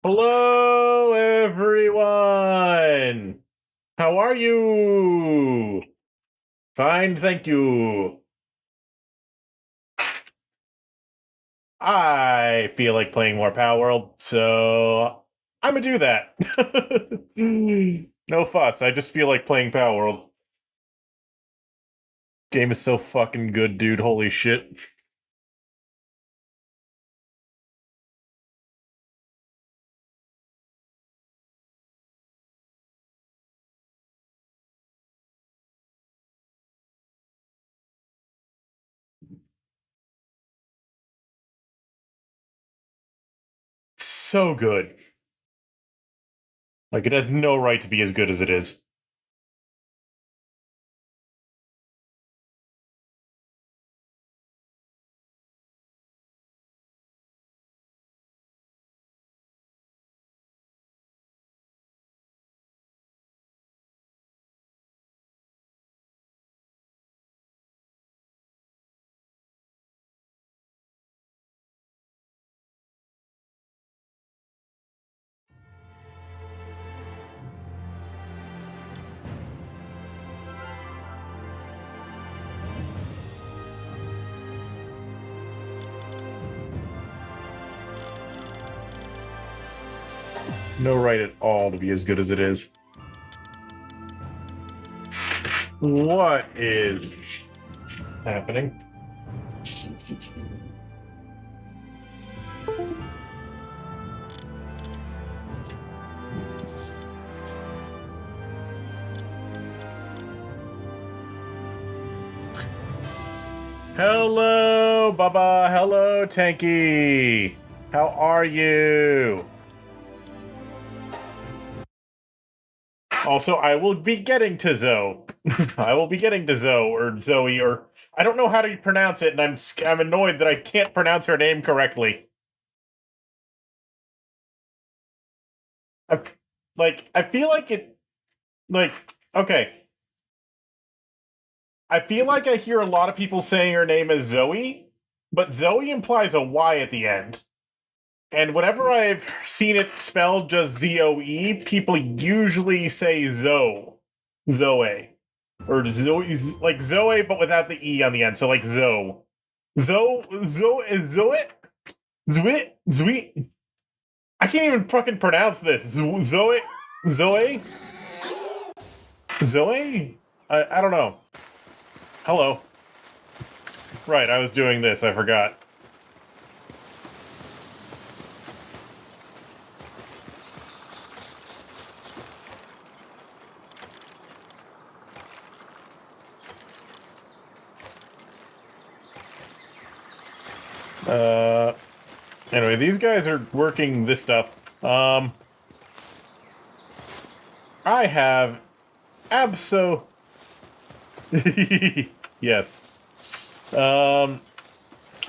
Hello, everyone. How are you? Fine, thank you. I feel like playing more Palworld, so I'm gonna do that. No fuss. I just feel like playing Palworld. Game is so fucking good, dude. Holy shit. So good. Like, it has no right to be as good as it is. No right at all to be as good as it is. What is happening? Hello, Baba. Hello, Tanky. How are you? Also, I will be getting to Zoe. I will be getting to Zoe or Zoe or I don't know how to pronounce it, and I'm annoyed that I can't pronounce her name correctly. I, I feel like it. Like, okay, I feel like I hear a lot of people saying her name as Zoe, but Zoe implies a Y at the end. And whenever I've seen it spelled just Zoe, people usually say Zoe. Or Zoe, like Zoe, but without the E on the end. So like Zoe. Zoe? Zoe? I can't even fucking pronounce this. Zoe? Zoe? I don't know. Hello. Right, I was doing this, I forgot. Anyway, these guys are working this stuff. I have Yes. I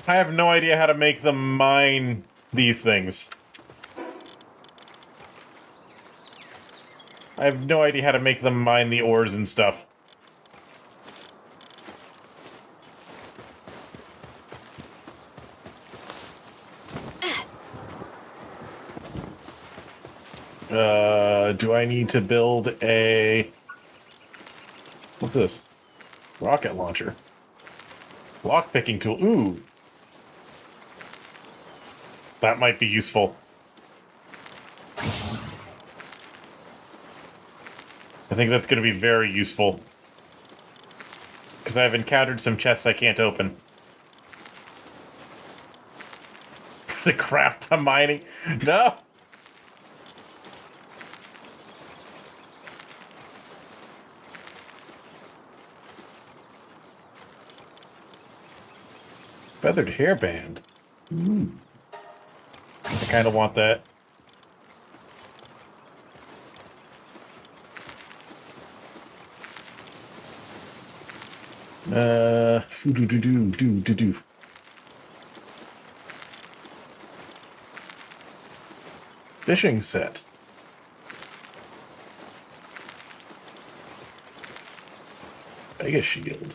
have no idea how to make them mine these things. I have no idea how to make them mine the ores and stuff. Do I need to build a... What's this? Rocket launcher. Lockpicking tool. Ooh. That might be useful. I think that's going to be very useful. Because I've encountered some chests I can't open. There's a craft I'm mining. No! Feathered hairband. Ooh. I kind of want that. Do. Fishing set. Mega shield.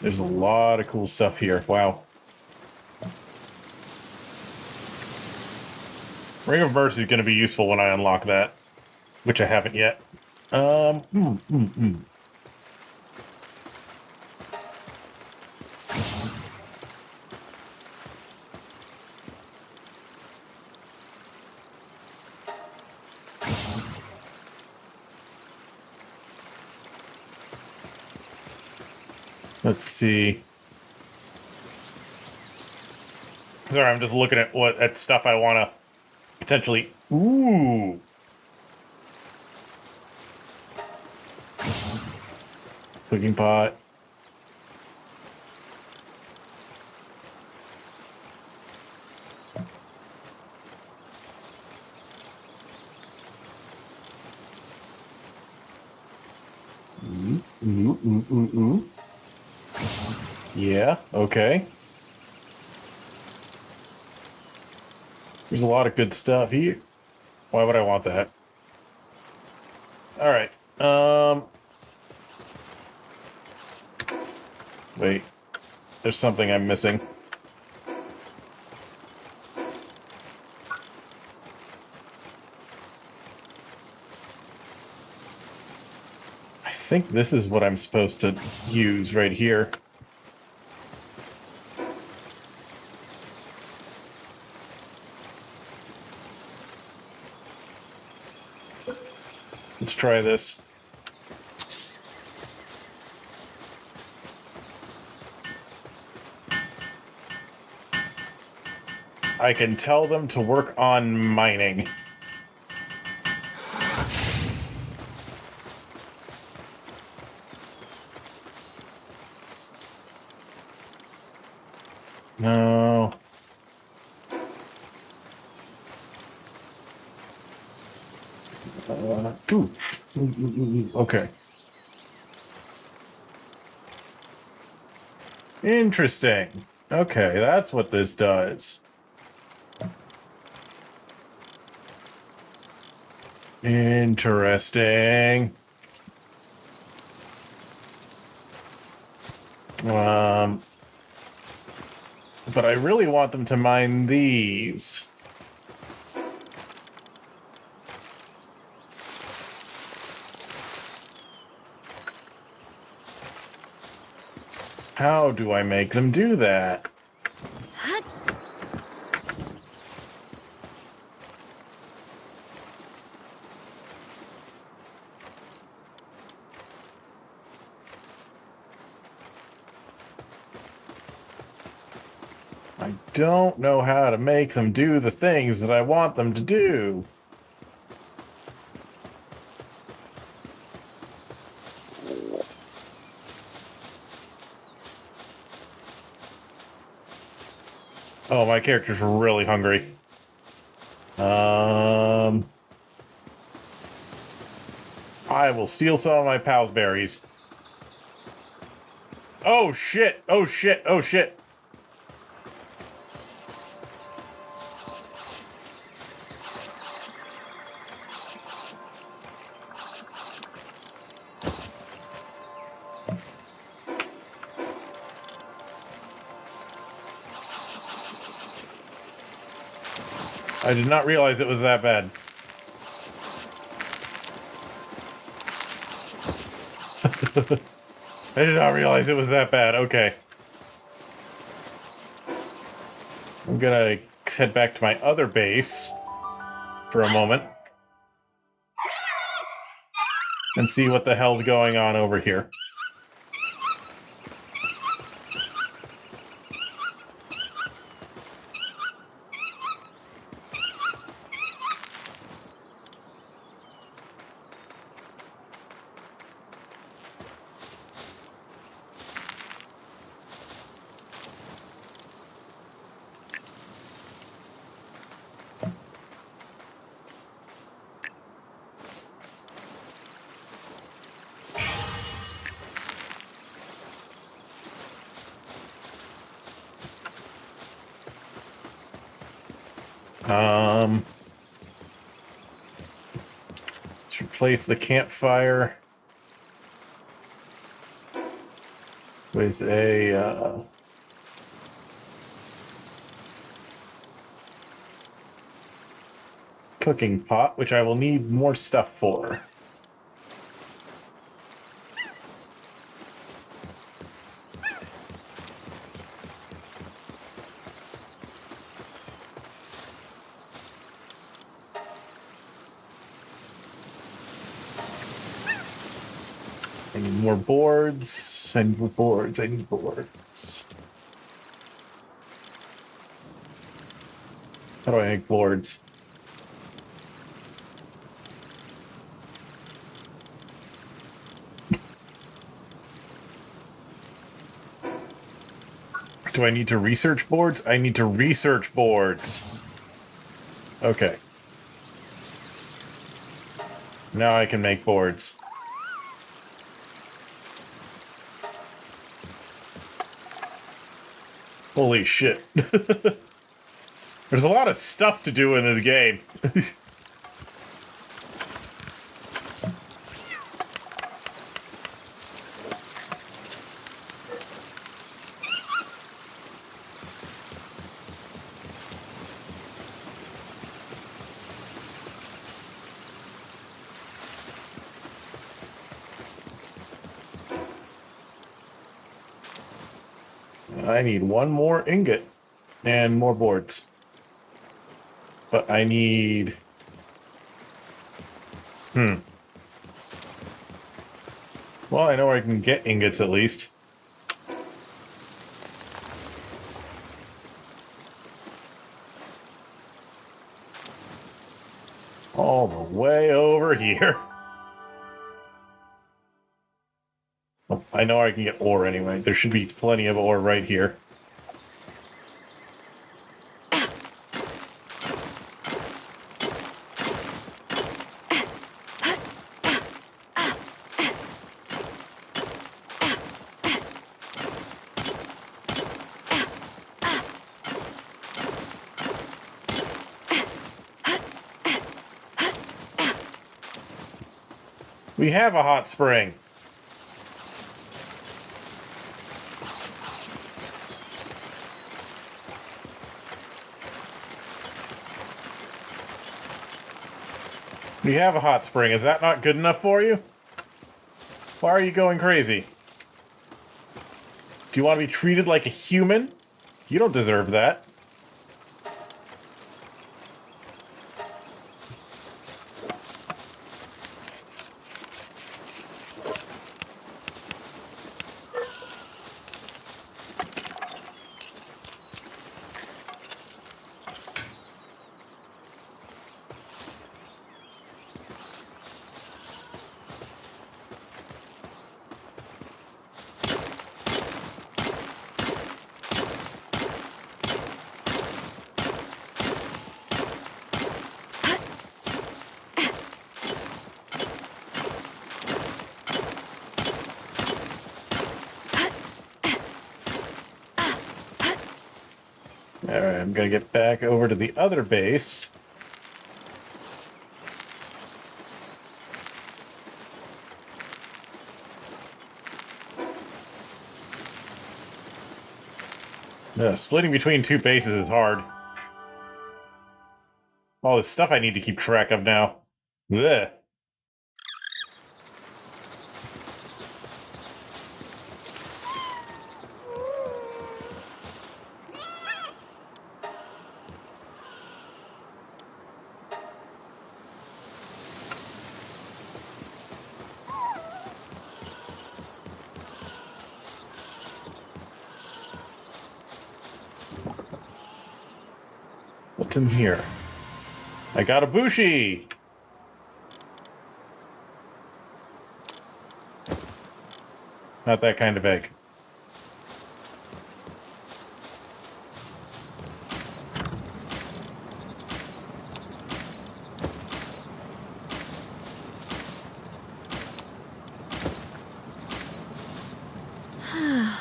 There's a lot of cool stuff here. Wow. Ring of Mercy is going to be useful when I unlock that, which I haven't yet. Let's see. Sorry, I'm just looking at stuff I want to potentially... Ooh! Cooking pot. Ooh. Yeah, okay. There's a lot of good stuff here. Why would I want that? Alright, wait. There's something I'm missing. I think this is what I'm supposed to use right here. Let's try this. I can tell them to work on mining. No. Okay. Interesting. Okay, that's what this does. Interesting. But I really want them to mine these. How do I make them do that? I don't know how to make them do the things that I want them to do. Oh, my character's really hungry. I will steal some of my pal's berries. Oh shit! Oh shit! Oh shit! I did not realize it was that bad. I did not realize it was that bad. Okay. I'm gonna head back to my other base for a moment and see what the hell's going on over here. Let's replace the campfire with a cooking pot, which I will need more stuff for. I need more boards. I need more boards. I need boards. How do I make boards? Do I need to research boards? I need to research boards. Okay. Now I can make boards. Holy shit. There's a lot of stuff to do in this game. I need one more ingot and more boards. But I need... Well, I know I can get ingots at least. All the way over here. Well, I know I can get ore anyway. There should be plenty of ore right here. We have a hot spring. We have a hot spring. Is that not good enough for you? Why are you going crazy? Do you want to be treated like a human? You don't deserve that. Alright, I'm gonna get back over to the other base. Splitting between two bases is hard. All this stuff I need to keep track of now. Blech. What's in here? I got a Bushi! Not that kind of egg.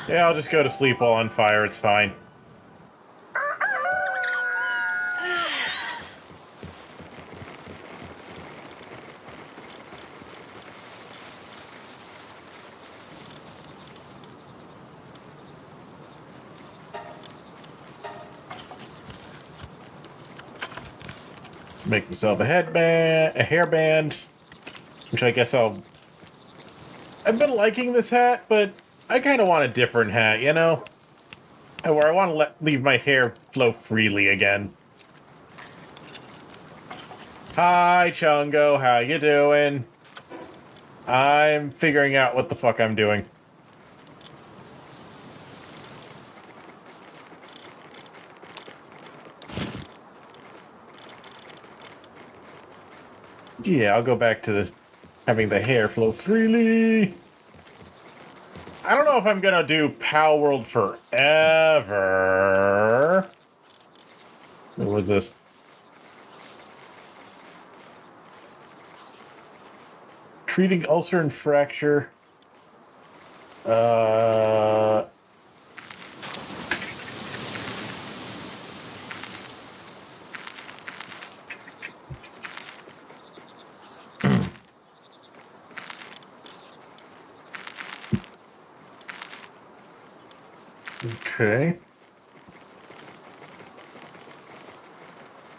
Yeah, I'll just go to sleep while on fire, it's fine. Make myself a headband, a hairband, which I guess I've been liking this hat, but I kind of want a different hat, you know? Where I want to leave my hair flow freely again. Hi, Chungo, how you doing? I'm figuring out what the fuck I'm doing. Yeah, I'll go back to having the hair flow freely. I don't know if I'm gonna do Palworld forever. What was this? Treating ulcer and fracture. Okay.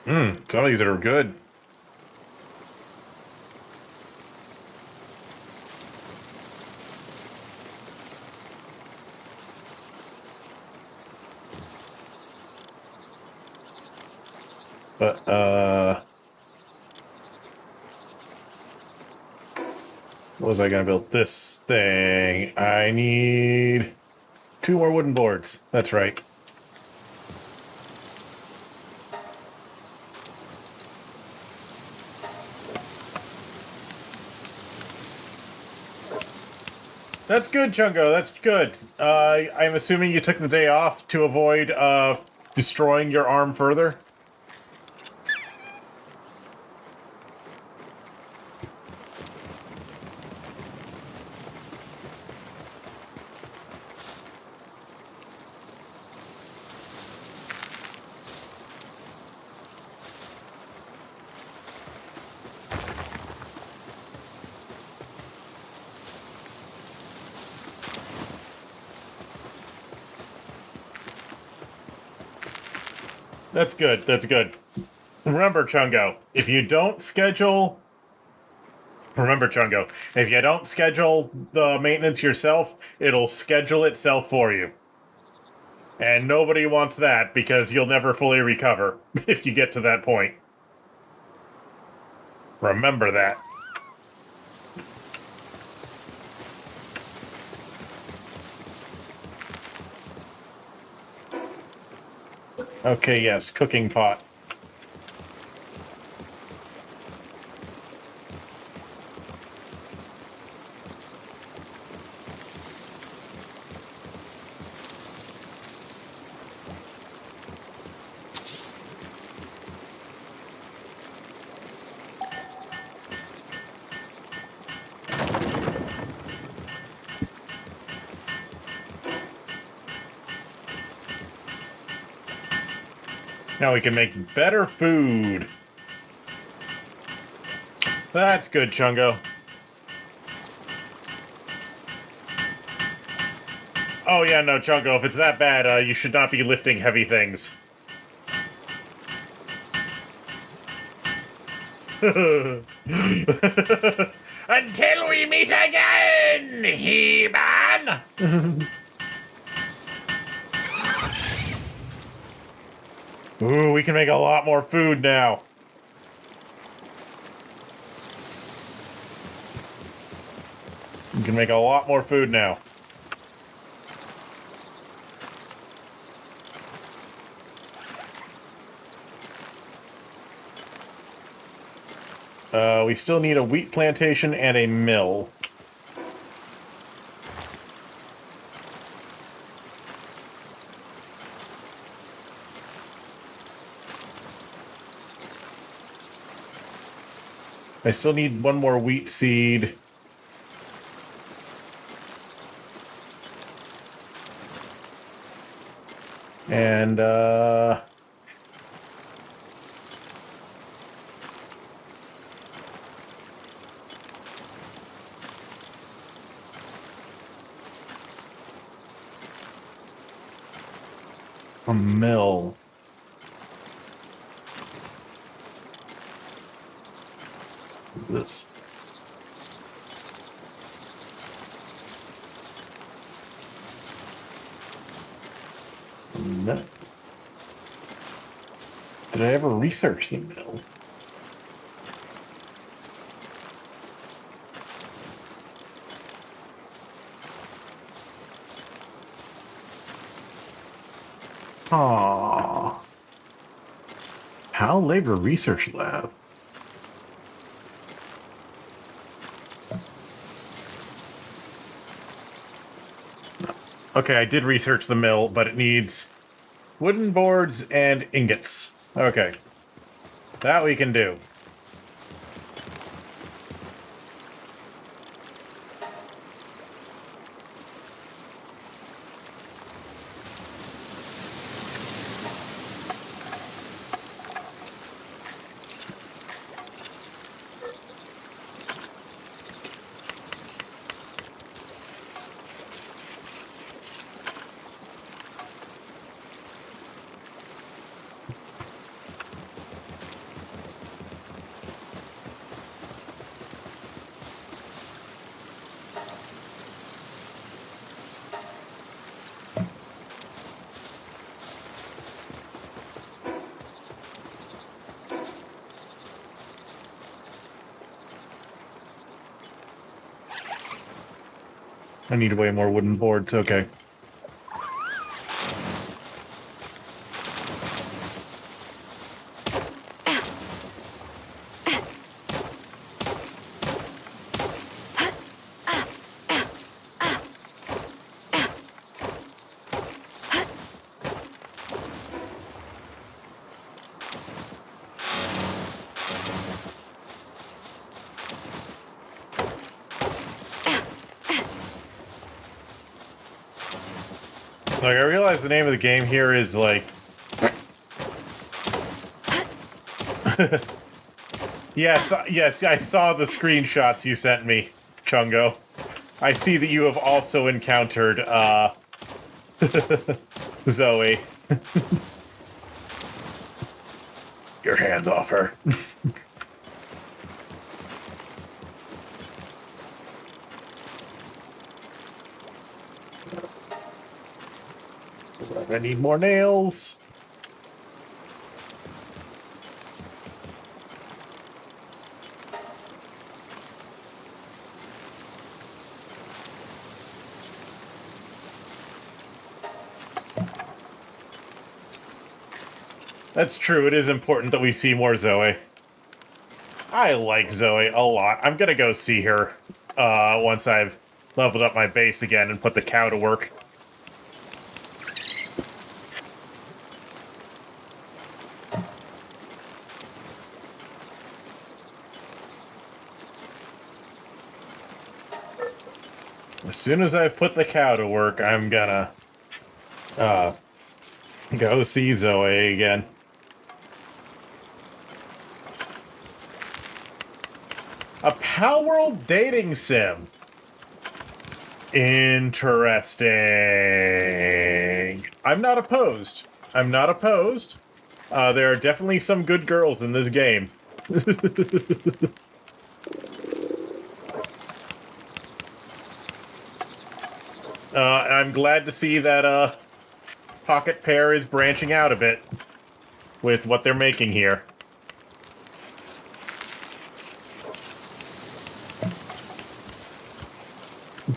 Some of these are good. But, what was I gonna build? This thing. I need 2 more wooden boards. That's right. That's good, Chungo. That's good. I'm assuming you took the day off to avoid destroying your arm further? That's good. That's good. Remember, Chungo, if you don't schedule... Remember, Chungo, if you don't schedule the maintenance yourself, it'll schedule itself for you. And nobody wants that, because you'll never fully recover if you get to that point. Remember that. Okay, yes, cooking pot. Now we can make better food. That's good, Chungo. Oh yeah, no, Chungo, if it's that bad, you should not be lifting heavy things. Until we meet again, He-Man! Ooh, we can make a lot more food now. We can make a lot more food now. We still need a wheat plantation and a mill. I still need one more wheat seed. And, a mill. This. No. Did I ever research the mill? Aww. PAL Labor Research Lab. Okay, I did research the mill, but it needs wooden boards and ingots. Okay. That we can do. I need way more wooden boards, okay. Like, I realize the name of the game here is, like... yes, I saw the screenshots you sent me, Chungo. I see that you have also encountered, Zoe. Your hands off her. I need more nails. That's true. It is important that we see more Zoe. I like Zoe a lot. I'm gonna go see her once I've leveled up my base again and put the cow to work. As soon as I've put the cow to work, I'm gonna go see Zoe again. Palworld dating sim. Interesting. I'm not opposed. I'm not opposed. There are definitely some good girls in this game. I'm glad to see that Pocket Pair is branching out a bit with what they're making here.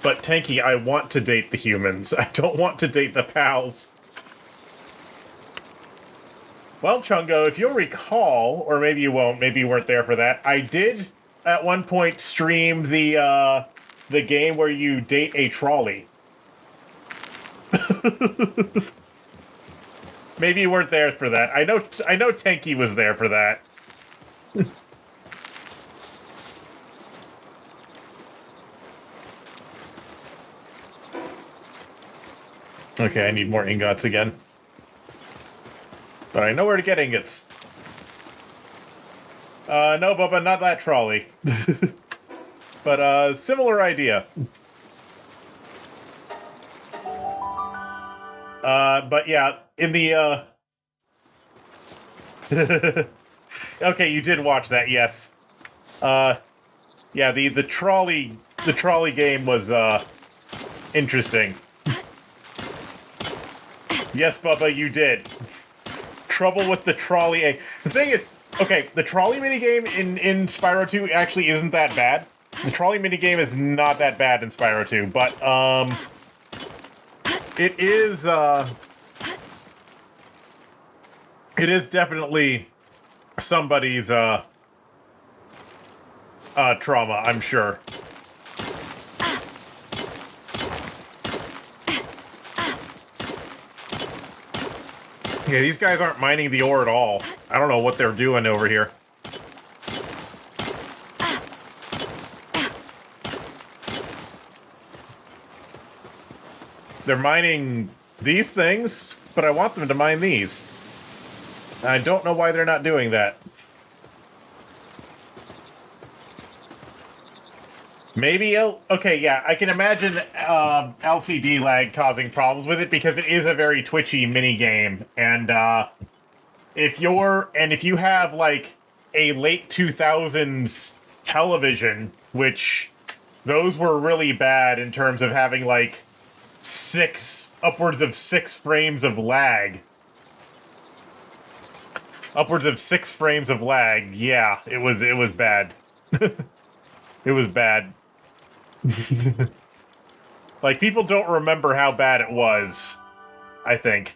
But Tanky, I want to date the humans. I don't want to date the pals. Well, Chungo, if you'll recall, or maybe you won't, maybe you weren't there for that, I did at one point stream the game where you date a trolley. Maybe you weren't there for that. I know Tanky was there for that. Okay, I need more ingots again. But I know where to get ingots. No, Bubba, not that trolley. But, similar idea. But yeah, in the, Okay, you did watch that, yes. Yeah, the trolley game was, interesting. Yes, Bubba, you did. Trouble with the trolley. The thing is, okay, the trolley minigame in Spyro 2 actually isn't that bad. The trolley minigame is not that bad in Spyro 2, but, it is definitely somebody's, trauma, I'm sure. Yeah, these guys aren't mining the ore at all. I don't know what they're doing over here. They're mining these things, but I want them to mine these. I don't know why they're not doing that. Maybe, okay, yeah, I can imagine LCD lag causing problems with it because it is a very twitchy minigame, and if you have like a late 2000s television, which those were really bad in terms of having like upwards of 6 frames of lag. Upwards of 6 frames of lag, yeah, it was bad. It was bad. Like, people don't remember how bad it was, I think.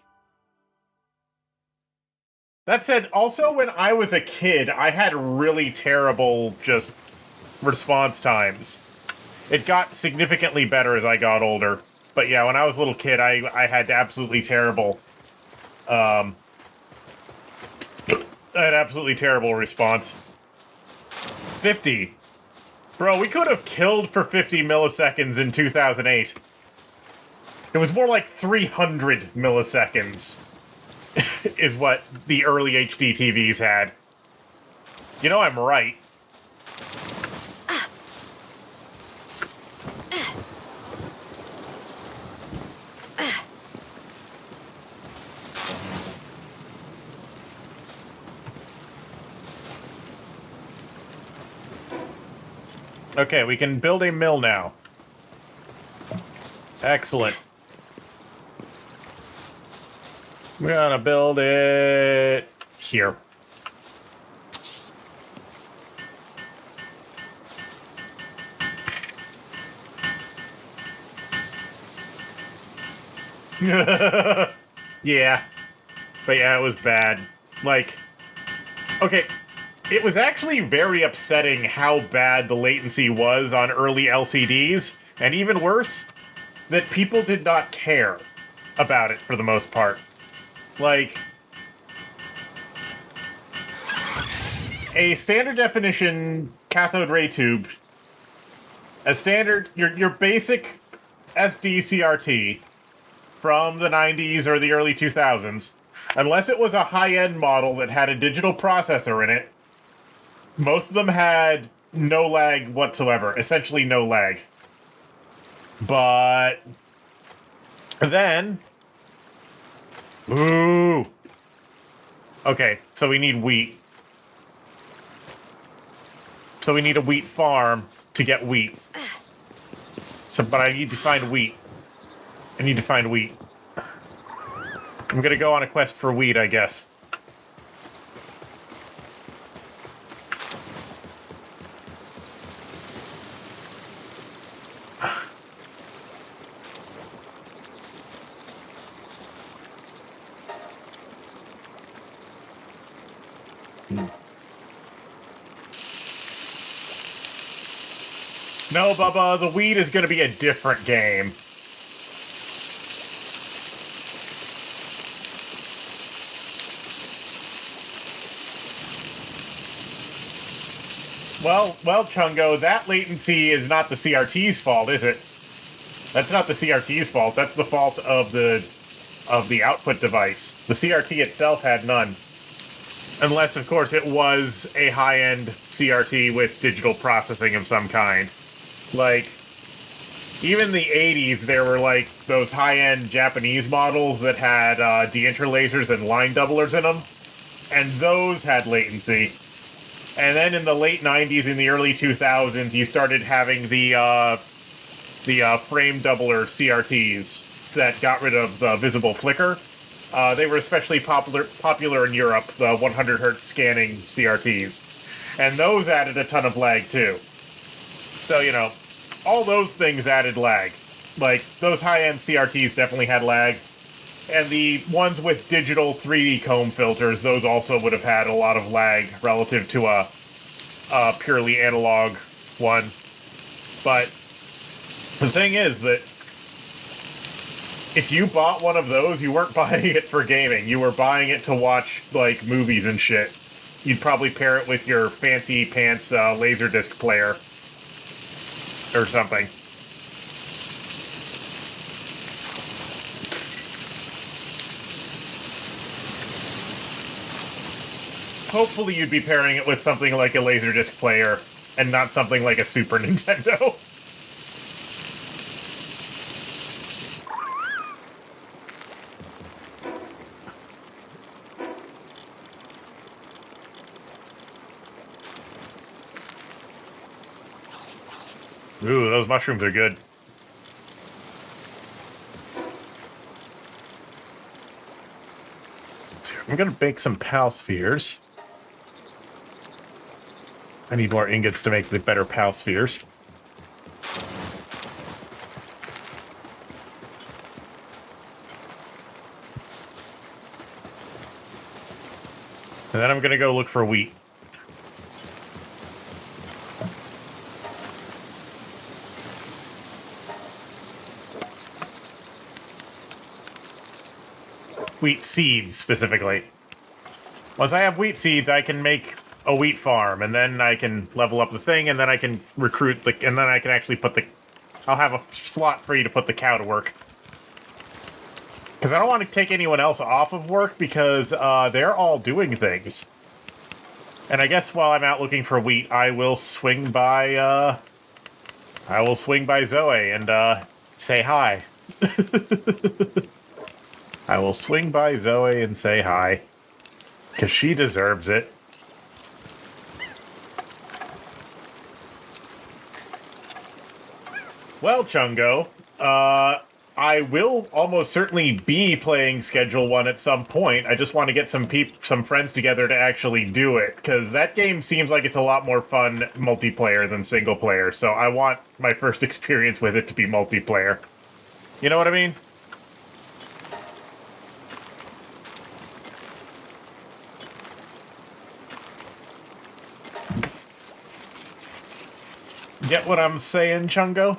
That said, also when I was a kid, I had really terrible, just, response times. It got significantly better as I got older. But yeah, when I was a little kid, I had absolutely terrible, I had absolutely terrible response. 50. Bro, we could have killed for 50 milliseconds in 2008. It was more like 300 milliseconds is what the early HD TVs had. You know I'm right. Okay, we can build a mill now. Excellent. We're gonna build it here. Yeah. But yeah, it was bad. Like, okay, it was actually very upsetting how bad the latency was on early LCDs, and even worse, that people did not care about it for the most part. Like, a standard definition cathode ray tube, a standard, your basic SD CRT from the 90s or the early 2000s, unless it was a high-end model that had a digital processor in it, most of them had no lag whatsoever. Essentially no lag. But then... Ooh! Okay, so we need wheat. So we need a wheat farm to get wheat. So, but I need to find wheat. I need to find wheat. I'm gonna go on a quest for wheat, I guess. No, Bubba, the wheat is gonna be a different game. Well, Chungo, that latency is not the CRT's fault, is it? That's not the CRT's fault. That's the fault of the output device. The CRT itself had none. Unless, of course, it was a high-end CRT with digital processing of some kind. Like, even the 80s, there were, like, those high-end Japanese models that had deinterlasers and line doublers in them. And those had latency. And then in the late 90s and the early 2000s, you started having the frame doubler CRTs that got rid of the visible flicker. They were especially popular in Europe, the 100 hertz scanning CRTs. And those added a ton of lag, too. So, you know, all those things added lag. Like, those high-end CRTs definitely had lag. And the ones with digital 3D comb filters, those also would have had a lot of lag relative to a purely analog one. But the thing is that if you bought one of those, you weren't buying it for gaming. You were buying it to watch, like, movies and shit. You'd probably pair it with your fancy pants Laserdisc player. Or something. Hopefully you'd be pairing it with something like a Laserdisc player, and not something like a Super Nintendo. Ooh, those mushrooms are good. I'm gonna bake some PAL spheres. I need more ingots to make the better PAL spheres. And then I'm gonna go look for wheat. Wheat seeds, specifically. Once I have wheat seeds, I can make a wheat farm, and then I can level up the thing, and then I can recruit the... And then I can actually put the... I'll have a slot free to put the cow to work. Because I don't want to take anyone else off of work, because they're all doing things. And I guess while I'm out looking for wheat, I will swing by... Zoe and say hi. I will swing by Zoe and say hi. Because she deserves it. Well, Chungo, I will almost certainly be playing Schedule 1 at some point. I just want to get some friends together to actually do it, because that game seems like it's a lot more fun multiplayer than single player, so I want my first experience with it to be multiplayer. You know what I mean? Get what I'm saying, Chungo?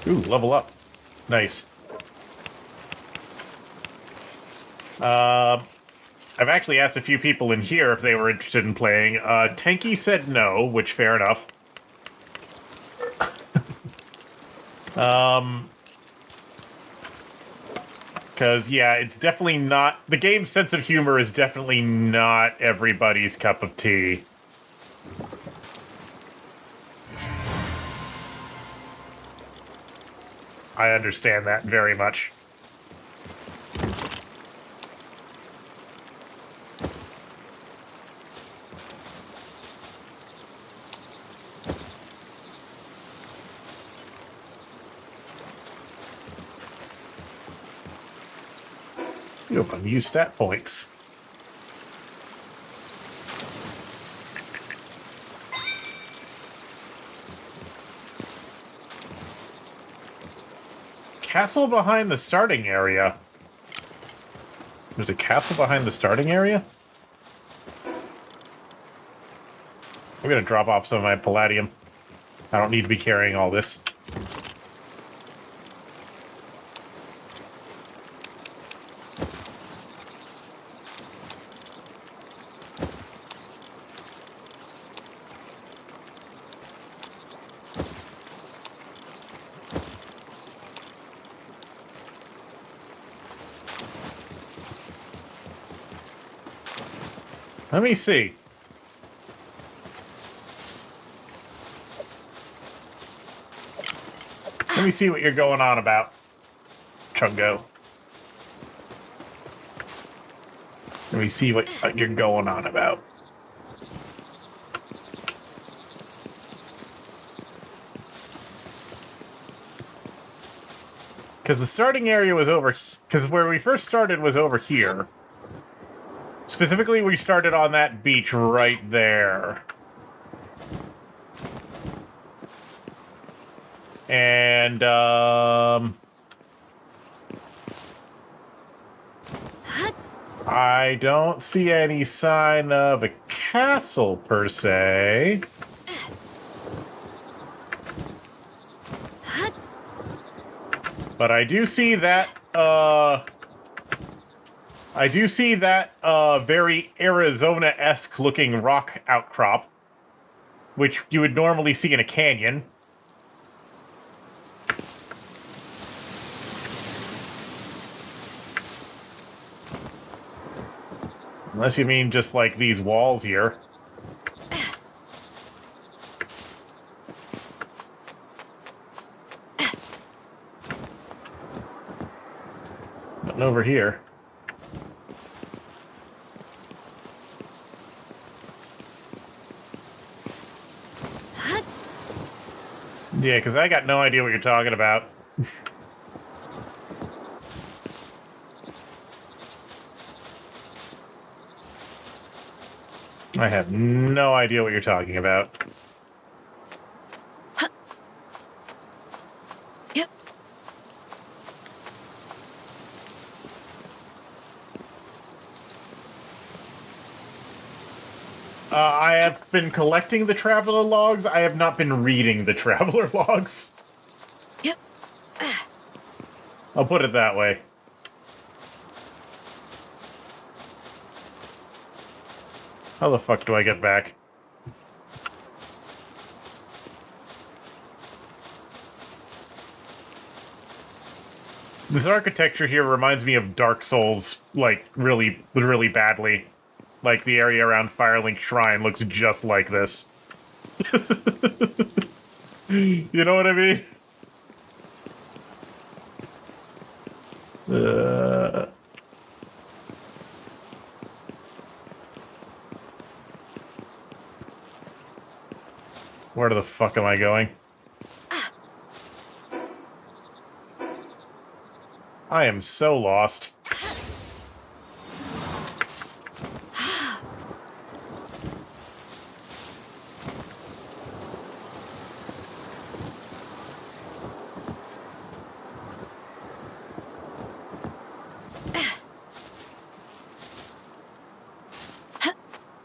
Ooh, level up. Nice. I've actually asked a few people in here if they were interested in playing. Tanky said no, which fair enough. Because, yeah, it's definitely not... The game's sense of humor is definitely not everybody's cup of tea. I understand that very much. You have unused stat points. Castle behind the starting area. There's a castle behind the starting area? I'm gonna drop off some of my palladium. I don't need to be carrying all this. Let me see. Let me see what you're going on about, Chungo. Let me see what you're going on about. Because the starting area was over... Because where we first started was over here. Specifically, we started on that beach right there. And, I don't see any sign of a castle, per se. But I do see that, very Arizona-esque looking rock outcrop, which you would normally see in a canyon. Unless you mean just like these walls here. Nothing over here. Yeah, because I got no idea what you're talking about. I have no idea what you're talking about. Yep. I have been collecting the traveler logs. I have not been reading the traveler logs. Yep. I'll put it that way. How the fuck do I get back? This architecture here reminds me of Dark Souls, like, really, really badly. Like, the area around Firelink Shrine looks just like this. You know what I mean? Where the fuck am I going? I am so lost.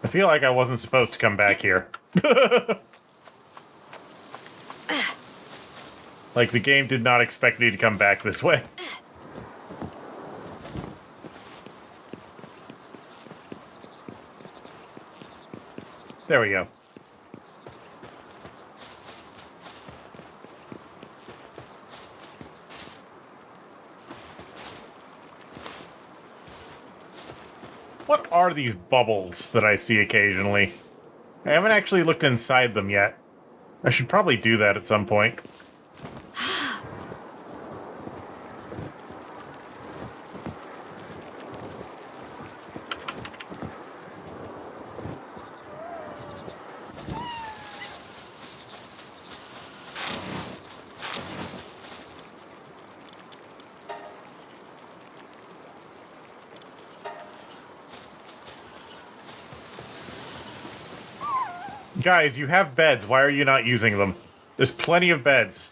I feel like I wasn't supposed to come back here. Like, the game did not expect me to come back this way. There we go. are these bubbles that I see occasionally? I haven't actually looked inside them yet. I should probably do that at some point. Guys, you have beds. Why are you not using them? There's plenty of beds.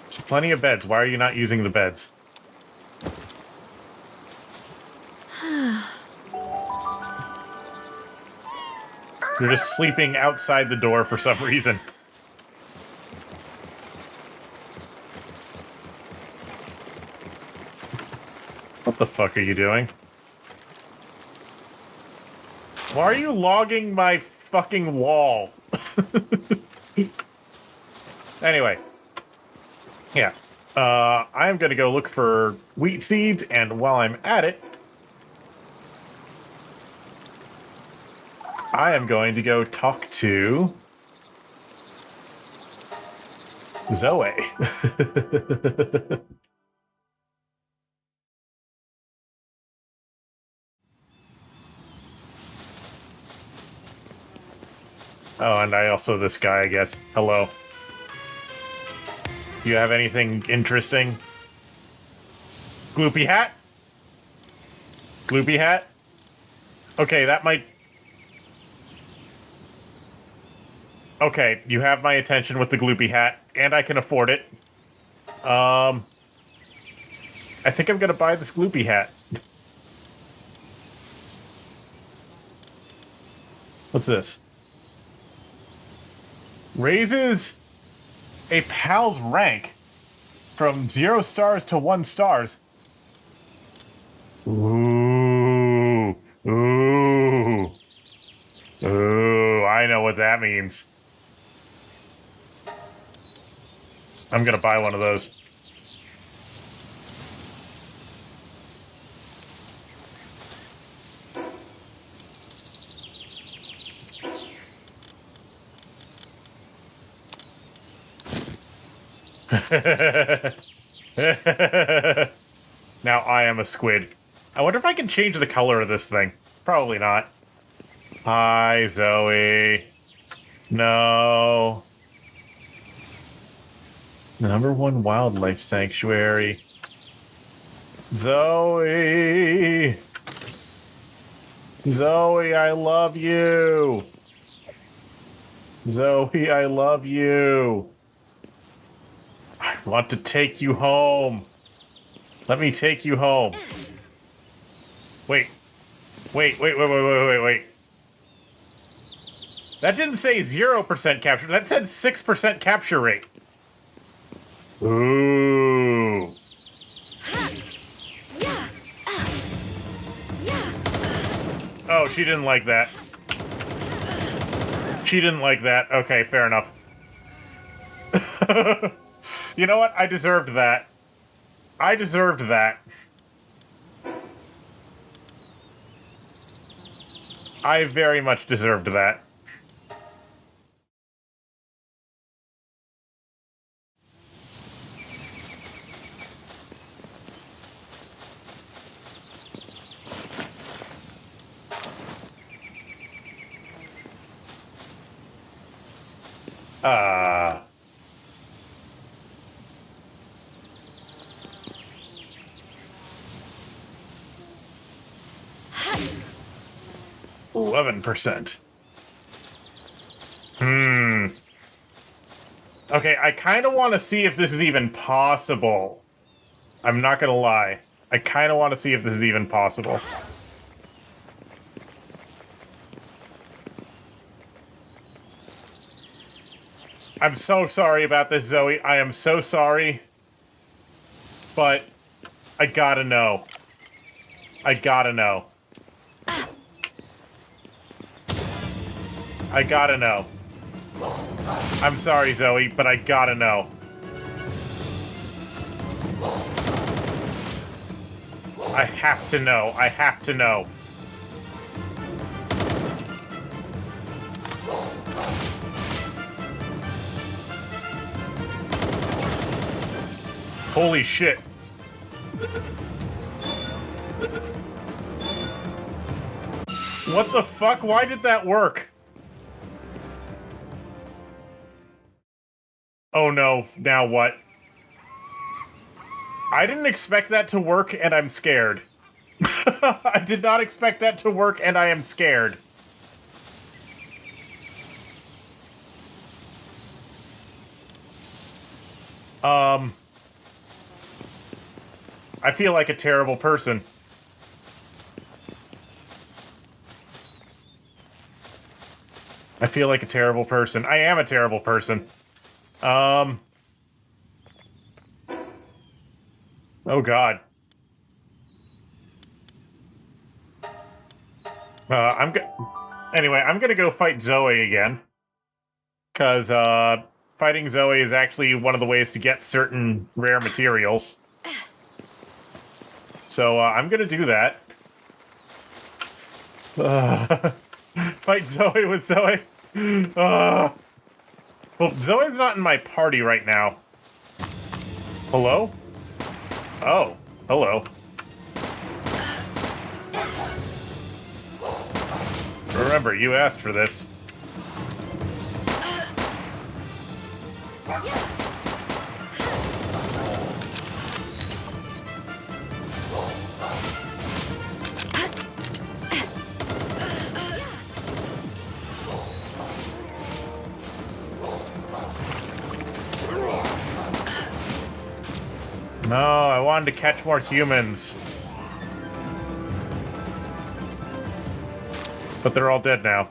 There's plenty of beds. Why are you not using the beds? You're just sleeping outside the door for some reason. What the fuck are you doing? Why are you logging my fucking wall? Anyway. Yeah. I'm gonna go look for wheat seeds, and while I'm at it, I am going to go talk to Zoe. Oh, and I also this guy, I guess. Hello. You have anything interesting? Gloopy hat? Gloopy hat? Okay, that might... Okay, you have my attention with the gloopy hat, and I can afford it. I think I'm gonna buy this gloopy hat. What's this? Raises a pal's rank from 0 stars to 1 stars. Ooh. Ooh. Ooh, I know what that means. I'm gonna buy one of those. Now I am a squid. I wonder if I can change the color of this thing. Probably not. Hi, Zoe. No. The #1 wildlife sanctuary. Zoe. Zoe, I love you. Zoe, I love you. I want to take you home. Let me take you home. Wait. Wait. That didn't say 0% capture. That said 6% capture rate. Ooh. Oh, she didn't like that. She didn't like that. Okay, fair enough. You know what? I deserved that. I deserved that. I very much deserved that. Ah. 11%. Okay, I kind of want to see if this is even possible. I'm not gonna lie. I kind of want to see if this is even possible. I'm so sorry about this, Zoe. I am so sorry. But I gotta know. I gotta know. I gotta know. I'm sorry, Zoe, but I gotta know. I have to know. I have to know. Holy shit. What the fuck? Why did that work? Oh no, now what? I didn't expect that to work, and I'm scared. I did not expect that to work, and I am scared. I feel like a terrible person. I feel like a terrible person. I am a terrible person. Oh god. Anyway, I'm gonna go fight Zoe again. Because, fighting Zoe is actually one of the ways to get certain rare materials. So, I'm gonna do that. Fight Zoe with Zoe. Well, Zoe's not in my party right now. Hello? Oh, hello. Remember, you asked for this. No, I wanted to catch more humans. But they're all dead now.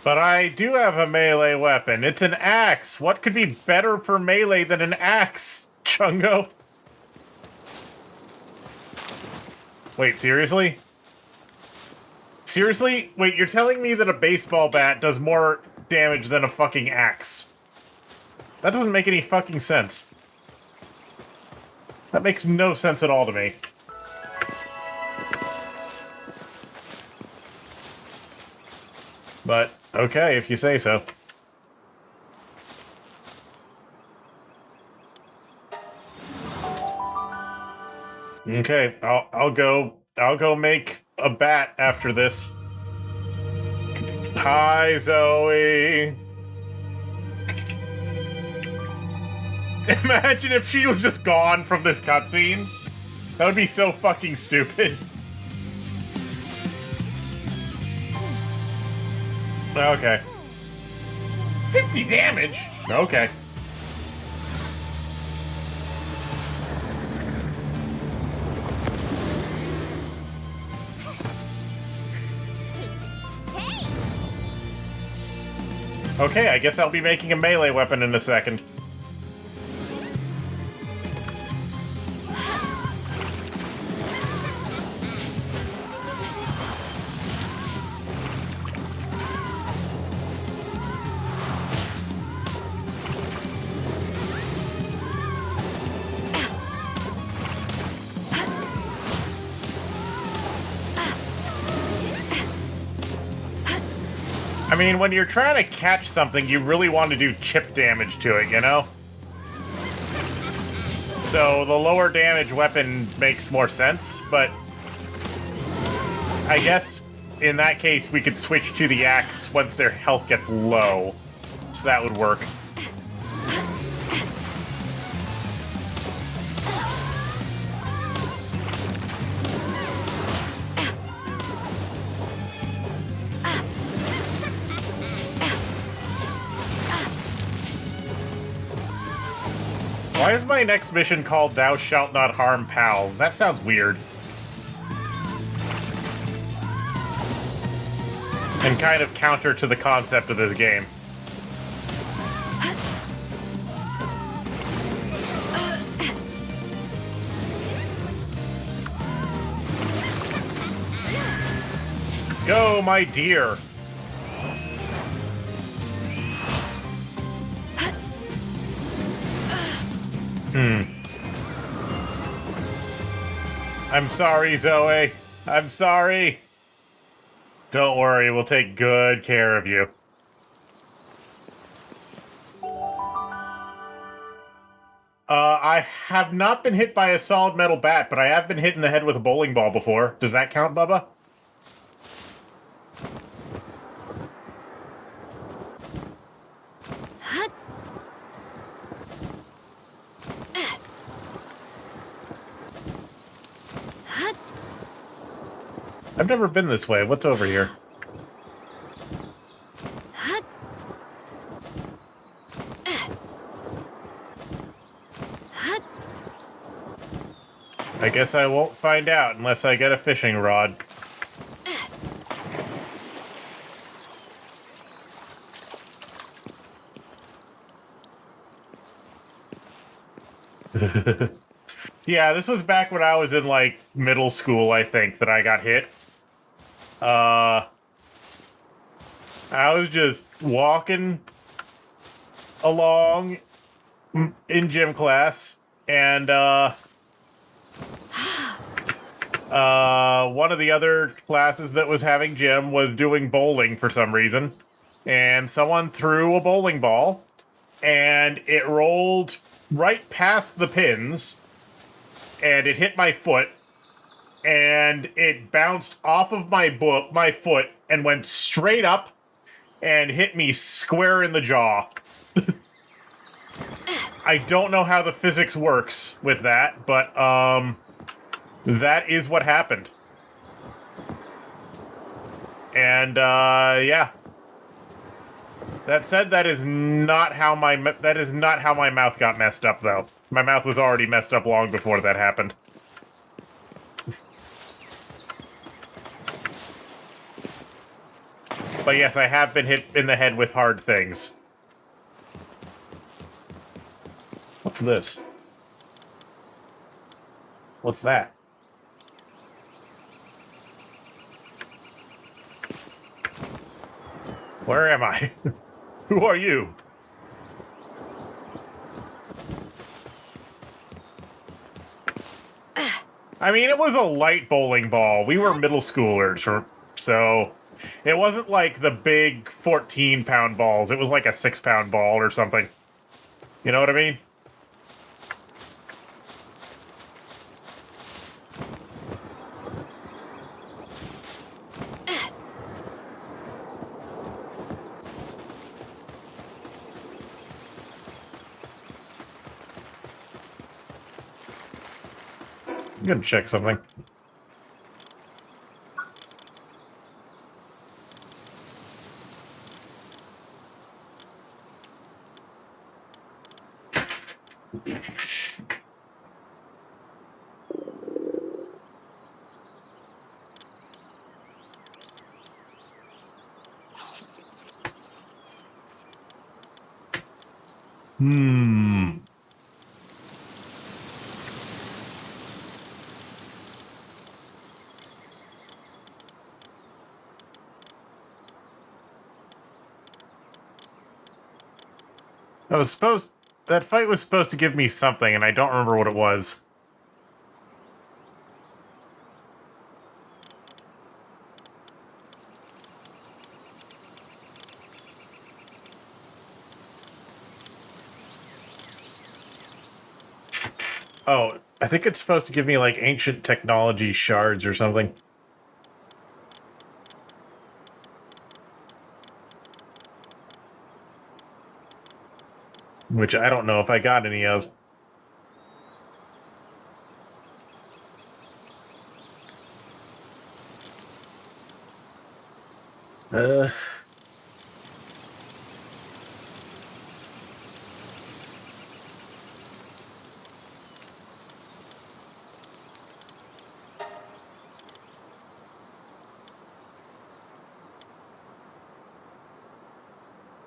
But I do have a melee weapon. It's an axe. What could be better for melee than an axe, Chungo? Wait, seriously? Seriously? Wait, you're telling me that a baseball bat does more damage than a fucking axe? That doesn't make any fucking sense. That makes no sense at all to me. But, okay, if you say so. Okay, I'll go make a bat after this. Hi, Zoe. Imagine if she was just gone from this cutscene. That would be so fucking stupid. Okay. 50 damage? Okay. Okay, I guess I'll be making a melee weapon in a second. I mean, when you're trying to catch something, you really want to do chip damage to it, you know? So the lower damage weapon makes more sense, but I guess in that case we could switch to the axe once their health gets low. So that would work. Why is my next mission called Thou Shalt Not Harm Pals? That sounds weird. and kind of counter to the concept of this game. Go, my dear! I'm sorry, Zoe. I'm sorry. Don't worry, we'll take good care of you. I have not been hit by a solid metal bat, but I have been hit in the head with a bowling ball before. Does that count, Bubba? I've never been this way. What's over here? I guess I won't find out unless I get a fishing rod. Yeah, this was back when I was in, like, middle school, I think, that I got hit. I was just walking along in gym class, and, one of the other classes that was having gym was doing bowling for some reason, and someone threw a bowling ball, and it rolled right past the pins, and it hit my foot, and it bounced off of my foot and went straight up and hit me square in the jaw. I don't know how the physics works with that, but that is what happened. And yeah. That said, that is not how my mouth got messed up, though. My mouth was already messed up long before that happened. But yes, I have been hit in the head with hard things. What's this? What's that? Where am I? Who are you? I mean, it was a light bowling ball. We were middle schoolers, so it wasn't like the big 14-pound balls. It was like a 6-pound ball or something. You know what I mean? I'm gonna check something. That fight was supposed to give me something, and I don't remember what it was. Oh, I think it's supposed to give me, like, ancient technology shards or something. Which I don't know if I got any of.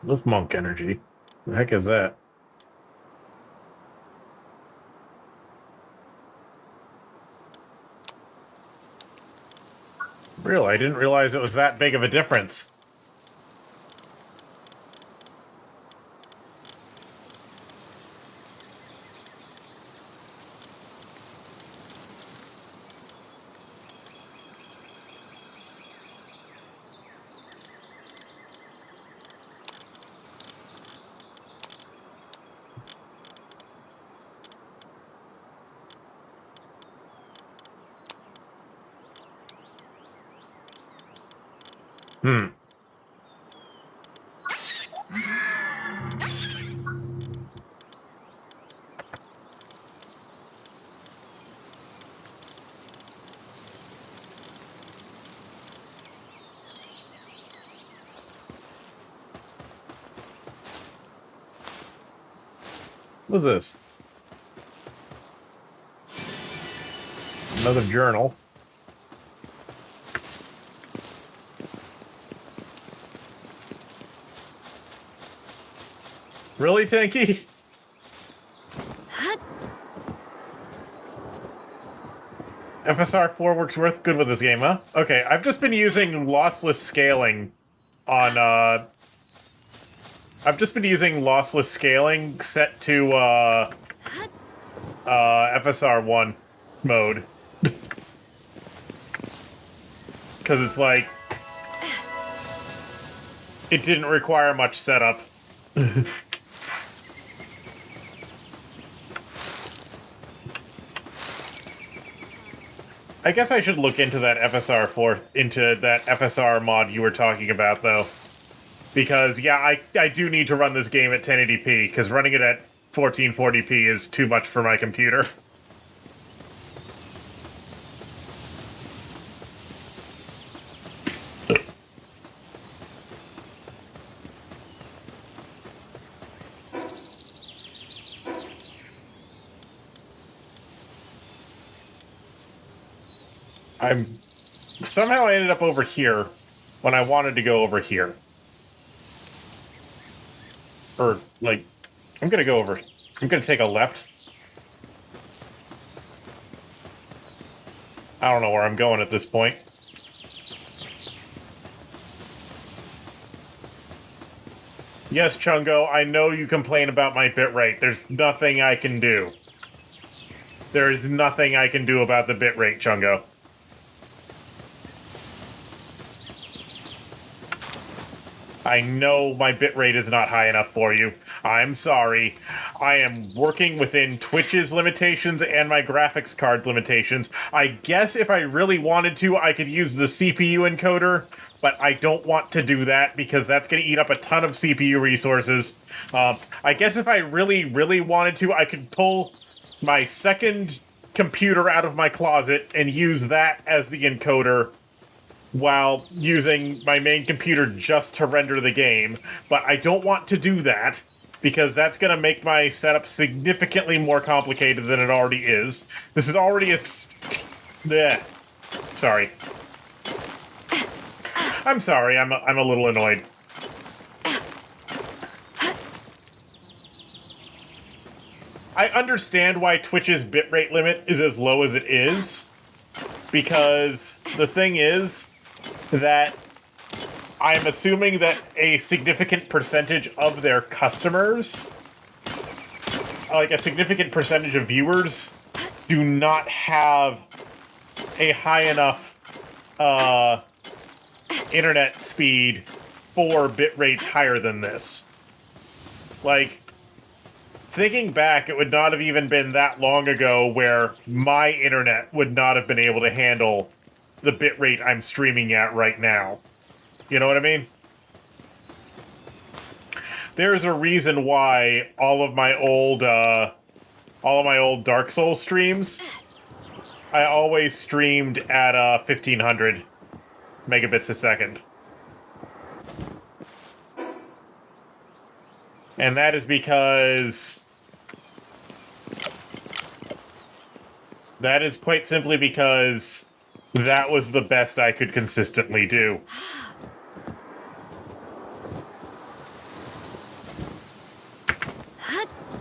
With monk energy. The heck is that? Really? I didn't realize it was that big of a difference. Hmm. What's this? Another journal. Really, Tanky? FSR4 works good with this game, huh? Okay, I've just been using lossless scaling on, I've just been using lossless scaling set to, FSR1 mode. Because it's like, it didn't require much setup. I guess I should look into that FSR mod you were talking about, though. Because, yeah, I do need to run this game at 1080p, because running it at 1440p is too much for my computer. Somehow I ended up over here when I wanted to go over here. Or, like, I'm gonna take a left. I don't know where I'm going at this point. Yes, Chungo, I know you complain about my bitrate. There's nothing I can do. There is nothing I can do about the bitrate, Chungo. I know my bitrate is not high enough for you. I'm sorry. I am working within Twitch's limitations and my graphics card's limitations. I guess if I really wanted to, I could use the CPU encoder, but I don't want to do that because that's going to eat up a ton of CPU resources. I guess if I really, really wanted to, I could pull my second computer out of my closet and use that as the encoder while using my main computer just to render the game, but I don't want to do that because that's going to make my setup significantly more complicated than it already is. This is already bleh. Sorry. I'm sorry, I'm a little annoyed. I understand why Twitch's bitrate limit is as low as it is, because the thing is that I'm assuming that a significant percentage of their customers, like a significant percentage of viewers, do not have a high enough internet speed for bit rates higher than this. Like, thinking back, it would not have even been that long ago where my internet would not have been able to handle the bitrate I'm streaming at right now. You know what I mean? There's a reason why all of my old Dark Souls streams, I always streamed at 1500 megabits a second. And that is because that is quite simply because that was the best I could consistently do.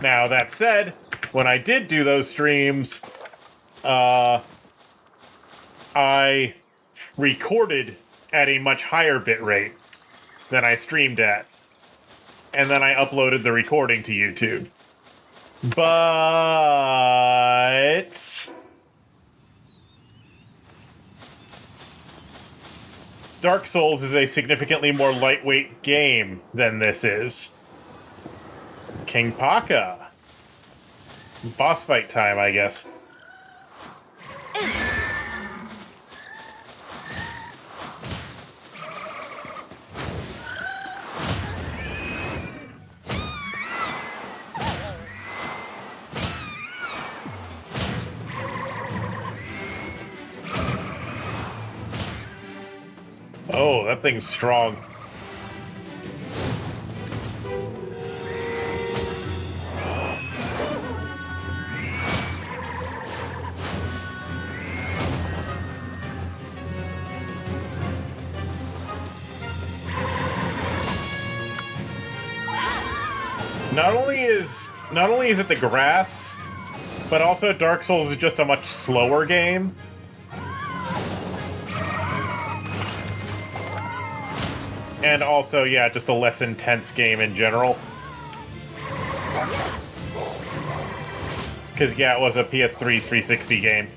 Now, that said, when I did do those streams, I recorded at a much higher bit rate than I streamed at. And then I uploaded the recording to YouTube. But Dark Souls is a significantly more lightweight game than this is. King Paka. Boss fight time, I guess. Oh, that thing's strong. Not only is it the grass, but also Dark Souls is just a much slower game. And also, yeah, just a less intense game in general. Because, yeah, it was a PS3 360 game.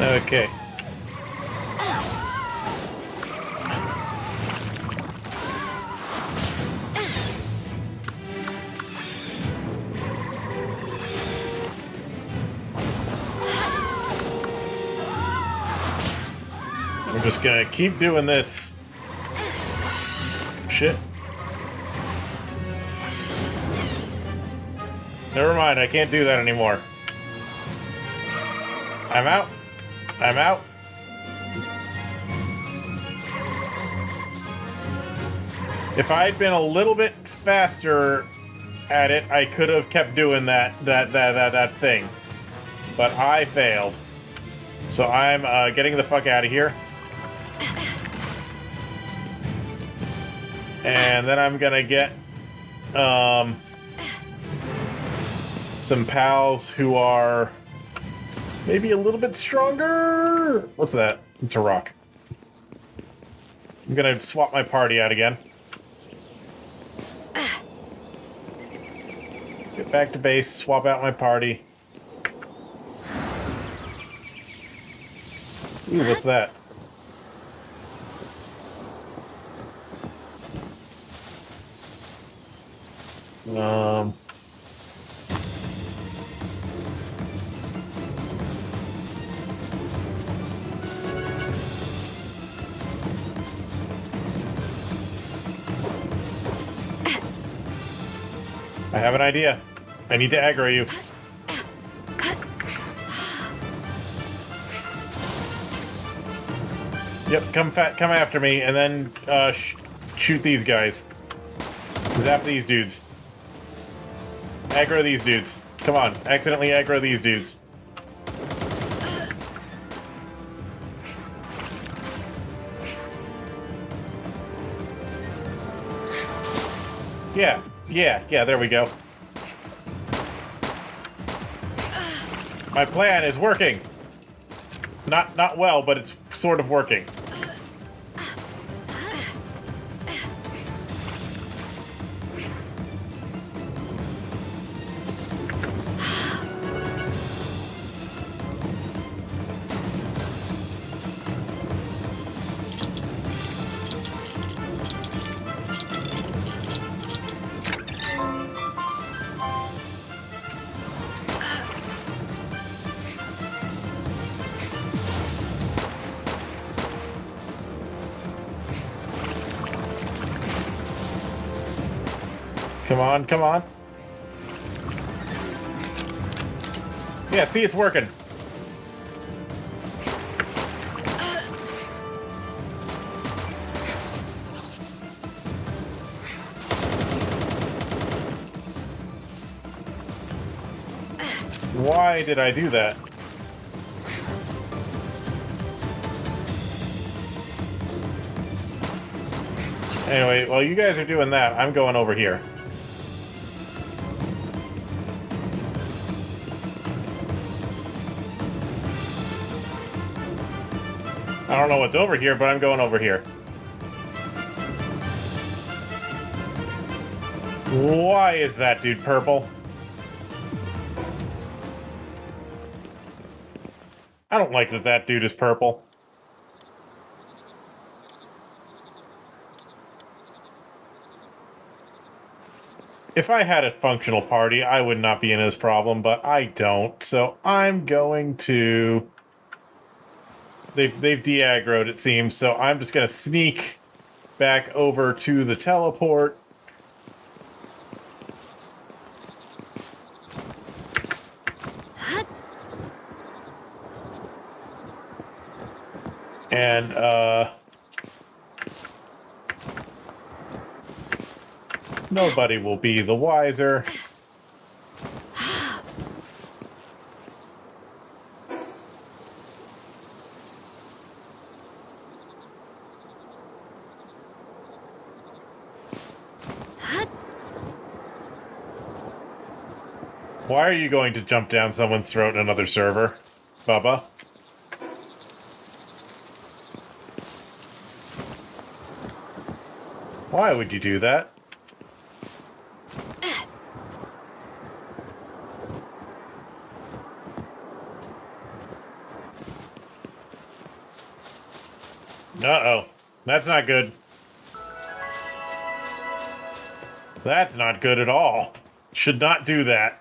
Okay. I'm just gonna keep doing this. Shit. Never mind, I can't do that anymore. I'm out. I'm out. If I'd been a little bit faster at it, I could have kept doing that thing. But I failed. So I'm getting the fuck out of here. And then I'm gonna get some pals who are maybe a little bit stronger. What's that? It's a rock. I'm gonna swap my party out again. Get back to base, swap out my party. Ooh, what's that? I have an idea. I need to aggro you. Yep, come after me, and then shoot these guys. Zap these dudes. Aggro these dudes. Come on, accidentally aggro these dudes. Yeah, there we go. My plan is working. Not well, but it's sort of working. Come on, come on. Yeah, see, it's working. Why did I do that? Anyway, while you guys are doing that, I'm going over here. I don't know what's over here, but I'm going over here. Why is that dude purple? I don't like that that dude is purple. If I had a functional party, I would not be in this problem, but I don't. So I'm going to... They've de-aggroed, it seems, so I'm just going to sneak back over to the teleport. And, nobody will be the wiser. Why are you going to jump down someone's throat in another server, Bubba? Why would you do that? Uh-oh. That's not good. That's not good at all. Should not do that.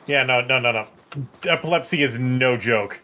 Yeah, no. Epilepsy is no joke.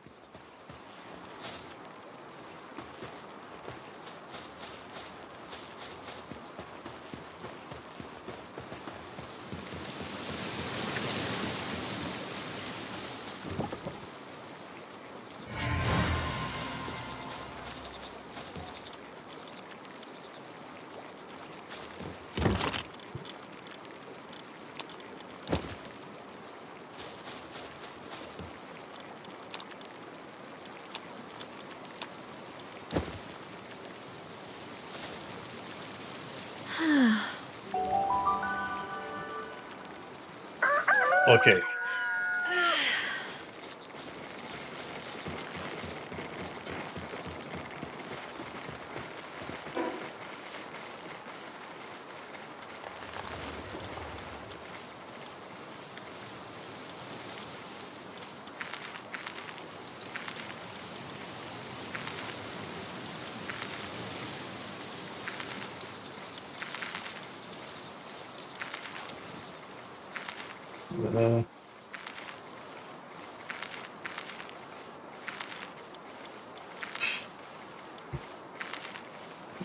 Okay.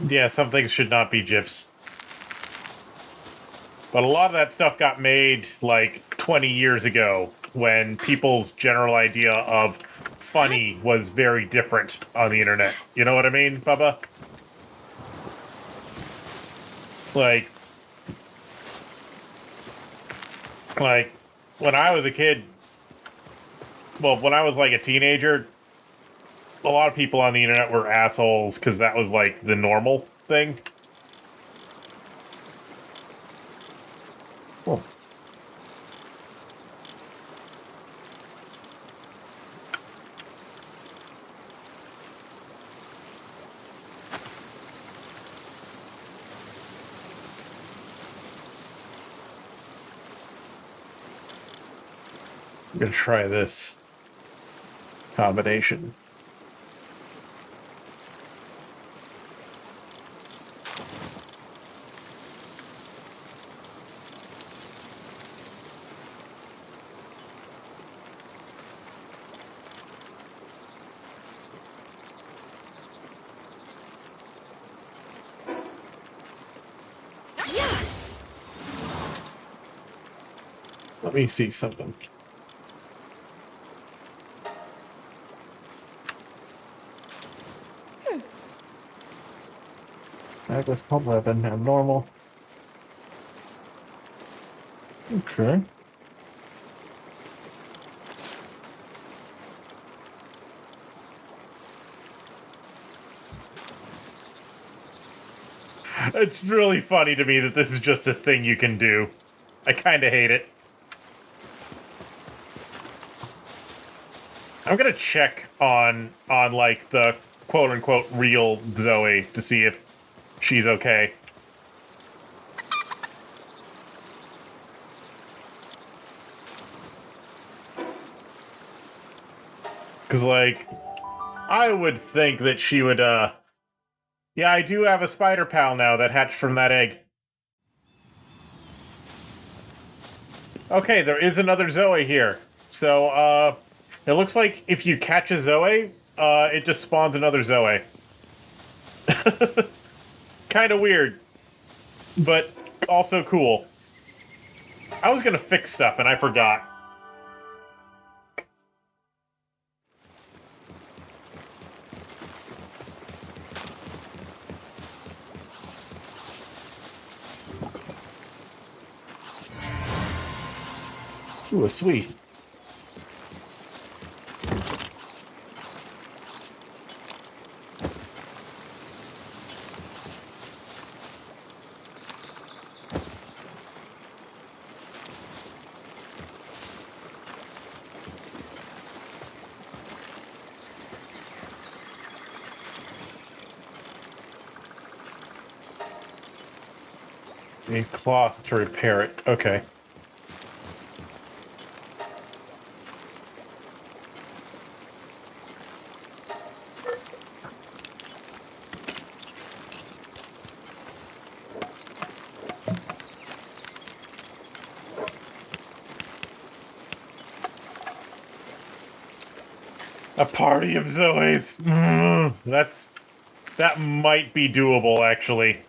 Yeah, some things should not be GIFs. But a lot of that stuff got made, like, 20 years ago, when people's general idea of funny was very different on the internet. You know what I mean, Bubba? Like, when I was a kid, well, when I was, like, a teenager, a lot of people on the internet were assholes, because that was, like, the normal thing. Cool. I'm gonna try this combination. Let me see something. Atlas pump weapon, abnormal. Okay. It's really funny to me that this is just a thing you can do. I kind of hate it. I'm gonna check on like the quote unquote real Zoe to see if she's okay. Cause like I would think that she would yeah, I do have a spider pal now that hatched from that egg. Okay, there is another Zoe here. So it looks like if you catch a Zoe, it just spawns another Zoe. Kind of weird, but also cool. I was gonna fix stuff and I forgot. Ooh, a sweet. Need cloth to repair it. Okay. A party of Zoes. That might be doable, actually.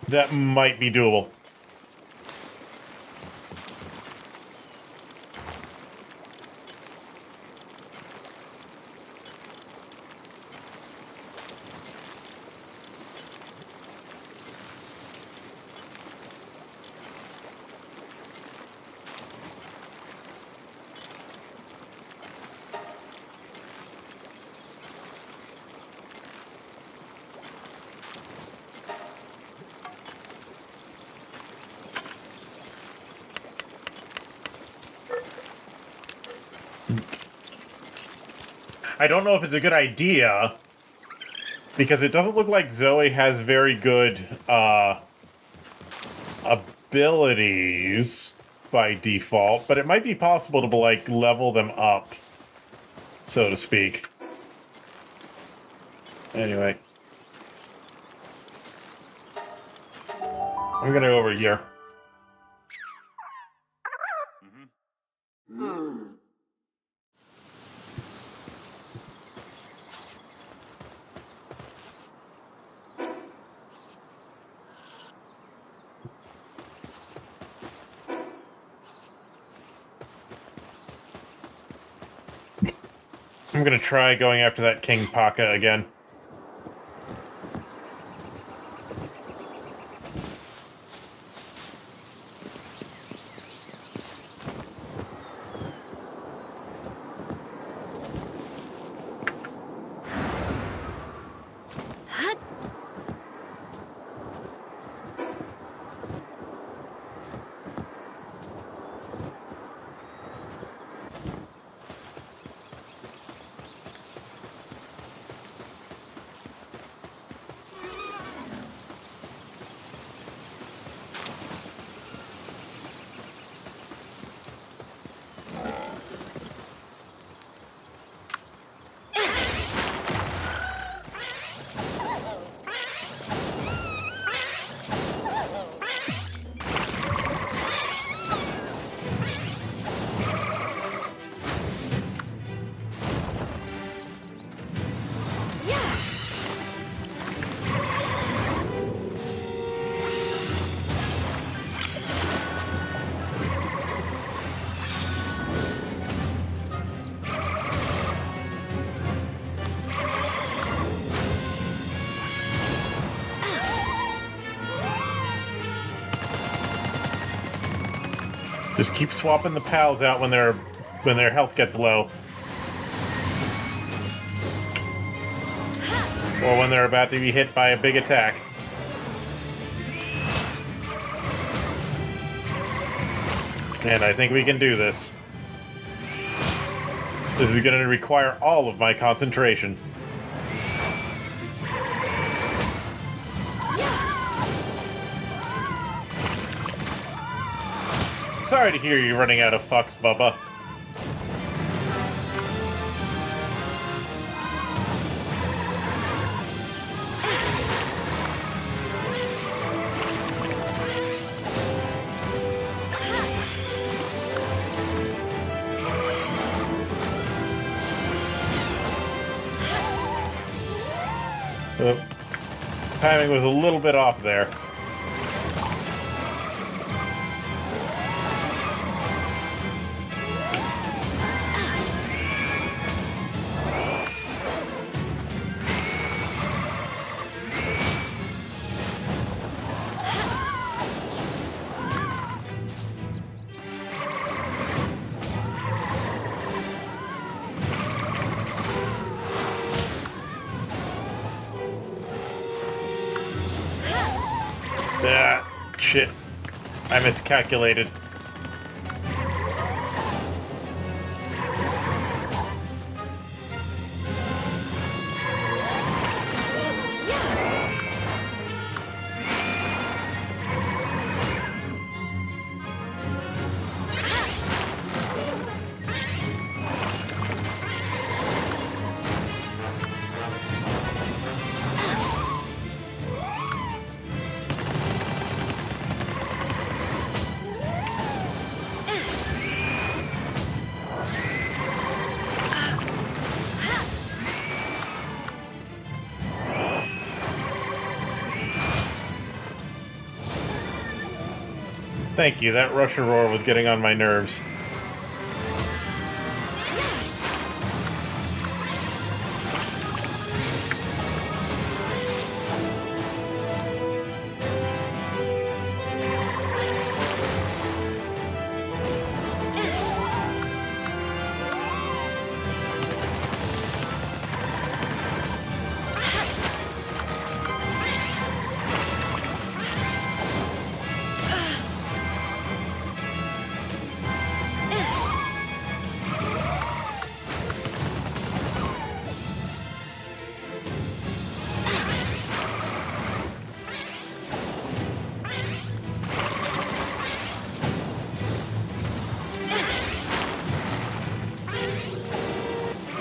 That might be doable. I don't know if it's a good idea, because it doesn't look like Zoe has very good abilities by default, but it might be possible to like level them up, so to speak. Anyway. I'm gonna go over here. I'm gonna try going after that King Paka again. Just keep swapping the pals out when their health gets low. Or when they're about to be hit by a big attack. And I think we can do this. This is going to require all of my concentration. Sorry to hear you're running out of fucks, Bubba. Timing was a little bit off there. Shit. I miscalculated. Thank you, that Russian roar was getting on my nerves.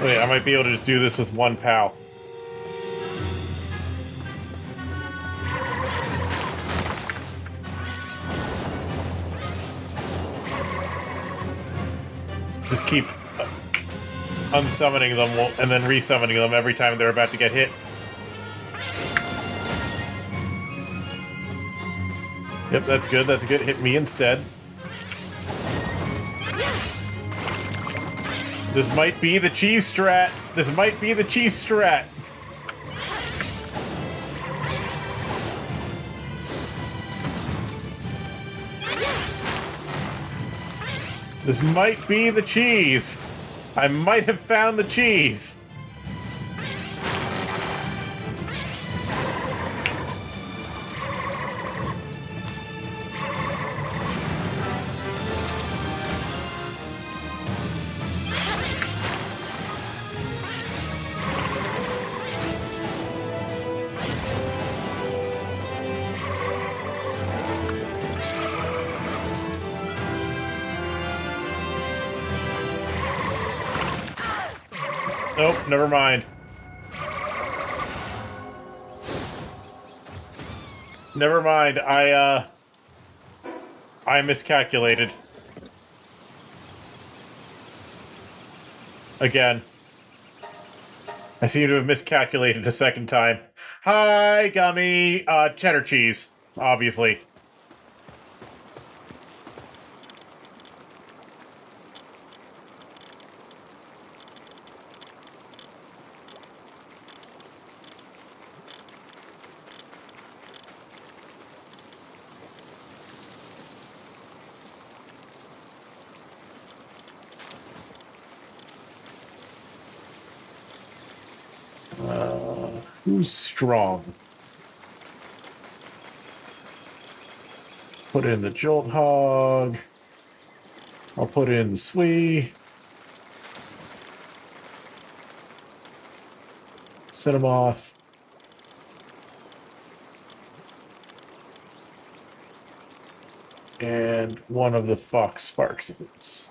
Wait, I might be able to just do this with one pal. Just keep unsummoning them and then resummoning them every time they're about to get hit. Yep, that's good, that's good. Hit me instead. This might be the cheese strat. This might be the cheese strat. This might be the cheese. I might have found the cheese. Nope, never mind. Never mind, I miscalculated. Again. I seem to have miscalculated a second time. Hi, Gummy! Cheddar cheese, obviously. Who's strong? Put in the Jolt Hog. I'll put in the Swee. Cinnamoth. And one of the Fox Sparkses.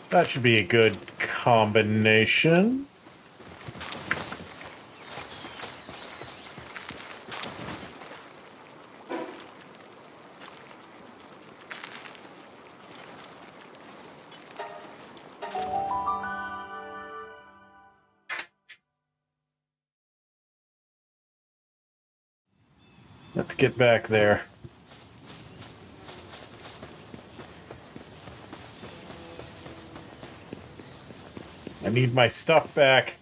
That should be a good combination. Let's get back there. I need my stuff back.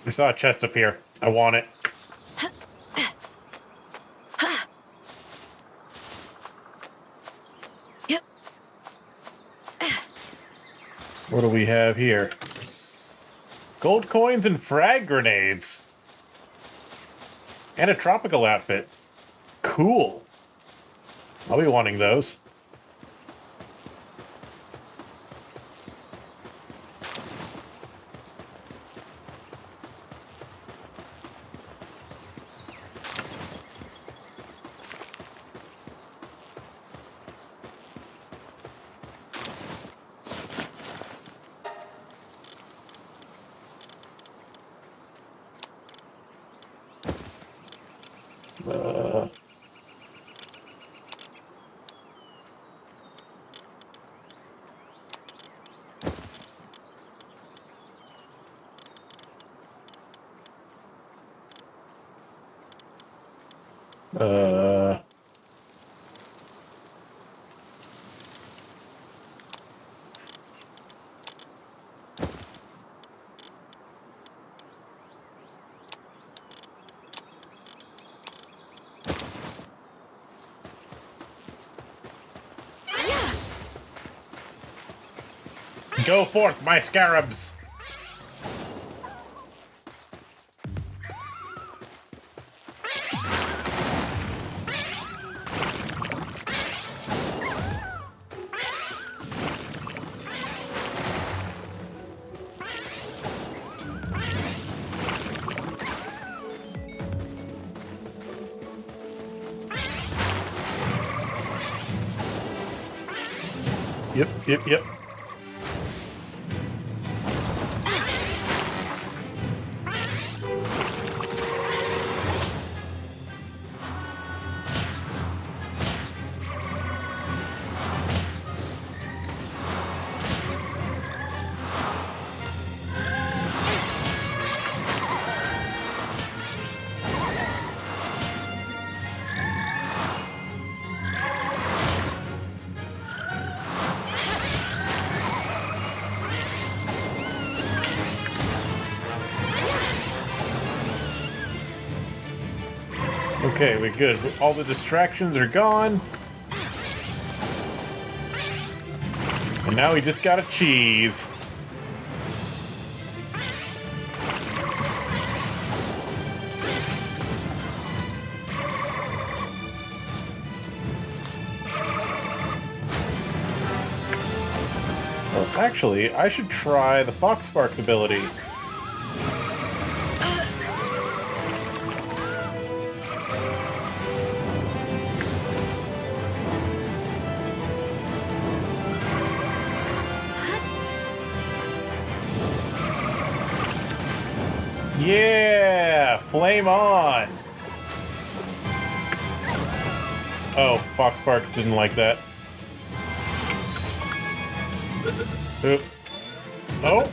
I saw a chest up here. I want it. Yep. What do we have here? Gold coins and frag grenades. And a tropical outfit. Cool. I'll be wanting those. Uh... Go forth, my scarabs! Yep. Okay, we're good. All the distractions are gone. And now we just got a cheese. Well, actually, I should try the Fox Sparks ability. Yeah! Flame on! Oh, Fox Sparks didn't like that. Oh.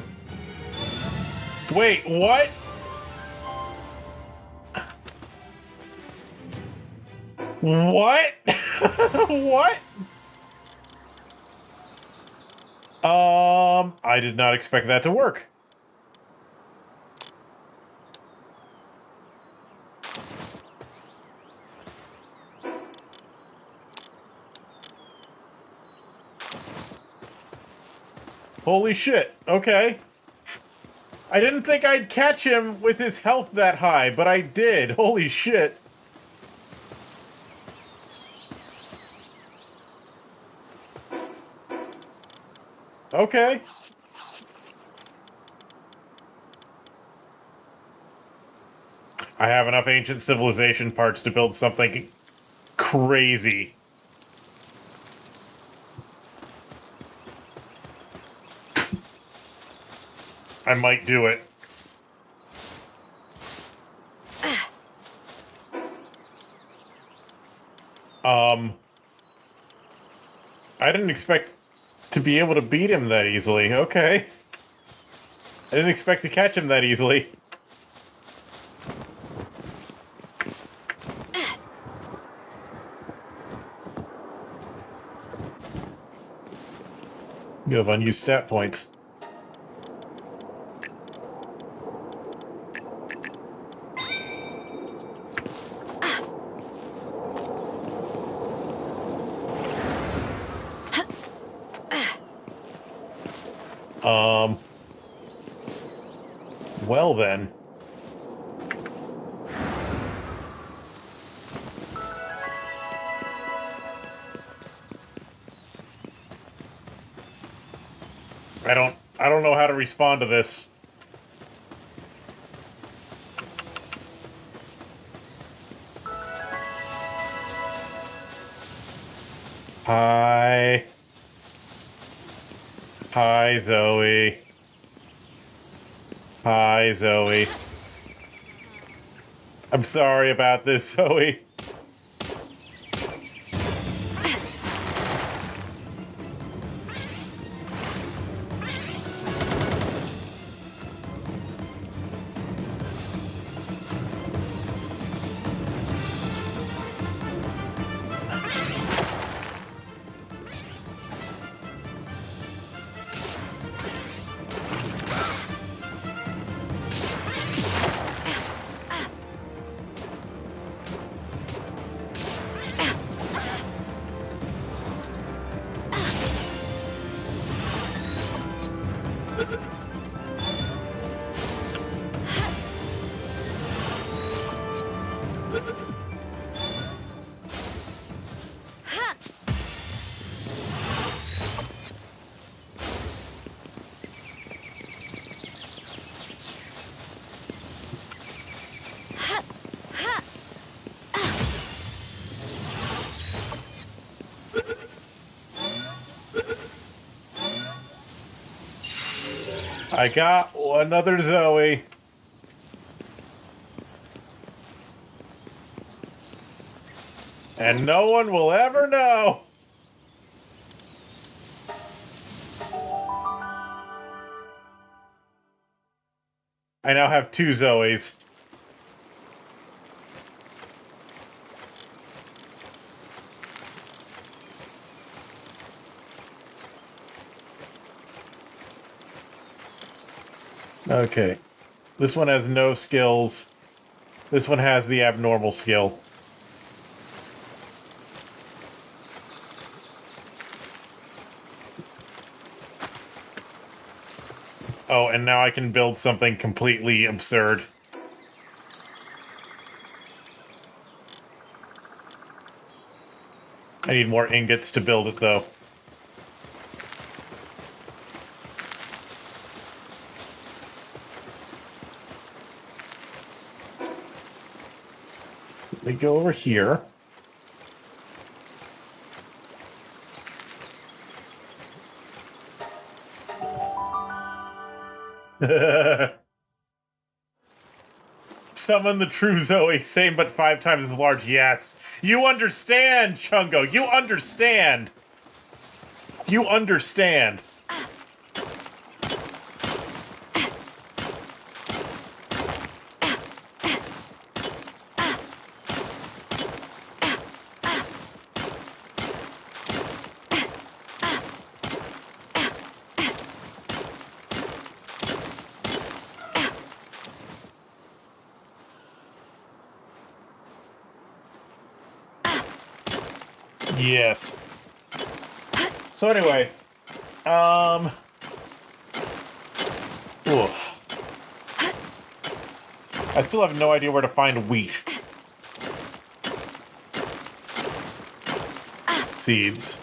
Wait, what? What? What? I did not expect that to work. Holy shit. Okay. I didn't think I'd catch him with his health that high, but I did. Holy shit. Okay. I have enough ancient civilization parts to build something crazy. I might do it. I didn't expect to be able to beat him that easily. Okay. I didn't expect to catch him that easily. You have unused stat points. Well then. I don't know how to respond to this. Hi. Hi, Zoe. Hi, Zoe. I'm sorry about this, Zoe. I got another Zoe. And no one will ever know. I now have two Zoes. Okay. This one has no skills. This one has the abnormal skill. Oh, and now I can build something completely absurd. I need more ingots to build it, though. Let me go over here. Summon the true Zoe, same but 5 times as large. Yes. You understand, Chungo. You understand. You understand. Yes. So anyway, oof. I still have no idea where to find wheat. Seeds.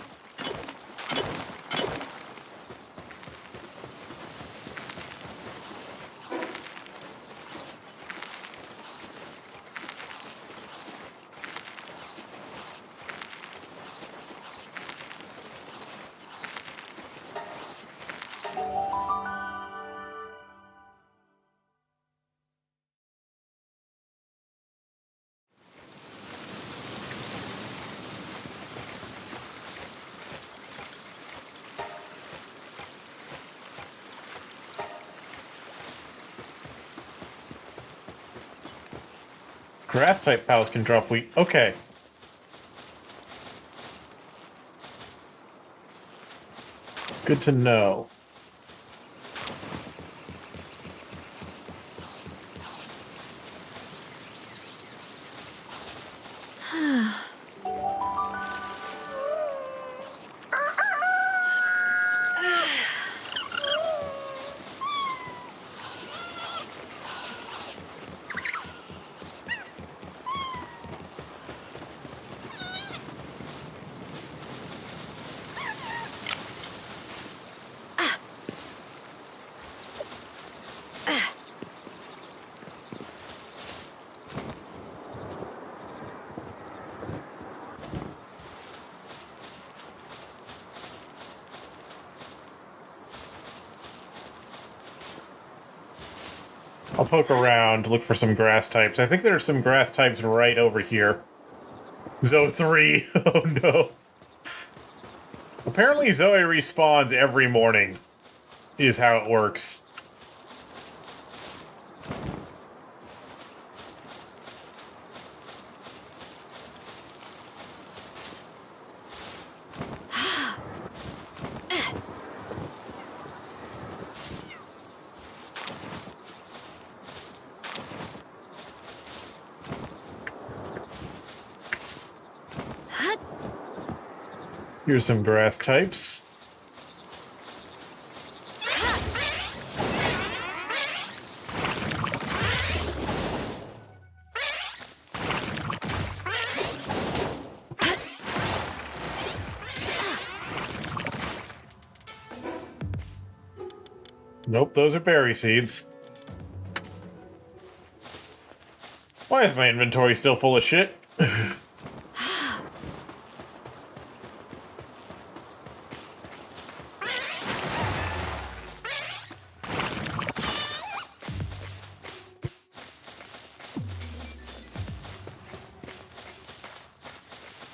Grass-type pals can drop wheat. Okay. Good to know. I'll poke around, look for some grass types. I think there's some grass types right over here. Zoe 3. Oh no. Apparently Zoe respawns every morning, is how it works. Here's some grass types. Nope, those are berry seeds. Why is my inventory still full of shit?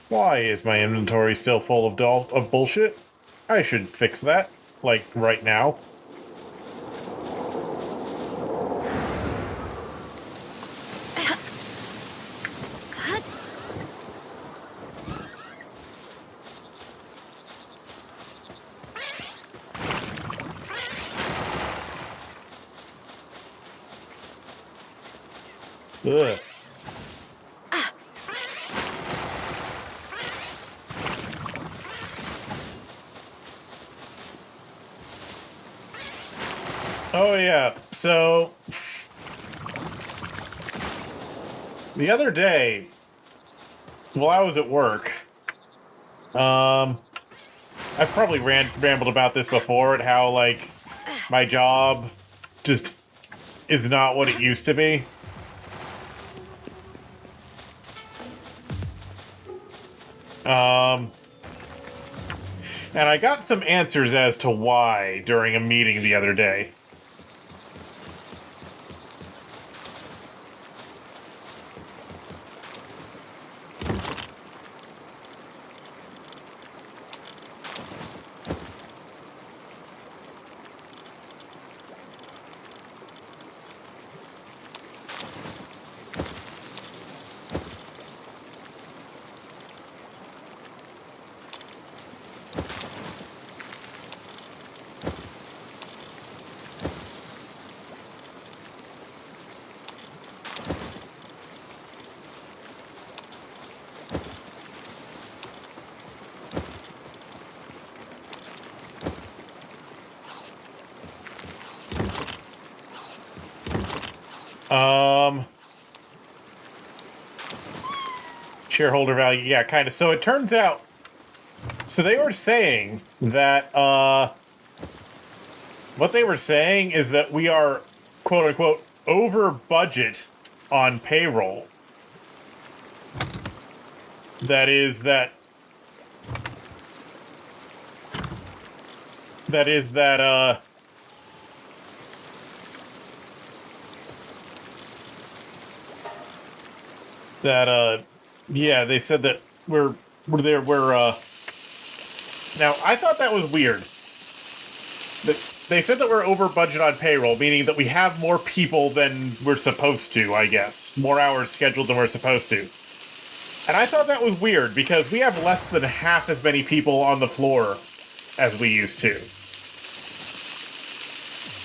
Why is my inventory still full of bullshit? I should fix that, like, right now. Ugh. Oh yeah, so the other day, while I was at work, I've probably rambled about this before, at how, like, my job just is not what it used to be. And I got some answers as to why during a meeting the other day. Um, shareholder value, yeah, kind of. So it turns out, so they were saying that, what they were saying is that we are, quote unquote, over budget on payroll. That is that, that is that, that, yeah, they said that we're there, now, I thought that was weird. They said that we're over budget on payroll, meaning that we have more people than we're supposed to, I guess. More hours scheduled than we're supposed to. And I thought that was weird, because we have less than half as many people on the floor as we used to.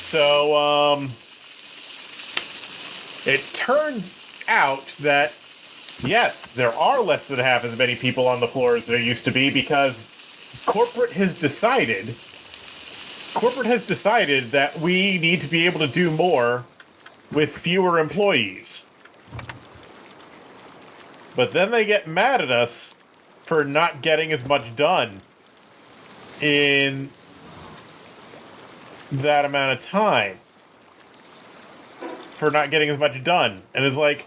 So, it turns out that, yes, there are less than half as many people on the floor as there used to be, because corporate has decided that we need to be able to do more with fewer employees. But then they get mad at us for not getting as much done in that amount of time. For not getting as much done. And it's like,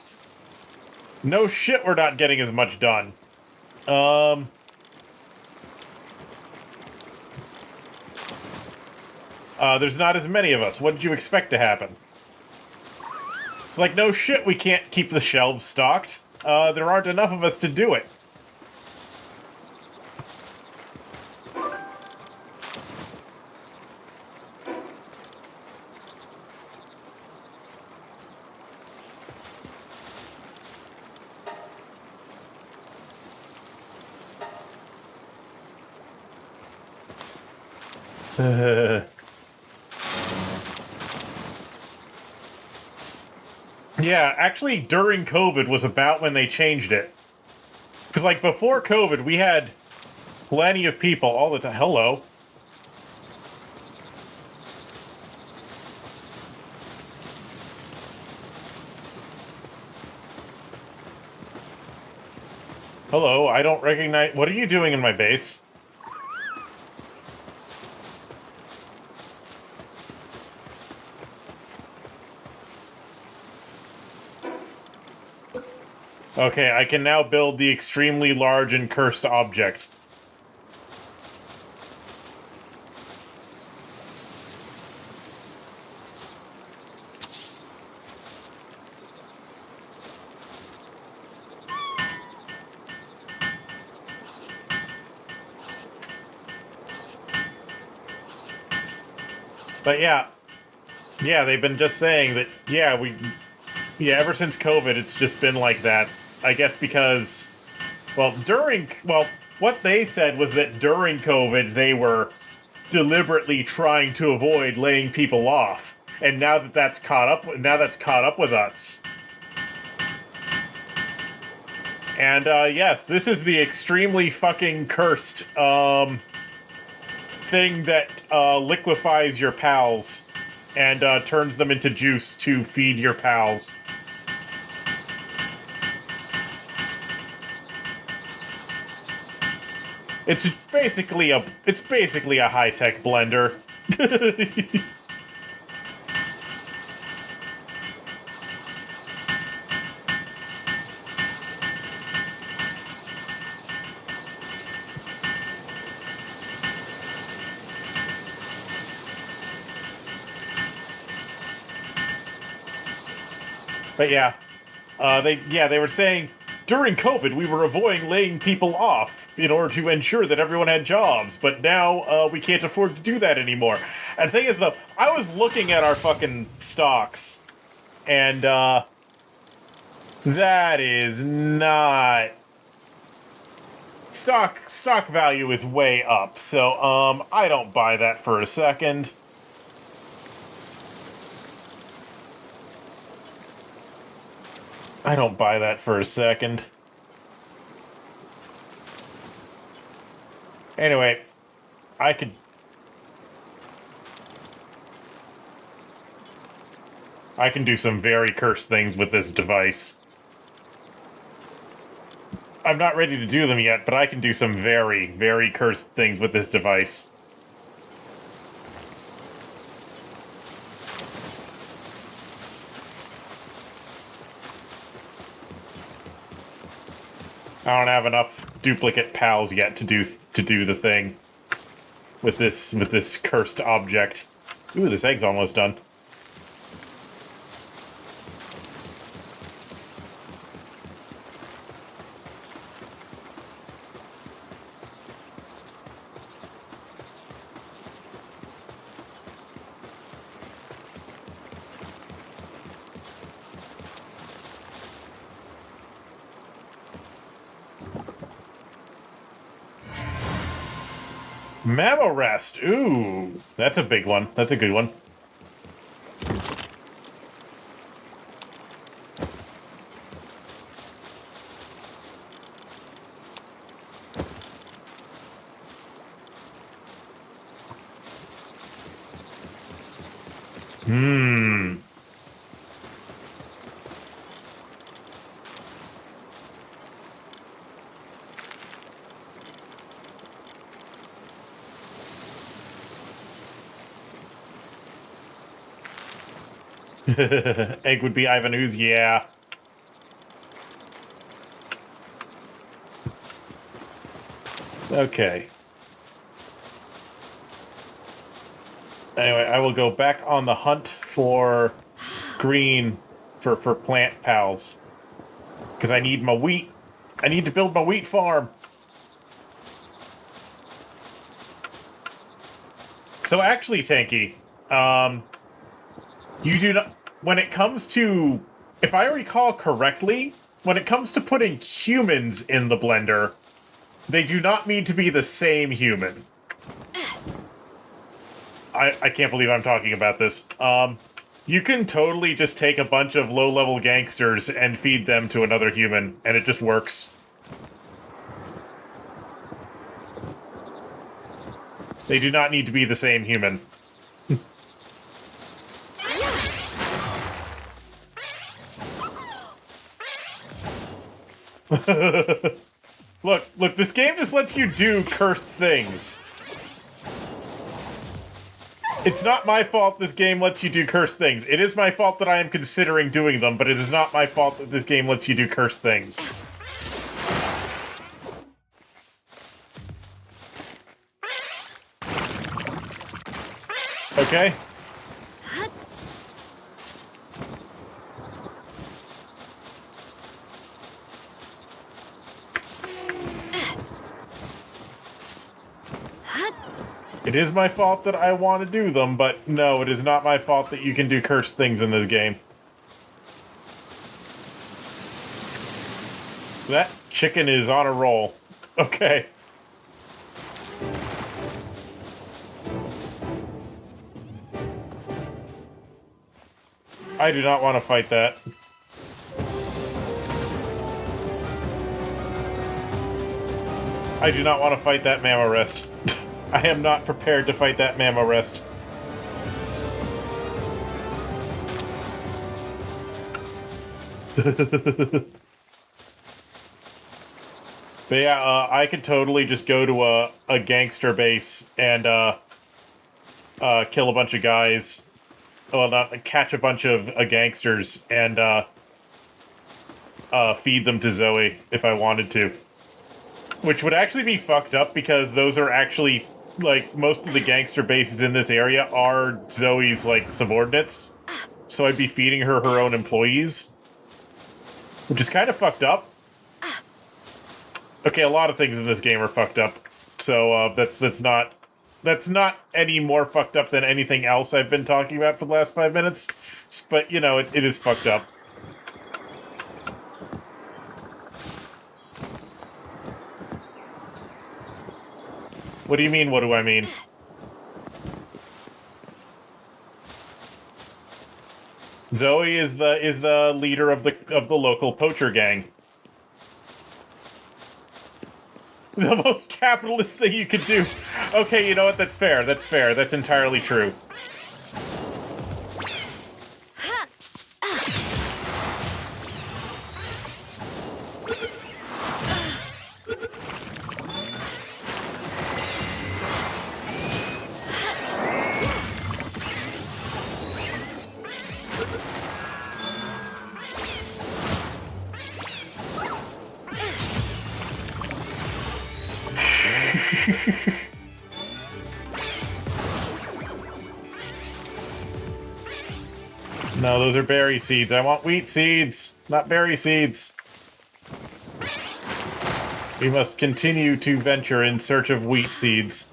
no shit, we're not getting as much done. There's not as many of us. What did you expect to happen? It's like, no shit, we can't keep the shelves stocked. There aren't enough of us to do it. Yeah, actually, during COVID was about when they changed it. Because, like, before COVID, we had plenty of people all the time. Hello. Hello, I don't recognize... What are you doing in my base? Okay, I can now build the extremely large and cursed object. But yeah, they've been just saying that, ever since COVID, it's just been like that. I guess because, well, what they said was that during COVID, they were deliberately trying to avoid laying people off. And now that's caught up with us. And, yes, this is the extremely fucking cursed, thing that, liquefies your pals and, turns them into juice to feed your pals. It's basically a high-tech blender. But yeah, they were saying during COVID we were avoiding laying people off in order to ensure that everyone had jobs, but now we can't afford to do that anymore. And the thing is, though, I was looking at our fucking stocks, and that is not stock value is way up. So I don't buy that for a second. I don't buy that for a second. Anyway, I could... I can do some very cursed things with this device. I'm not ready to do them yet, but I can do some very, very cursed things with this device. I don't have enough duplicate pals yet to do the thing with this cursed object. Ooh, this egg's almost done. Mammorest. Ooh, that's a big one. That's a good one. Egg would be Ivan Ooze, yeah. Okay. Anyway, I will go back on the hunt for green for plant pals. Because I need my wheat. I need to build my wheat farm. So actually, Tanky, you do not... When it comes to... If I recall correctly, when it comes to putting humans in the blender, they do not need to be the same human. I can't believe I'm talking about this. You can totally just take a bunch of low-level gangsters and feed them to another human, and it just works. They do not need to be the same human. Look, this game just lets you do cursed things. It's not my fault this game lets you do cursed things. It is my fault that I am considering doing them, but it is not my fault that this game lets you do cursed things. Okay? It is my fault that I want to do them, but no, it is not my fault that you can do cursed things in this game. That chicken is on a roll. Okay. I do not want to fight that. I do not want to fight that Mammorest. I am not prepared to fight that Mammorest. But yeah, I could totally just go to a gangster base and kill a bunch of guys. Well, not catch a bunch of gangsters and feed them to Zoe if I wanted to. Which would actually be fucked up because those are actually, like, most of the gangster bases in this area are Zoe's, like, subordinates. So I'd be feeding her own employees. Which is kind of fucked up. Okay, a lot of things in this game are fucked up. So, that's not any more fucked up than anything else I've been talking about for the last 5 minutes. But, you know, it is fucked up. What do you mean, what do I mean? Zoe is the leader of the local poacher gang. The most capitalist thing you could do. Okay, you know what? That's fair. That's fair. That's entirely true. No, those are berry seeds. I want wheat seeds, not berry seeds. We must continue to venture in search of wheat seeds.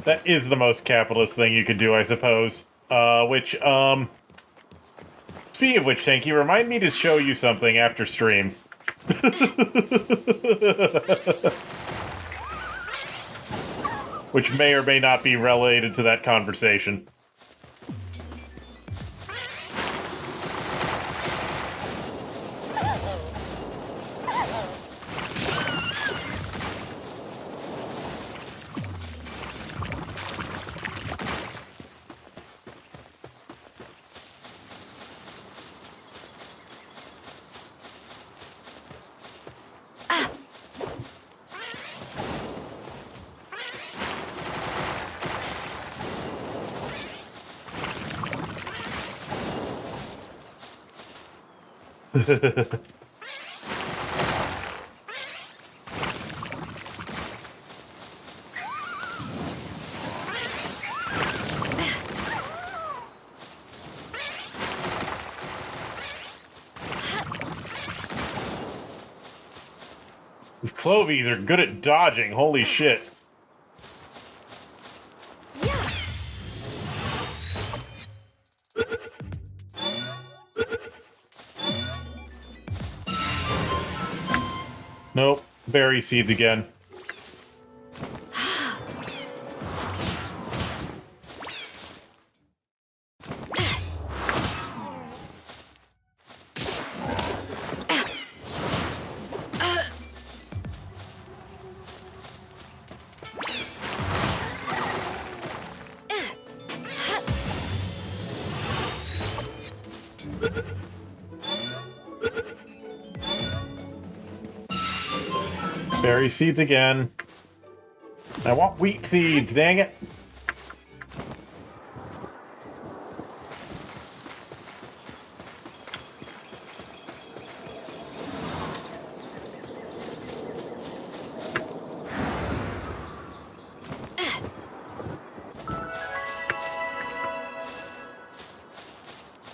That is the most capitalist thing you could do, I suppose. Speaking of which, Tanky, remind me to show you something after stream. Which may or may not be related to that conversation. These Clovies are good at dodging, holy shit. Nope, berry seeds again. Berry seeds again. I want wheat seeds, dang it.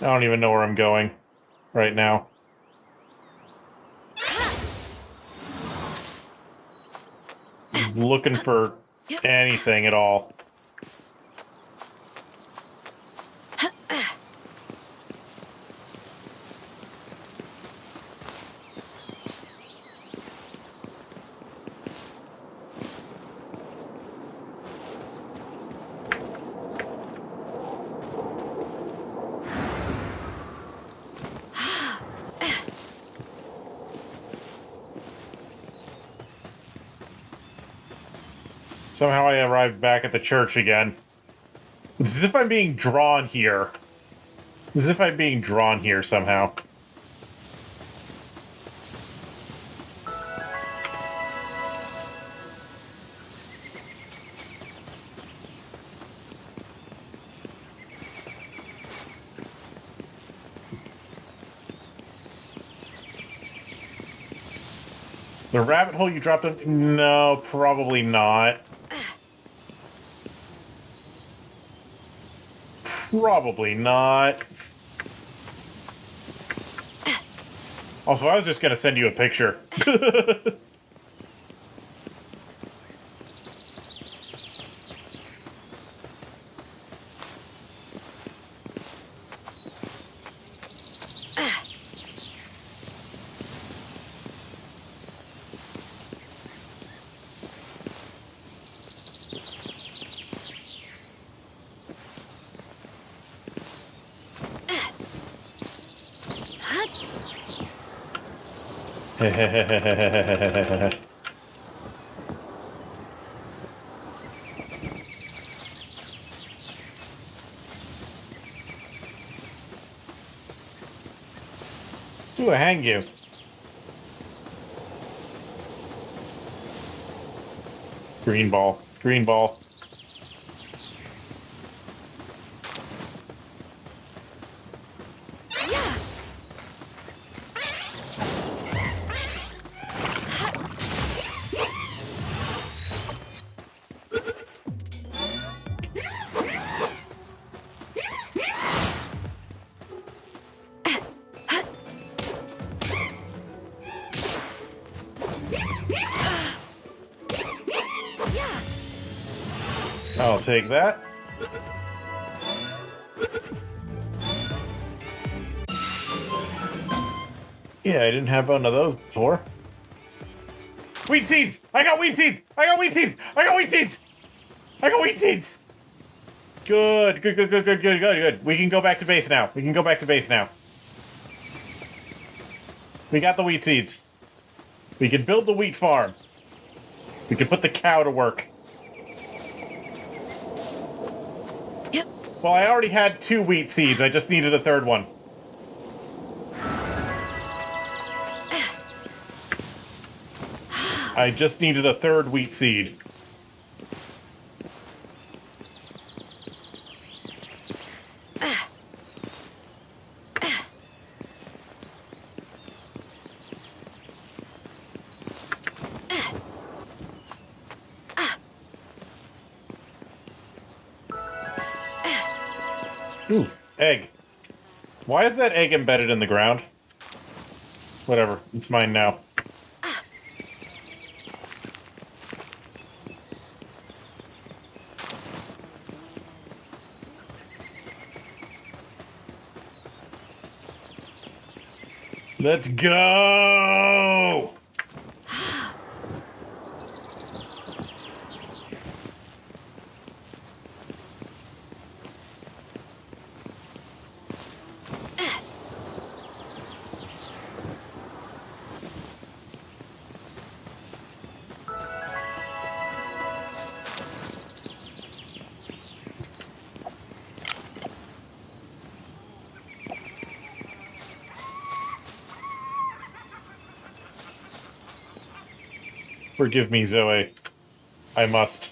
I don't even know where I'm going right now. Just looking for anything at all. Somehow I arrived back at the church again. It's as if I'm being drawn here. As if I'm being drawn here somehow. The rabbit hole you dropped in? No, probably not. Probably not. Also, I was just gonna send you a picture. Ooh, I hang you. Green ball. Green ball. I'll take that. Yeah, I didn't have one of those before. Wheat seeds! I got wheat seeds! I got wheat seeds! I got wheat seeds! I got wheat seeds! Good, good, good, good, good, good, good, good. We can go back to base now. We can go back to base now. We got the wheat seeds. We can build the wheat farm. We can put the cow to work. Yep. Well, I already had 2 wheat seeds. I just needed a 3rd one. I just needed a 3rd wheat seed. Ooh, egg. Why is that egg embedded in the ground? Whatever, it's mine now. Let's go! Forgive me, Zoe. I must.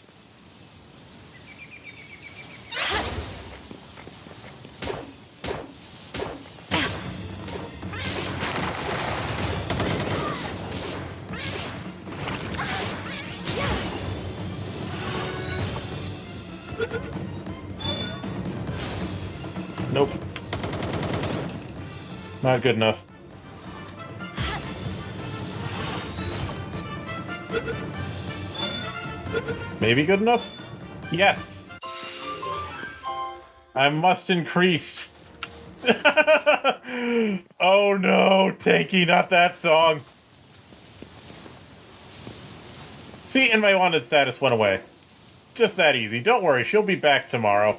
Nope. Not good enough. Maybe good enough? Yes! I must increase. Oh no, Tanky, not that song. See, and my wanted status went away. Just that easy. Don't worry, she'll be back tomorrow.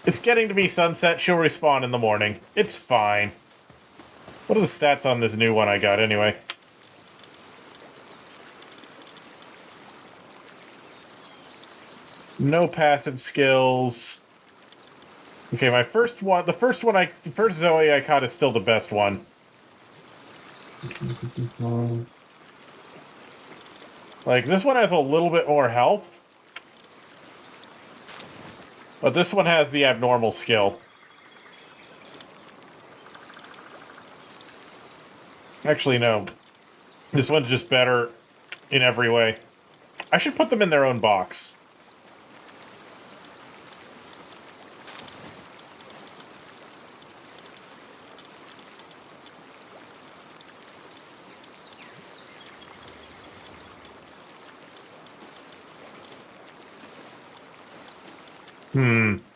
It's getting to be sunset, she'll respawn in the morning. It's fine. What are the stats on this new one I got, anyway? No passive skills. Okay, my first one, the first Zoe I caught is still the best one. Like, this one has a little bit more health. But this one has the abnormal skill. Actually, no. This one's just better in every way. I should put them in their own box.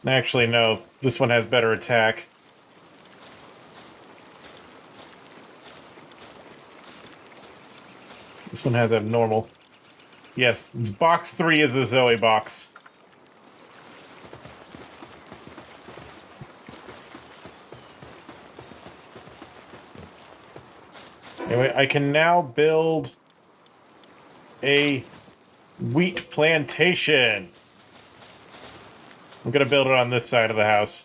Actually, no. This one has better attack. This one has abnormal. Yes, it's box 3 is a Zoe box. Anyway, I can now build a wheat plantation. I'm gonna build it on this side of the house.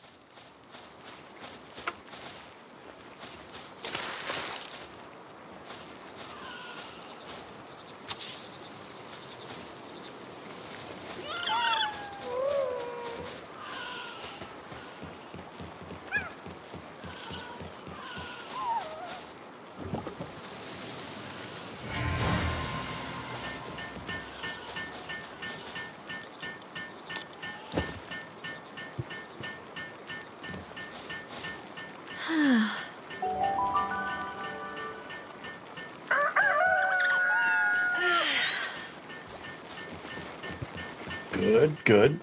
Good, good.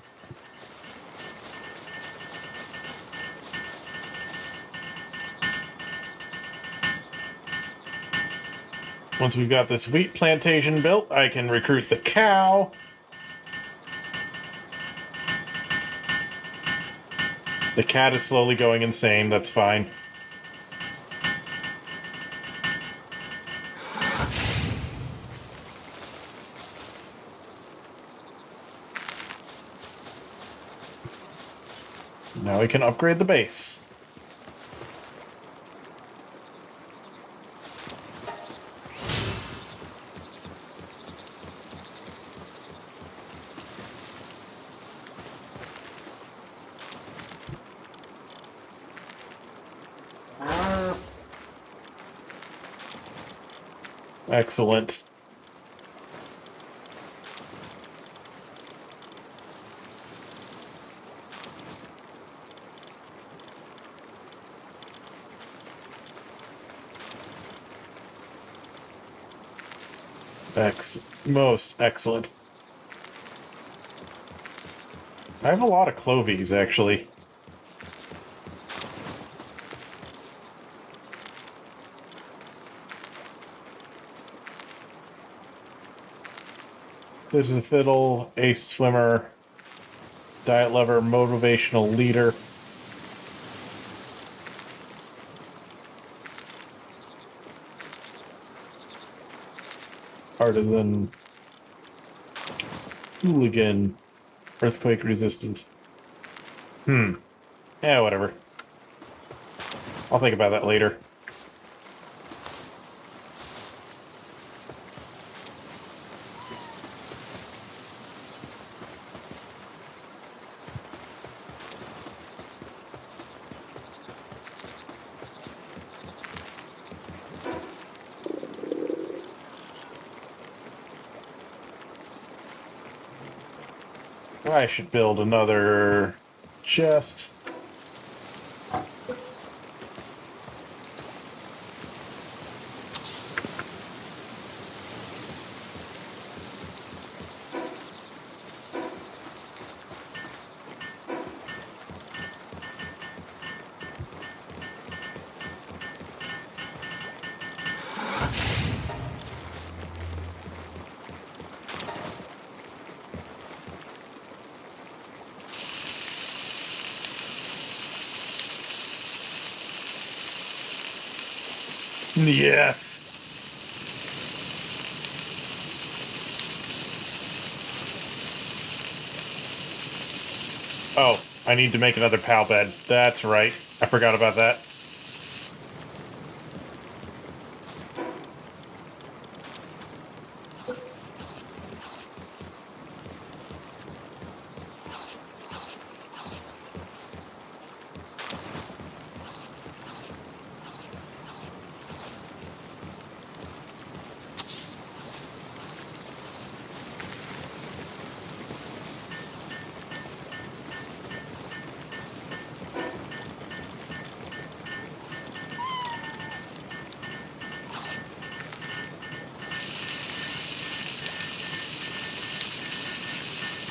Once we've got this wheat plantation built, I can recruit the cow. The cat is slowly going insane, that's fine. Now we can upgrade the base. Excellent. Most excellent. I have a lot of clovies, actually. This is a fiddle, ace swimmer, diet lover, motivational leader. Artisan, hooligan, earthquake resistant. Yeah, whatever. I'll think about that later. I should build another chest. Yes. Oh, I need to make another pal bed. That's right. I forgot about that.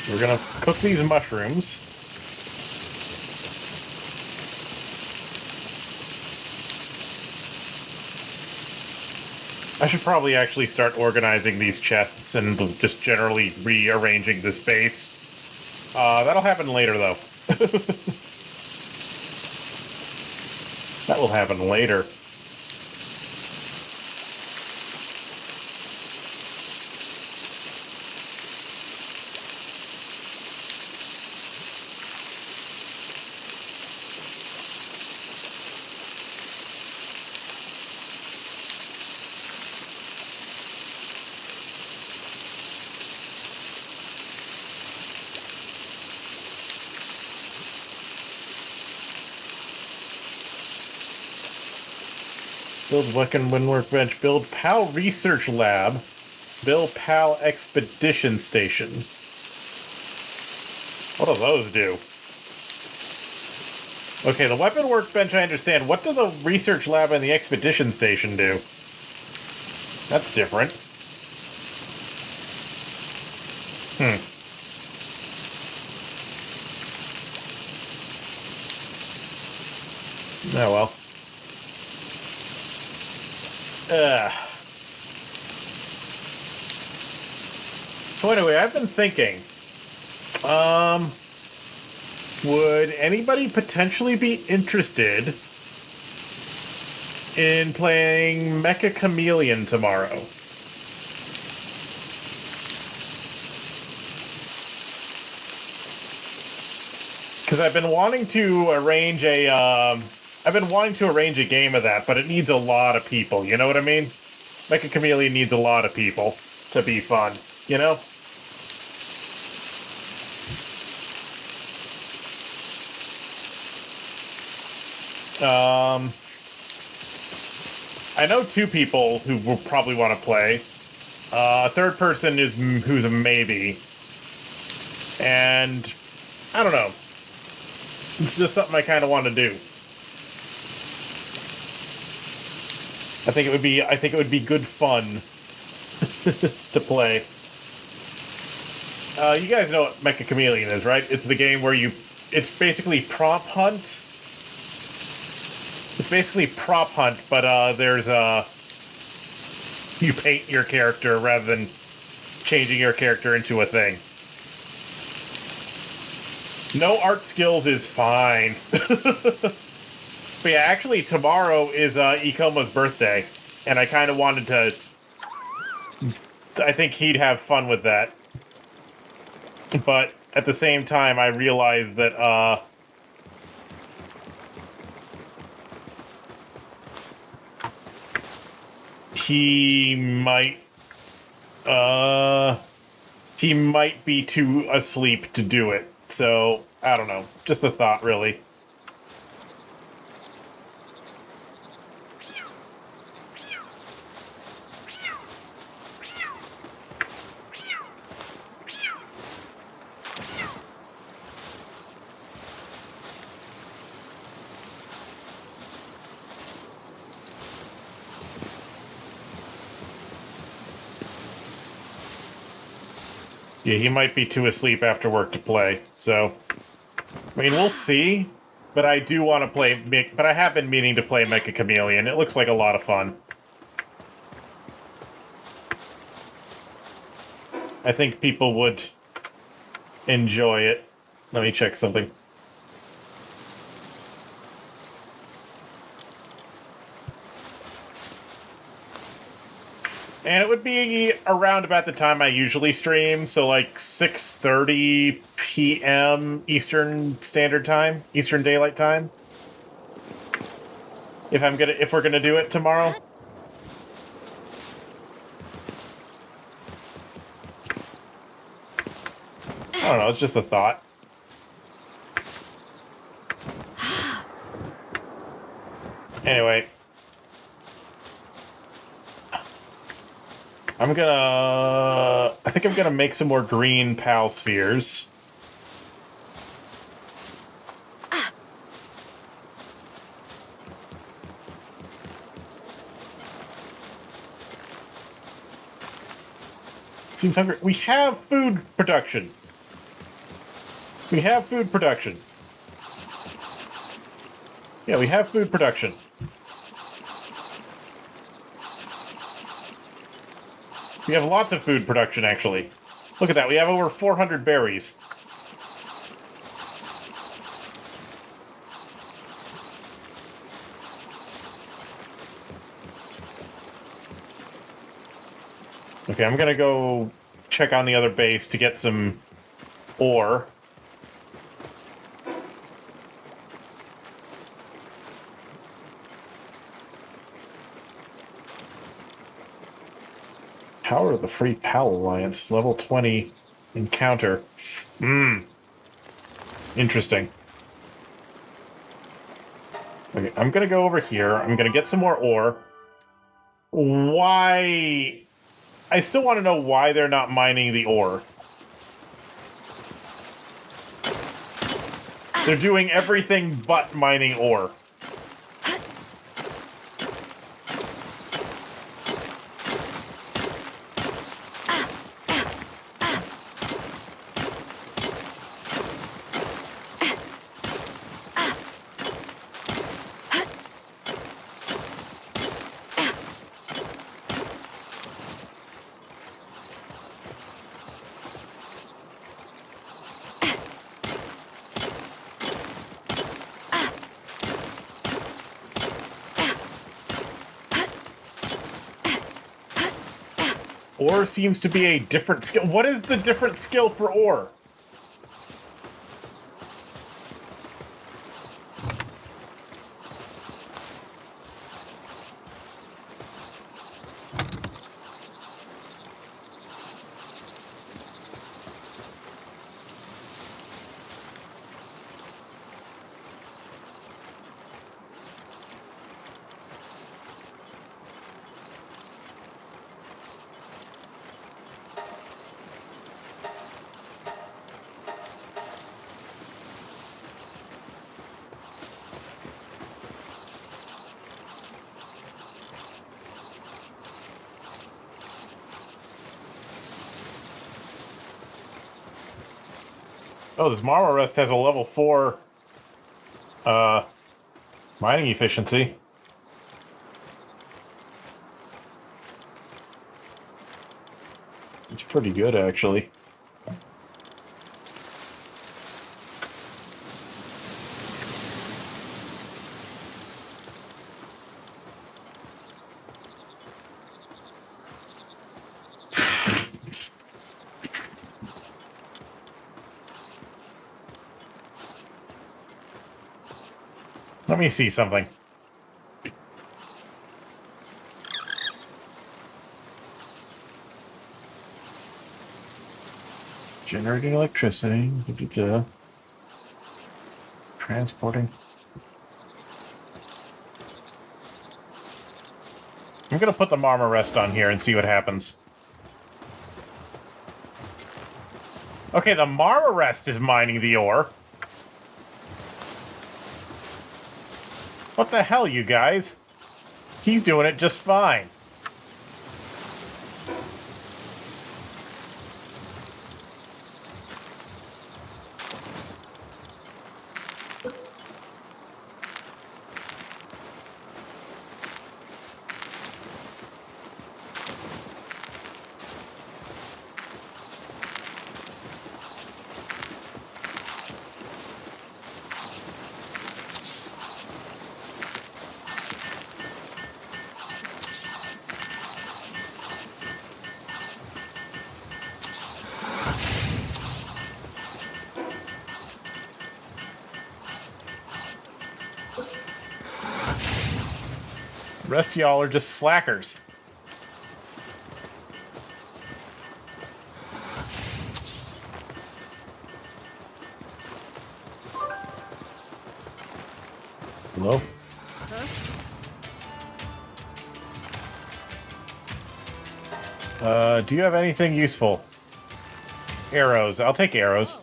So we're gonna cook these mushrooms. I should probably actually start organizing these chests and just generally rearranging this base. That'll happen later, though. That will happen later. Build Weapon Workbench. Build PAL Research Lab. Build PAL Expedition Station. What do those do? Okay, the Weapon Workbench I understand. What do the Research Lab and the Expedition Station do? That's different. Oh well. Ugh. So anyway, I've been thinking, would anybody potentially be interested in playing Mecha Chameleon tomorrow? Because I've been wanting to arrange a game of that, but it needs a lot of people. You know what I mean? Mecha Chameleon needs a lot of people to be fun. You know? I know two people who will probably want to play. A third person who's a maybe, and I don't know. It's just something I kind of want to do. I think it would be good fun to play. You guys know what Mecha Chameleon is, right? It's the game where it's basically prop hunt. It's basically prop hunt, but you paint your character rather than changing your character into a thing. No art skills is fine. But yeah, actually tomorrow is Ikoma's birthday, and I kind of wanted to... I think he'd have fun with that. But at the same time, I realized that he might be too asleep to do it. So, I don't know. Just a thought, really. Yeah, he might be too asleep after work to play. So, I mean, we'll see. But I do want to play... But I have been meaning to play Mecha Chameleon. It looks like a lot of fun. I think people would enjoy it. Let me check something. And it would be around about the time I usually stream, so like 6:30 p.m. Eastern Standard Time, Eastern Daylight Time. If we're gonna do it tomorrow. I don't know, it's just a thought. Anyway. I think I'm gonna make some more green PAL spheres. Seems hungry. We have food production. We have food production. Yeah, we have food production. We have lots of food production, actually. Look at that, we have over 400 berries. Okay, I'm gonna go check on the other base to get some ore. Power of the Free PAL Alliance, level 20 encounter. Interesting. Okay, I'm gonna go over here. I'm gonna get some more ore. Why? I still want to know why they're not mining the ore. They're doing everything but mining ore. Ore seems to be a different skill. What is the different skill for ore? Oh, this Marmor Rest has a level 4 mining efficiency. It's pretty good, actually. Let me see something. Generating electricity. Da-da-da. Transporting. I'm gonna put the Marmor Rest on here and see what happens. Okay, the Marmor Rest is mining the ore. What the hell, you guys? He's doing it just fine. The rest of y'all are just slackers. Hello? Do you have anything useful? Arrows. I'll take arrows.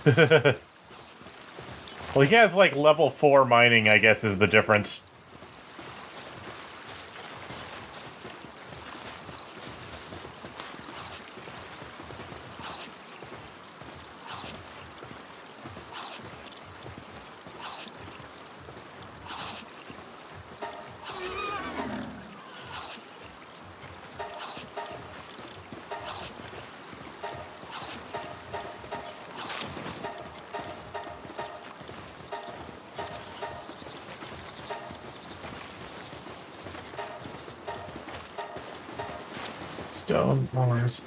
Hey. Well, he has, like, level 4 mining, I guess, is the difference. Stone ores.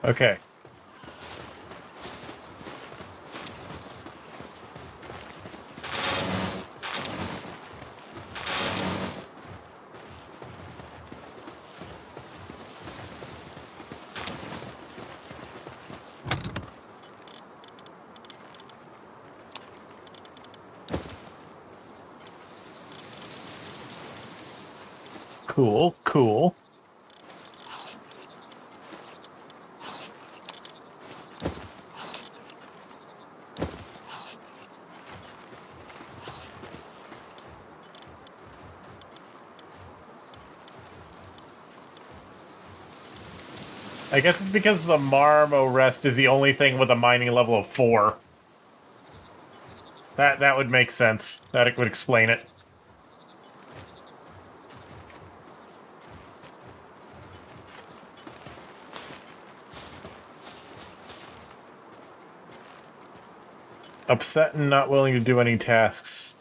Okay. Cool, cool. I guess it's because the Marmo Rest is the only thing with a mining level of 4. That would make sense. That would explain it. Upset and not willing to do any tasks.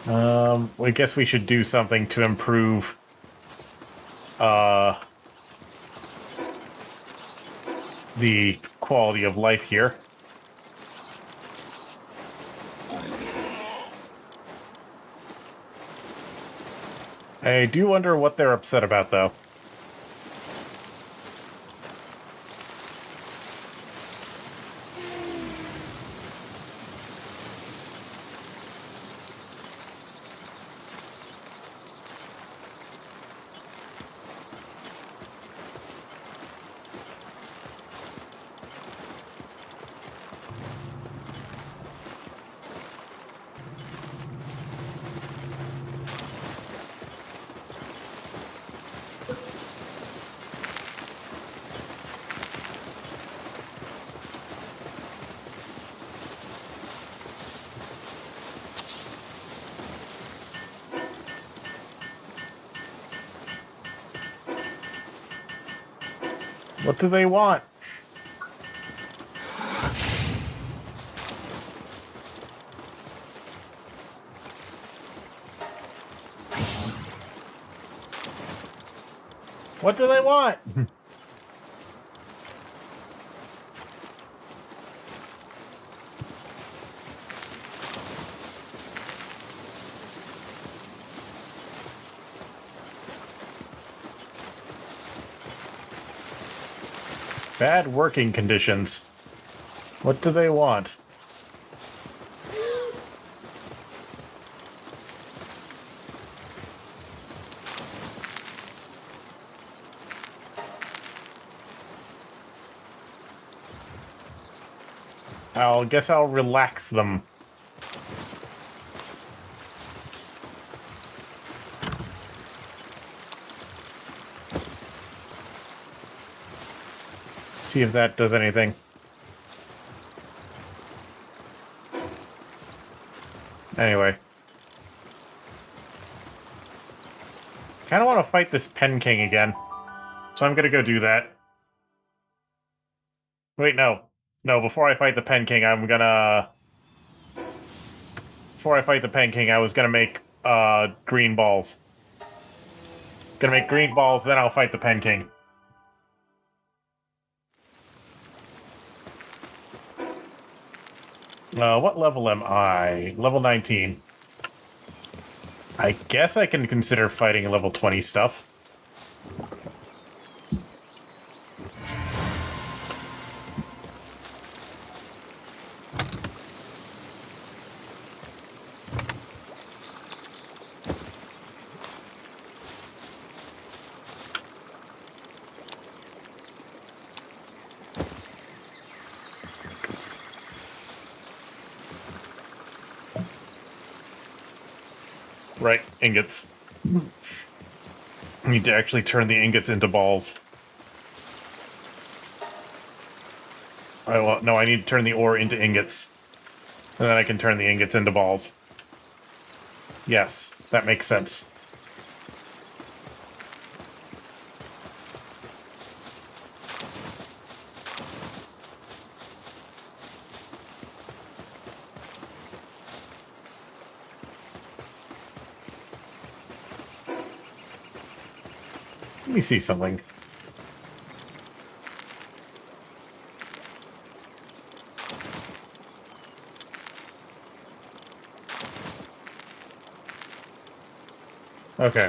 I guess we should do something to improve the quality of life here. I do wonder what they're upset about, though. What do they want? What do they want? Bad working conditions. What do they want? I'll relax them. See if that does anything. Anyway. Kinda want to fight this Pen King again. So I'm gonna go do that. Wait, no. No, before I fight the Pen King, Before I fight the Pen King, I was gonna make, green balls. Gonna make green balls, then I'll fight the Pen King. What level am I? Level 19. I guess I can consider fighting level 20 stuff. Right, ingots. I need to actually turn the ingots into balls. No, I need to turn the ore into ingots. And then I can turn the ingots into balls. Yes, that makes sense. Let me see something. Okay.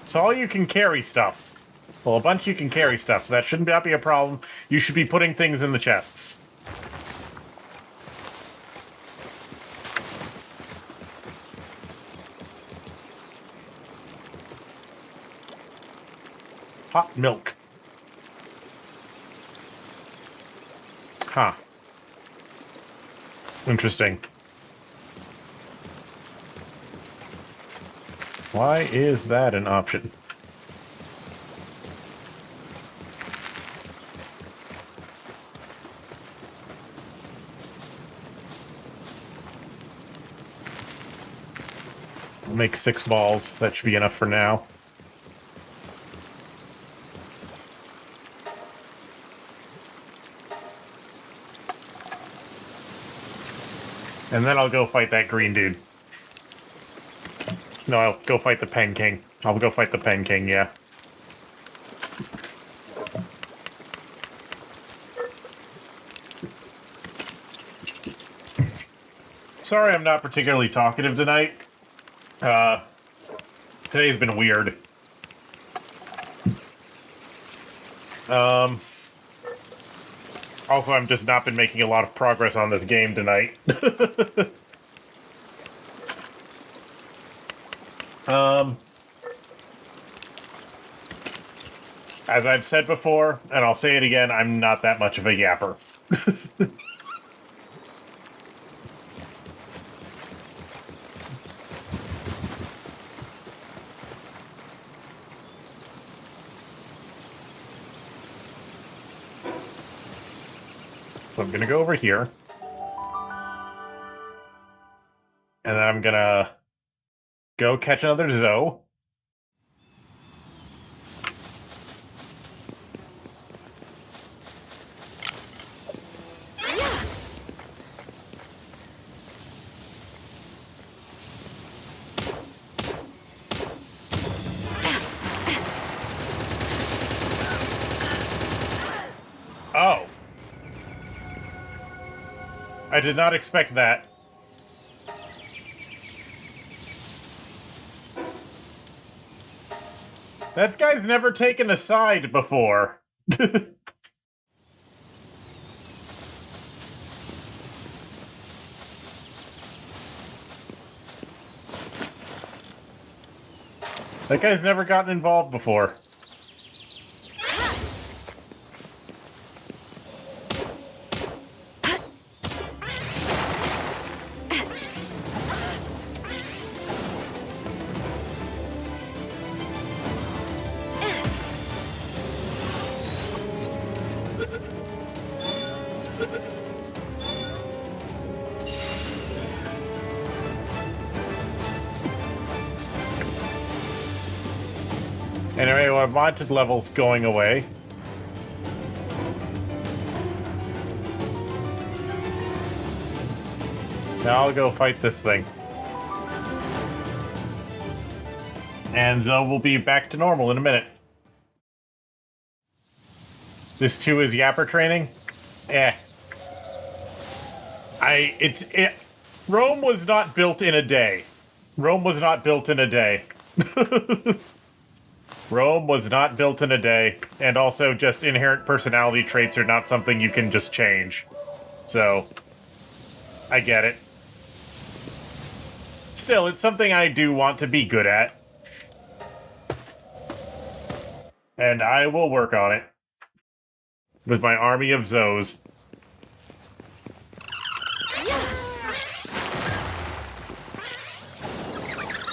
It's all you can carry stuff. Well, a bunch you can carry stuff, so that shouldn't not be a problem. You should be putting things in the chests. Hot milk. Huh. Interesting. Why is that an option? I'll make 6 balls. That should be enough for now. And then I'll go fight that green dude. No, I'll go fight the Pen King. I'll go fight the Pen King, yeah. Sorry I'm not particularly talkative tonight. Today's been weird. Also, I've just not been making a lot of progress on this game tonight. As I've said before, and I'll say it again, I'm not that much of a yapper. So I'm gonna go over here. And then I'm gonna go catch another Zoe. Oh. I did not expect that. That guy's never taken a side before. That guy's never gotten involved before. Anyway, my wanted level's going away. Now I'll go fight this thing. And Zoe will be back to normal in a minute. This too is yapper training? Eh. Rome was not built in a day. Rome was not built in a day. Rome was not built in a day, and also just inherent personality traits are not something you can just change. So, I get it. Still, it's something I do want to be good at. And I will work on it. With my army of Zoes.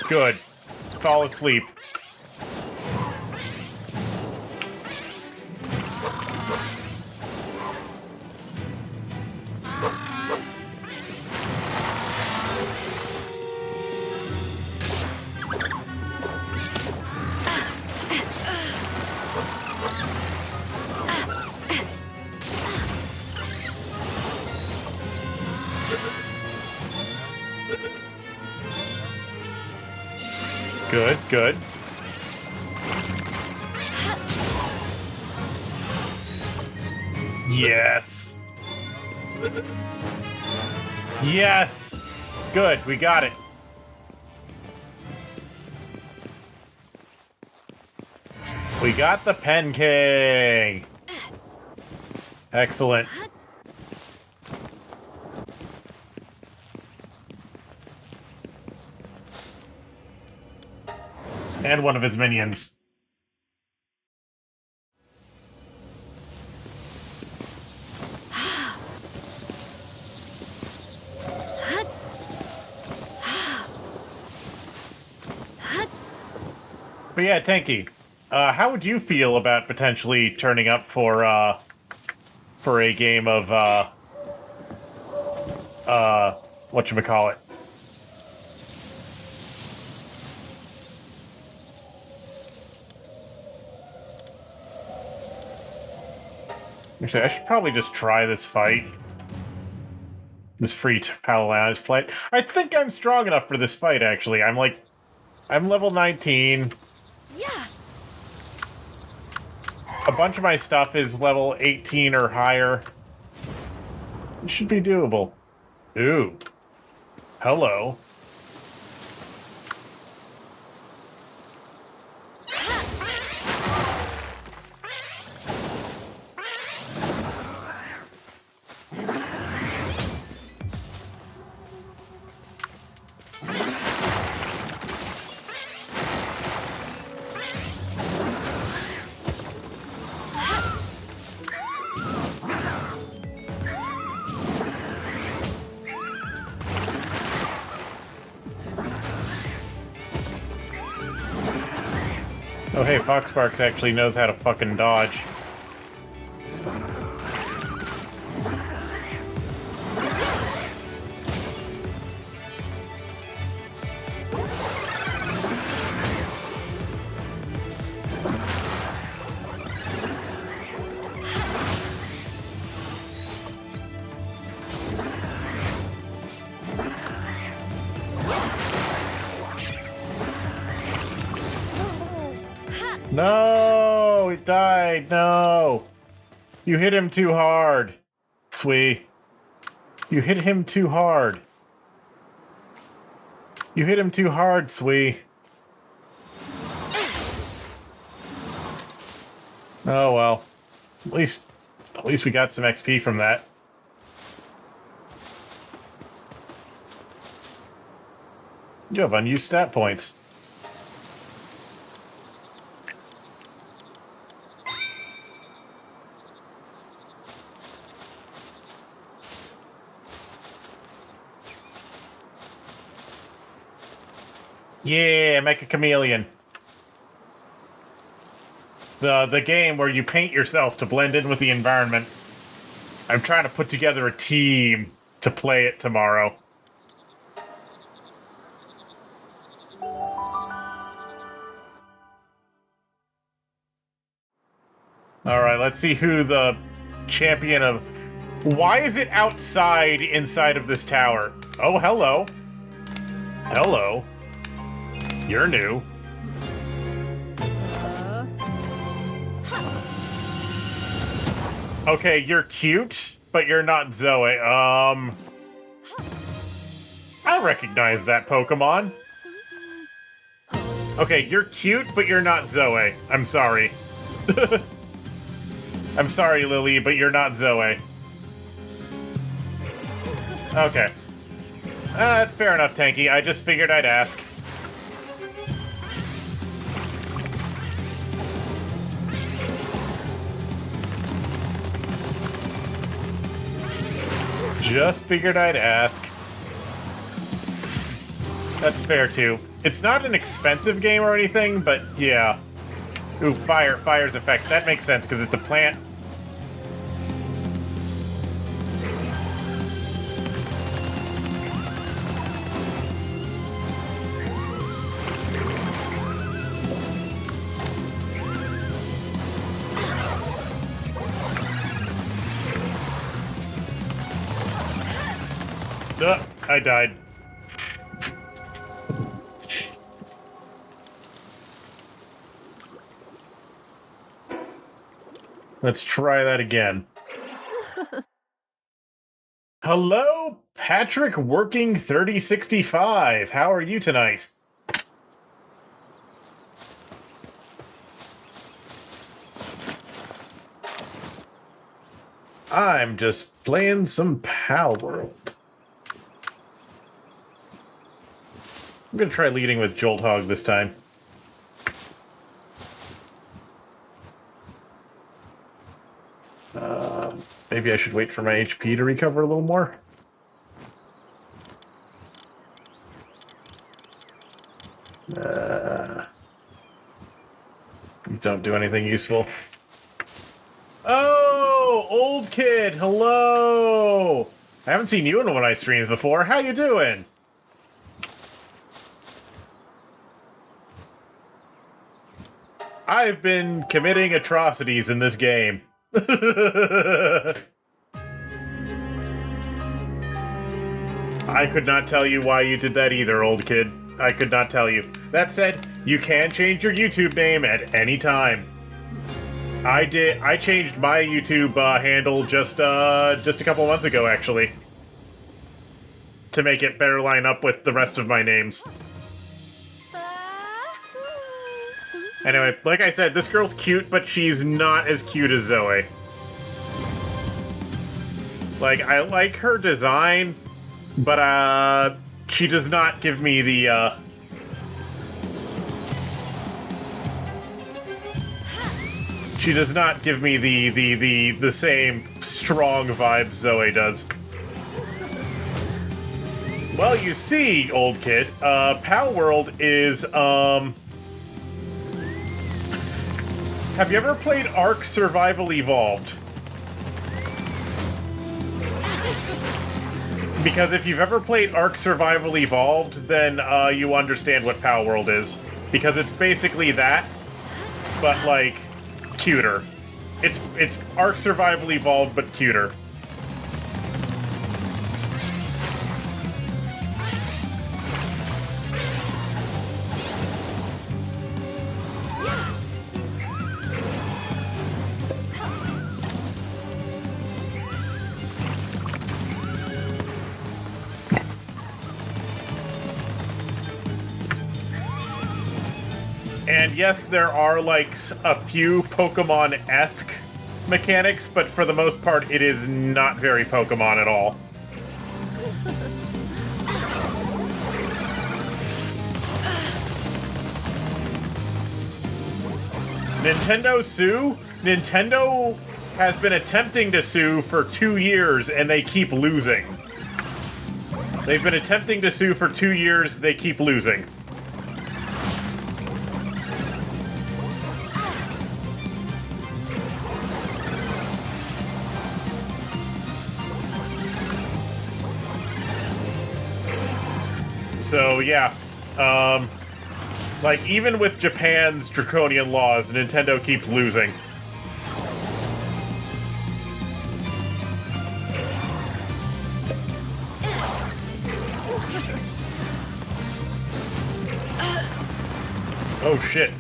Good. Fall asleep. Good, good. Yes. Yes. Good, we got it. We got the Pen King. Excellent. And one of his minions. But yeah, Tanky, how would you feel about potentially turning up for a game of whatchamacallit? Actually, I should probably just try this fight. This free Palworld fight. I think I'm strong enough for this fight, actually. I'm level 19. Yeah. A bunch of my stuff is level 18 or higher. It should be doable. Ooh. Hello. Oh hey, Foxparks actually knows how to fucking dodge. No, he died. No, you hit him too hard, Swee. You hit him too hard. You hit him too hard, Swee. Oh well. At least we got some XP from that. You have unused stat points. Yeah, Mecha Chameleon. The game where you paint yourself to blend in with the environment. I'm trying to put together a team to play it tomorrow. Alright, let's see who the champion of... Why is it outside inside of this tower? Oh, hello. Hello. You're new. Okay, you're cute, but you're not Zoe. I recognize that Pokemon. Okay, you're cute, but you're not Zoe. I'm sorry. I'm sorry, Lily, but you're not Zoe. Okay. That's fair enough, Tanky. I just figured I'd ask. Just figured I'd ask. That's fair, too. It's not an expensive game or anything, but yeah. Ooh, fire's effect. That makes sense, because it's a plant. I died. Let's try that again. Hello, Patrick Working 3065. How are you tonight? I'm just playing some Palworld. I'm gonna try leading with Jolt Hog this time. Maybe I should wait for my HP to recover a little more. These don't do anything useful. Oh, old kid, hello! I haven't seen you in one of my streams before. How you doing? I've been committing atrocities in this game. I could not tell you why you did that either, old kid. I could not tell you. That said, you can change your YouTube name at any time. I did. I changed my YouTube handle just a couple months ago, actually, to make it better line up with the rest of my names. Anyway, like I said, this girl's cute, but she's not as cute as Zoe. Like, I like her design, but she does not give me the she does not give me the same strong vibes Zoe does. Well, you see, old kid, Palworld is, have you ever played Ark Survival Evolved? Because if you've ever played Ark Survival Evolved, then you understand what Palworld is. Because it's basically that, but like cuter. It's Ark Survival Evolved, but cuter. And yes, there are, like, a few Pokemon-esque mechanics, but for the most part, it is not very Pokemon at all. Nintendo sue? Nintendo has been attempting to sue for 2 years, and they keep losing. They've been attempting to sue for 2 years, they keep losing. So, yeah. Like, even with Japan's draconian laws, Nintendo keeps losing. Oh, shit.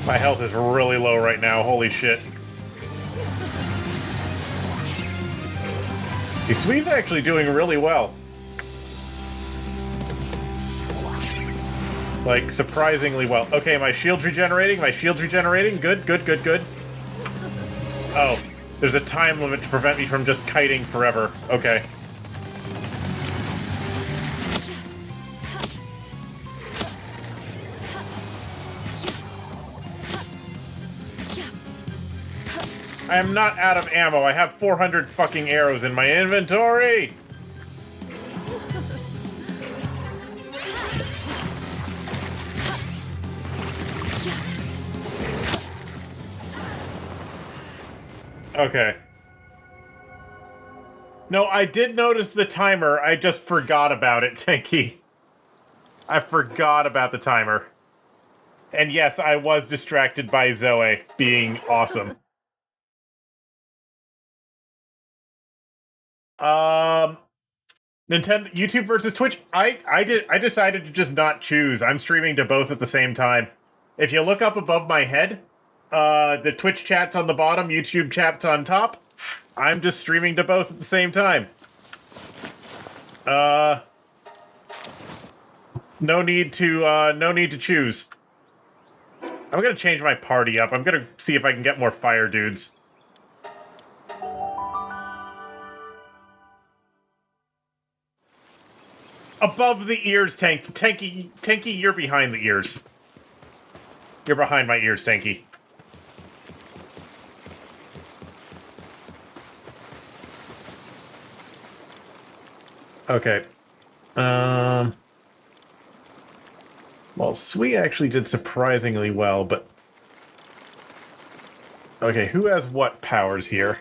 My health is really low right now, holy shit. Sui's actually doing really well. Like, surprisingly well. Okay, my shield's regenerating, Good, good, good, good. Oh, there's a time limit to prevent me from just kiting forever. Okay. I am not out of ammo. I have 400 fucking arrows in my inventory! Okay. No, I did notice the timer. I just forgot about it, Tanky. I forgot about the timer. And yes, I was distracted by Zoe being awesome. Nintendo YouTube versus Twitch. I decided to just not choose. I'm streaming to both at the same time. If you look up above my head, the Twitch chat's on the bottom, YouTube chat's on top. I'm just streaming to both at the same time. No need to choose. I'm gonna change my party up. I'm gonna see if I can get more fire dudes. Above the ears, Tanky, you're behind the ears. You're behind my ears, Tanky. Okay. Well, Sui actually did surprisingly well, but... Okay, who has what powers here?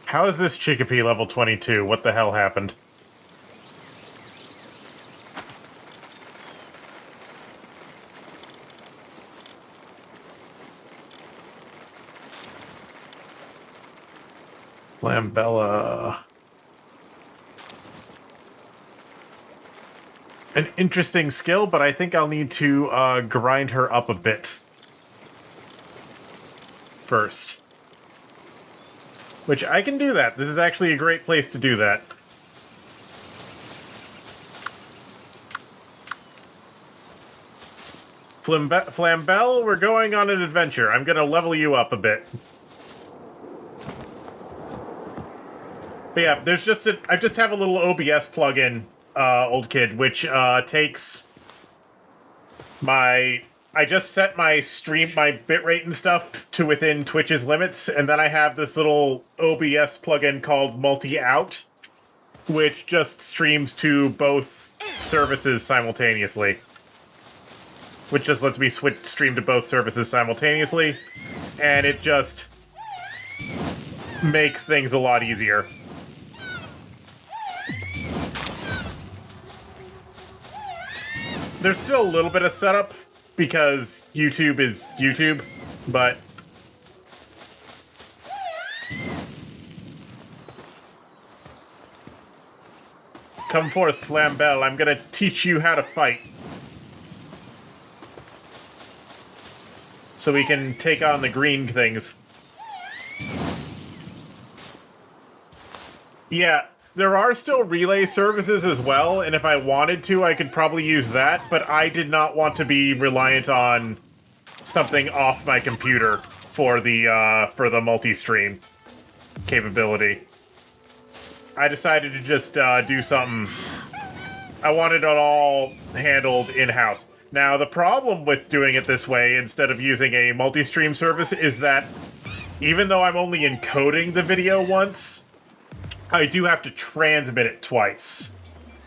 How is this Chicopee level 22? What the hell happened? Lambella. An interesting skill, but I think I'll need to grind her up a bit first. Which I can do that. This is actually a great place to do that. Flambell, we're going on an adventure. I'm gonna level you up a bit. But yeah, there's just I just have a little OBS plugin, old kid, which takes my... I just set my bitrate and stuff to within Twitch's limits, and then I have this little OBS plugin called Multi-Out, which just streams to both services simultaneously. Which just lets me stream to both services simultaneously, and it just makes things a lot easier. There's still a little bit of setup, because YouTube is YouTube, but... Come forth, Flambell. I'm gonna teach you how to fight. So we can take on the green things. Yeah, there are still relay services as well, and if I wanted to, I could probably use that, but I did not want to be reliant on something off my computer for the multi-stream capability. I decided to just do something. I wanted it all handled in-house. Now, the problem with doing it this way, instead of using a multi-stream service, is that even though I'm only encoding the video once, I do have to transmit it twice,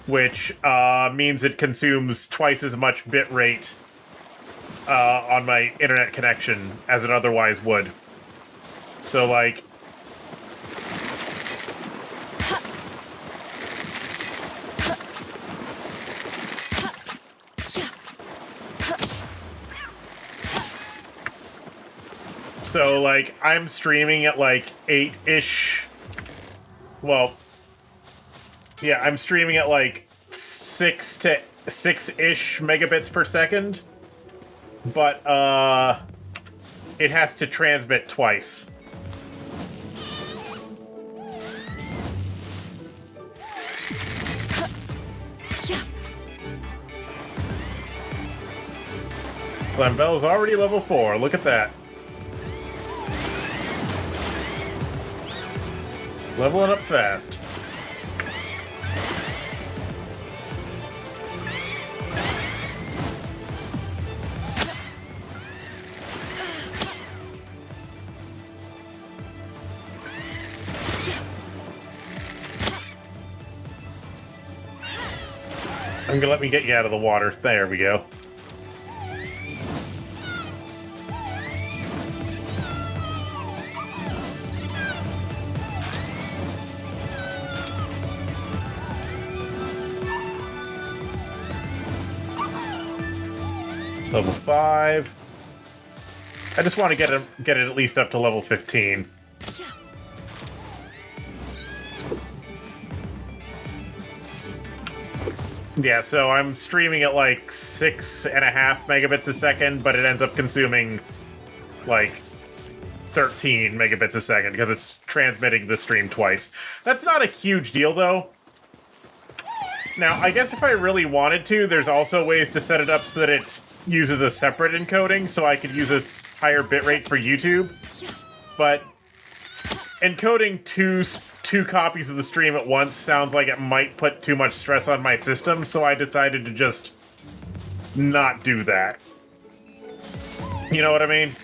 which means it consumes twice as much bitrate on my internet connection as it otherwise would. So, like... So, like, I'm streaming at, like, 8-ish... Well, yeah, I'm streaming at like 6-ish megabits per second, but it has to transmit twice. Flambell's already level 4. Look at that. Leveling up fast. I'm gonna let me get you out of the water. There we go. Level 5. I just want to get it at least up to level 15. Yeah, so I'm streaming at like 6.5 megabits a second, but it ends up consuming like 13 megabits a second because it's transmitting the stream twice. That's not a huge deal, though. Now, I guess if I really wanted to, there's also ways to set it up so that it uses a separate encoding, so I could use a higher bitrate for YouTube. But encoding two copies of the stream at once sounds like it might put too much stress on my system, so I decided to just not do that. You know what I mean?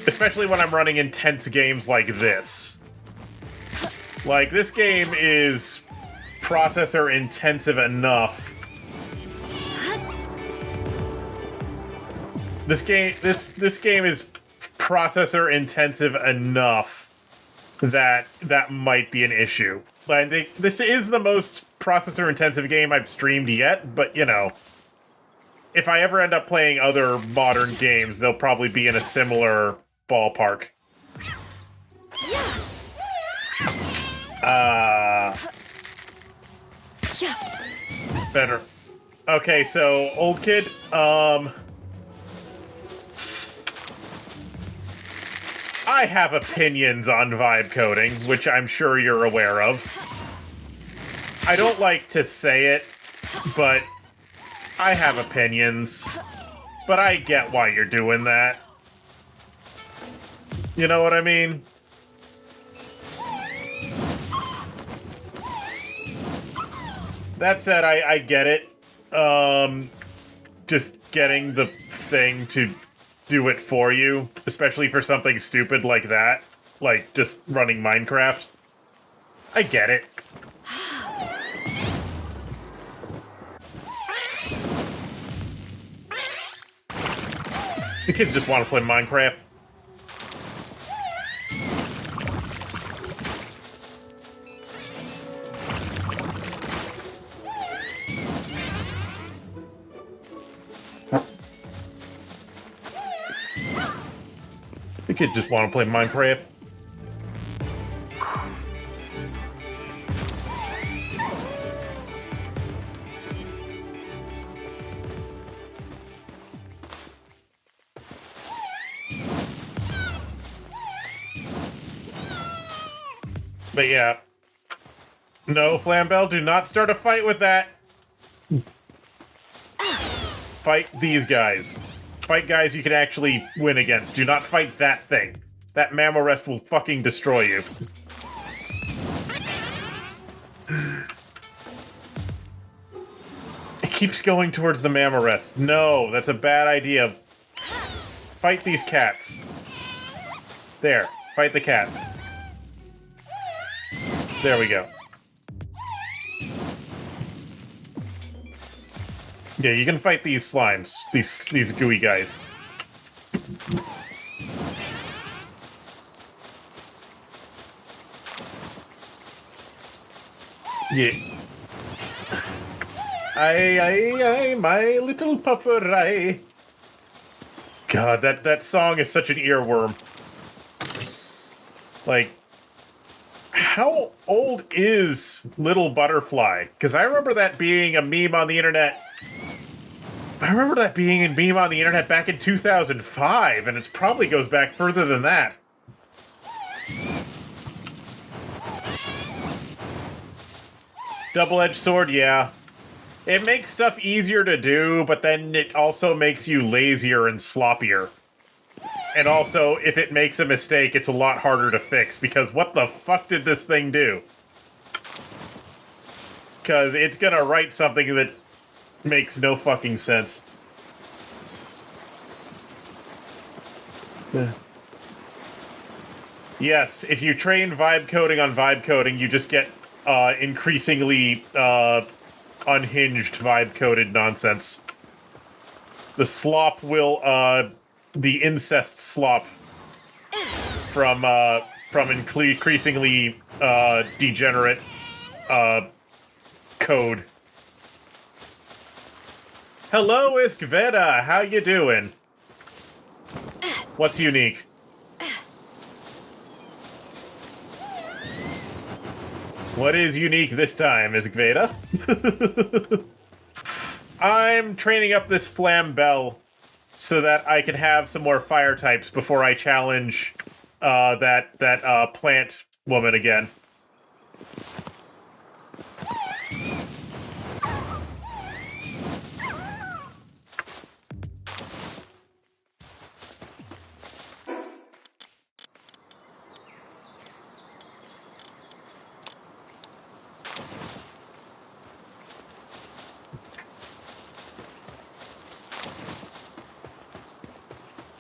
Especially when I'm running intense games like this. Like, this game is processor intensive enough. This game is processor intensive enough that might be an issue. Like, this is the most processor intensive game I've streamed yet, but you know, if I ever end up playing other modern games, they'll probably be in a similar ballpark. Better. Okay, so old kid, I have opinions on vibe coding, which I'm sure you're aware of. I don't like to say it, but I have opinions. But I get why you're doing that. You know what I mean? That said, I get it. Just getting the thing to do it for you, especially for something stupid like that, like just running Minecraft. I get it. The kids just want to play Minecraft. The kids just want to play Minecraft. But yeah. No, Flambell, do not start a fight with that. Fight these guys. Fight guys you can actually win against. Do not fight that thing. That Mamorest will fucking destroy you. It keeps going towards the Mamorest. No, that's a bad idea. Fight these cats. There. Fight the cats. There we go. Yeah, you can fight these slimes. These gooey guys. Yeah. I, my little pupper, I. God, that song is such an earworm. Like, how old is Little Butterfly? Because I remember that being a meme on the internet. I remember that being a meme on the internet back in 2005, and it probably goes back further than that. Double-edged sword, yeah. It makes stuff easier to do, but then it also makes you lazier and sloppier. And also, if it makes a mistake, it's a lot harder to fix, because what the fuck did this thing do? Because it's gonna write something that makes no fucking sense. Yes, if you train vibe coding on vibe coding, you just get increasingly unhinged vibe-coded nonsense. The slop will, the incest slop from increasingly, degenerate, code. Hello, Iskveda! How you doing? What's unique? What is unique this time, Iskveda? I'm training up this Flambell so that I can have some more fire types before I challenge that plant woman again.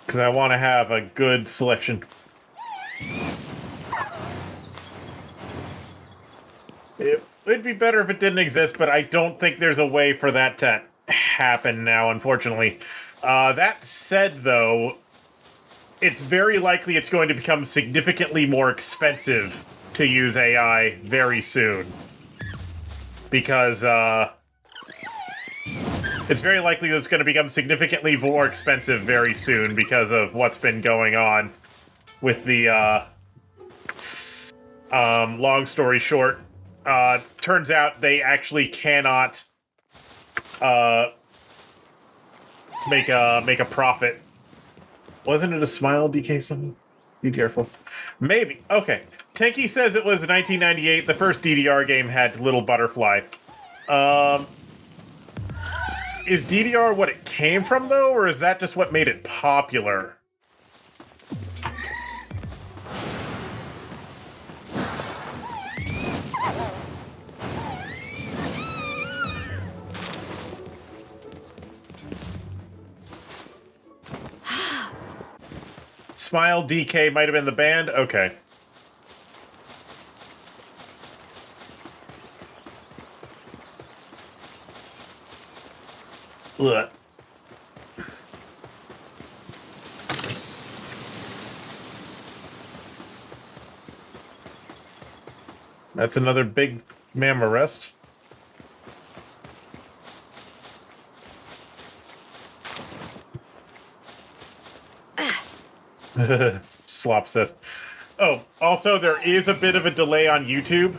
Because I want to have a good selection. It would be better if it didn't exist, but I don't think there's a way for that to happen now, unfortunately. That said, though, it's very likely it's going to become significantly more expensive to use AI very soon. Because, it's very likely that it's going to become significantly more expensive very soon because of what's been going on with the, long story short, turns out they actually cannot, make a profit. Wasn't it a smile, DK something? Be careful. Maybe. Okay. Tenki says it was 1998. The first DDR game had Little Butterfly. Is DDR what it came from, though, or is that just what made it popular? Smile DK might have been the band? Okay. Ugh. That's another big mamma rest. Slop says. Oh, also, there is a bit of a delay on YouTube.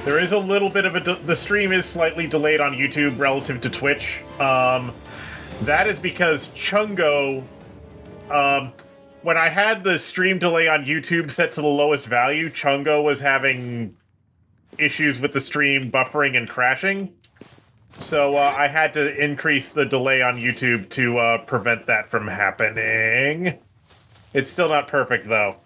There is a little bit of the stream is slightly delayed on YouTube relative to Twitch. That is because Chungo, when I had the stream delay on YouTube set to the lowest value, Chungo was having issues with the stream buffering and crashing. So I had to increase the delay on YouTube to prevent that from happening. It's still not perfect, though.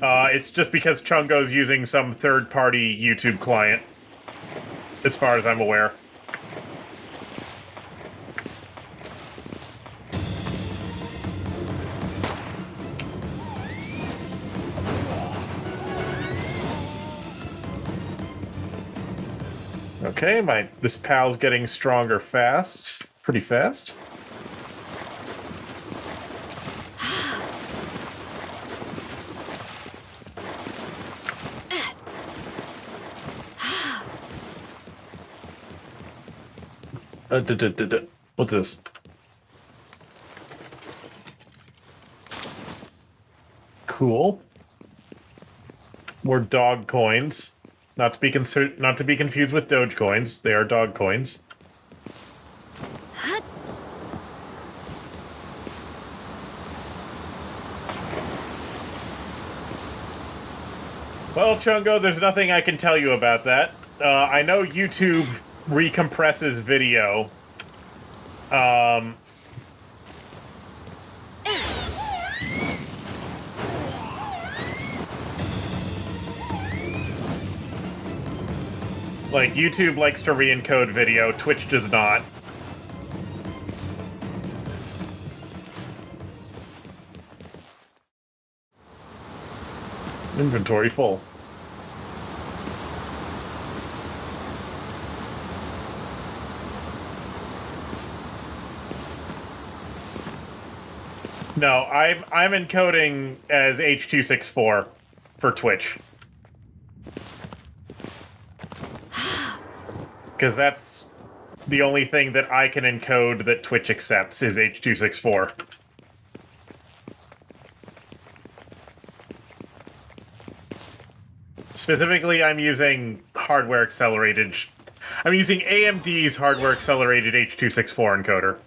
It's just because Chungo's using some third-party YouTube client, as far as I'm aware. Okay, this pal's getting stronger fast. Pretty fast. What's this? Cool. More dog coins. Not to be confused with Doge coins. They are dog coins. Well, Chungo, there's nothing I can tell you about that. I know YouTube recompresses video. Like, YouTube likes to re-encode video, Twitch does not. Inventory full. No, I'm encoding as H.264 for Twitch. Because that's the only thing that I can encode that Twitch accepts is H.264. Specifically, I'm using hardware accelerated. I'm using AMD's hardware accelerated H.264 encoder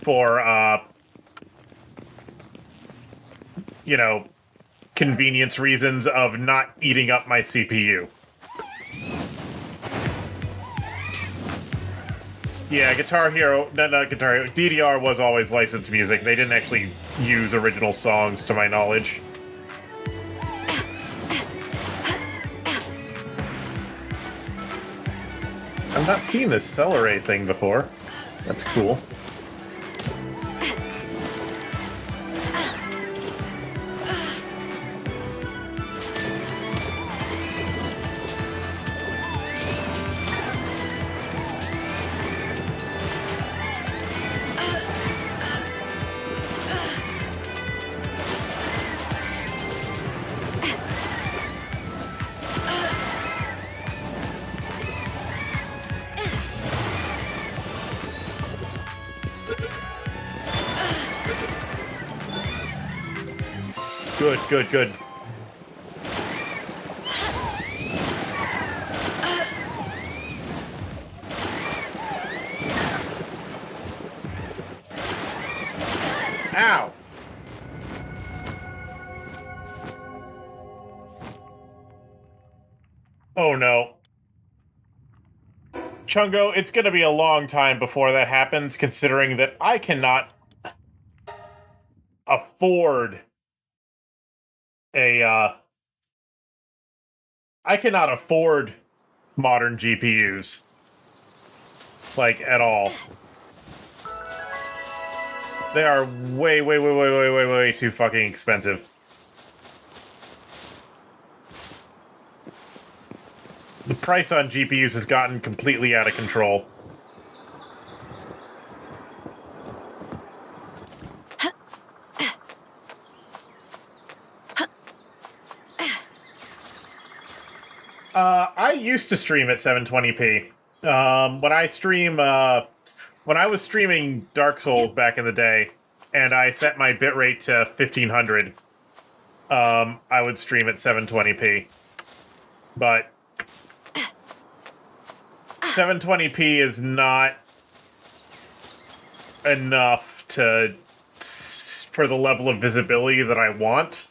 for, you know, convenience reasons of not eating up my CPU. Yeah, Guitar Hero, no, not Guitar Hero, DDR was always licensed music. They didn't actually use original songs, to my knowledge. I've not seen this Celeray thing before. That's cool. Good, good, good. Ow! Oh no. Chungo, it's gonna be a long time before that happens, considering that I cannot afford I cannot afford modern GPUs. Like, at all. They are way too fucking expensive. The price on GPUs has gotten completely out of control. I used to stream at 720p. When I was streaming Dark Souls back in the day, and I set my bitrate to 1500, I would stream at 720p. But 720p is not enough for the level of visibility that I want,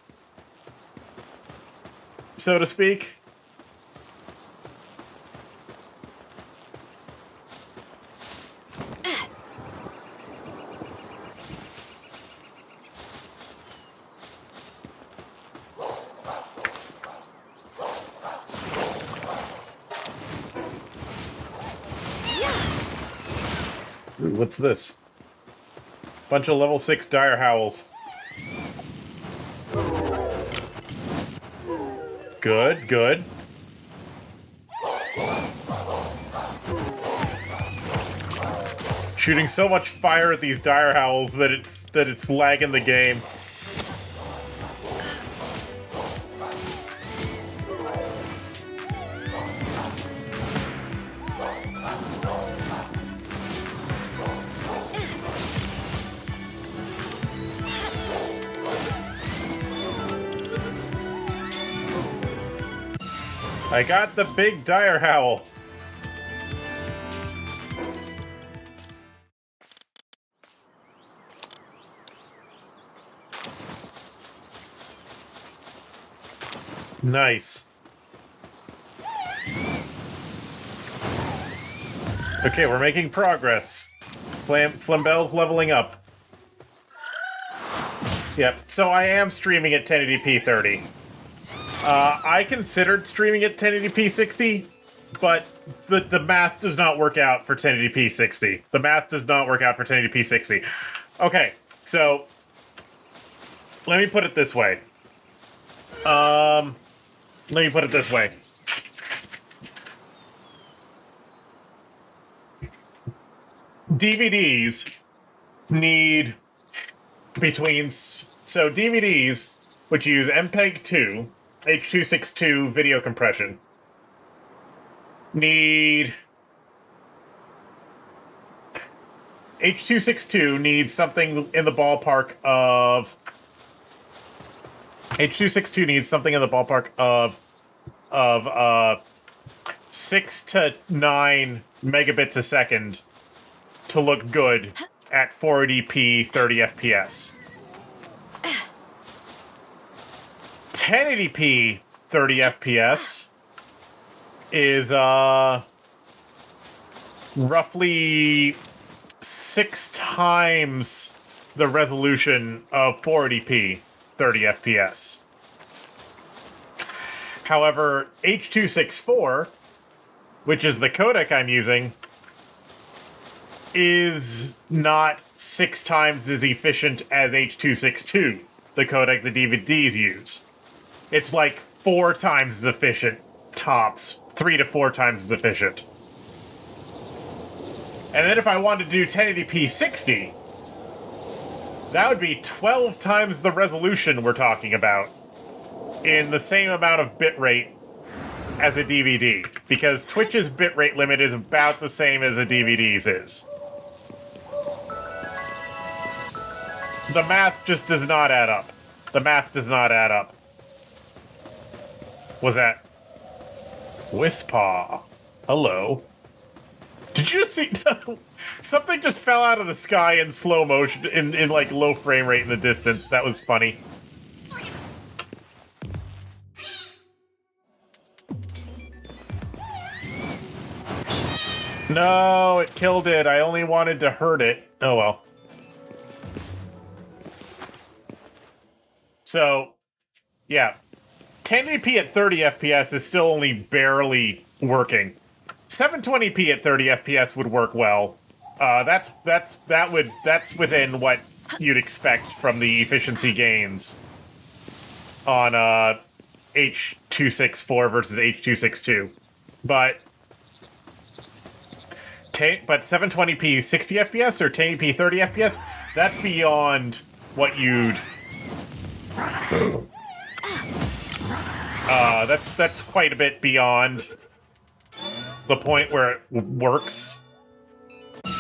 so to speak. Ooh, what's this? Bunch of level 6 dire howls. Good, good. Shooting so much fire at these dire howls that it's lagging the game. I got the big dire howl. Nice. Okay, we're making progress. Flambell's leveling up. Yep, so I am streaming at 1080p 30. I considered streaming at 1080p 60, but the math does not work out for 1080p 60. The math does not work out for 1080p 60. Okay, so let me put it this way. Let me put it this way. DVDs need so DVDs, which use MPEG-2, H.262 video compression, need H.262 needs something in the ballpark of 6 to 9 megabits a second to look good at 480p 30 FPS. 1080p 30 FPS is roughly 6 times the resolution of 480p 30 FPS. However, H.264, which is the codec I'm using, is not 6 times as efficient as H.262, the codec the DVDs use. It's like 4 times as efficient, tops. 3 to 4 times as efficient. And then if I wanted to do 1080p 60, that would be 12 times the resolution we're talking about in the same amount of bitrate as a DVD, because Twitch's bitrate limit is about the same as a DVD's is. The math just does not add up. The math does not add up. Was that Wispaw? Hello. Did you see something just fell out of the sky in slow motion in like low frame rate in the distance? That was funny. No, it killed it. I only wanted to hurt it. Oh well. So, yeah. 1080p at 30 FPS is still only barely working. 720p at 30 FPS would work well. That's within what you'd expect from the efficiency gains on H.264 versus H.262. But 720p 60 FPS or 1080p 30 FPS, that's beyond what you'd that's quite a bit beyond the point where it works.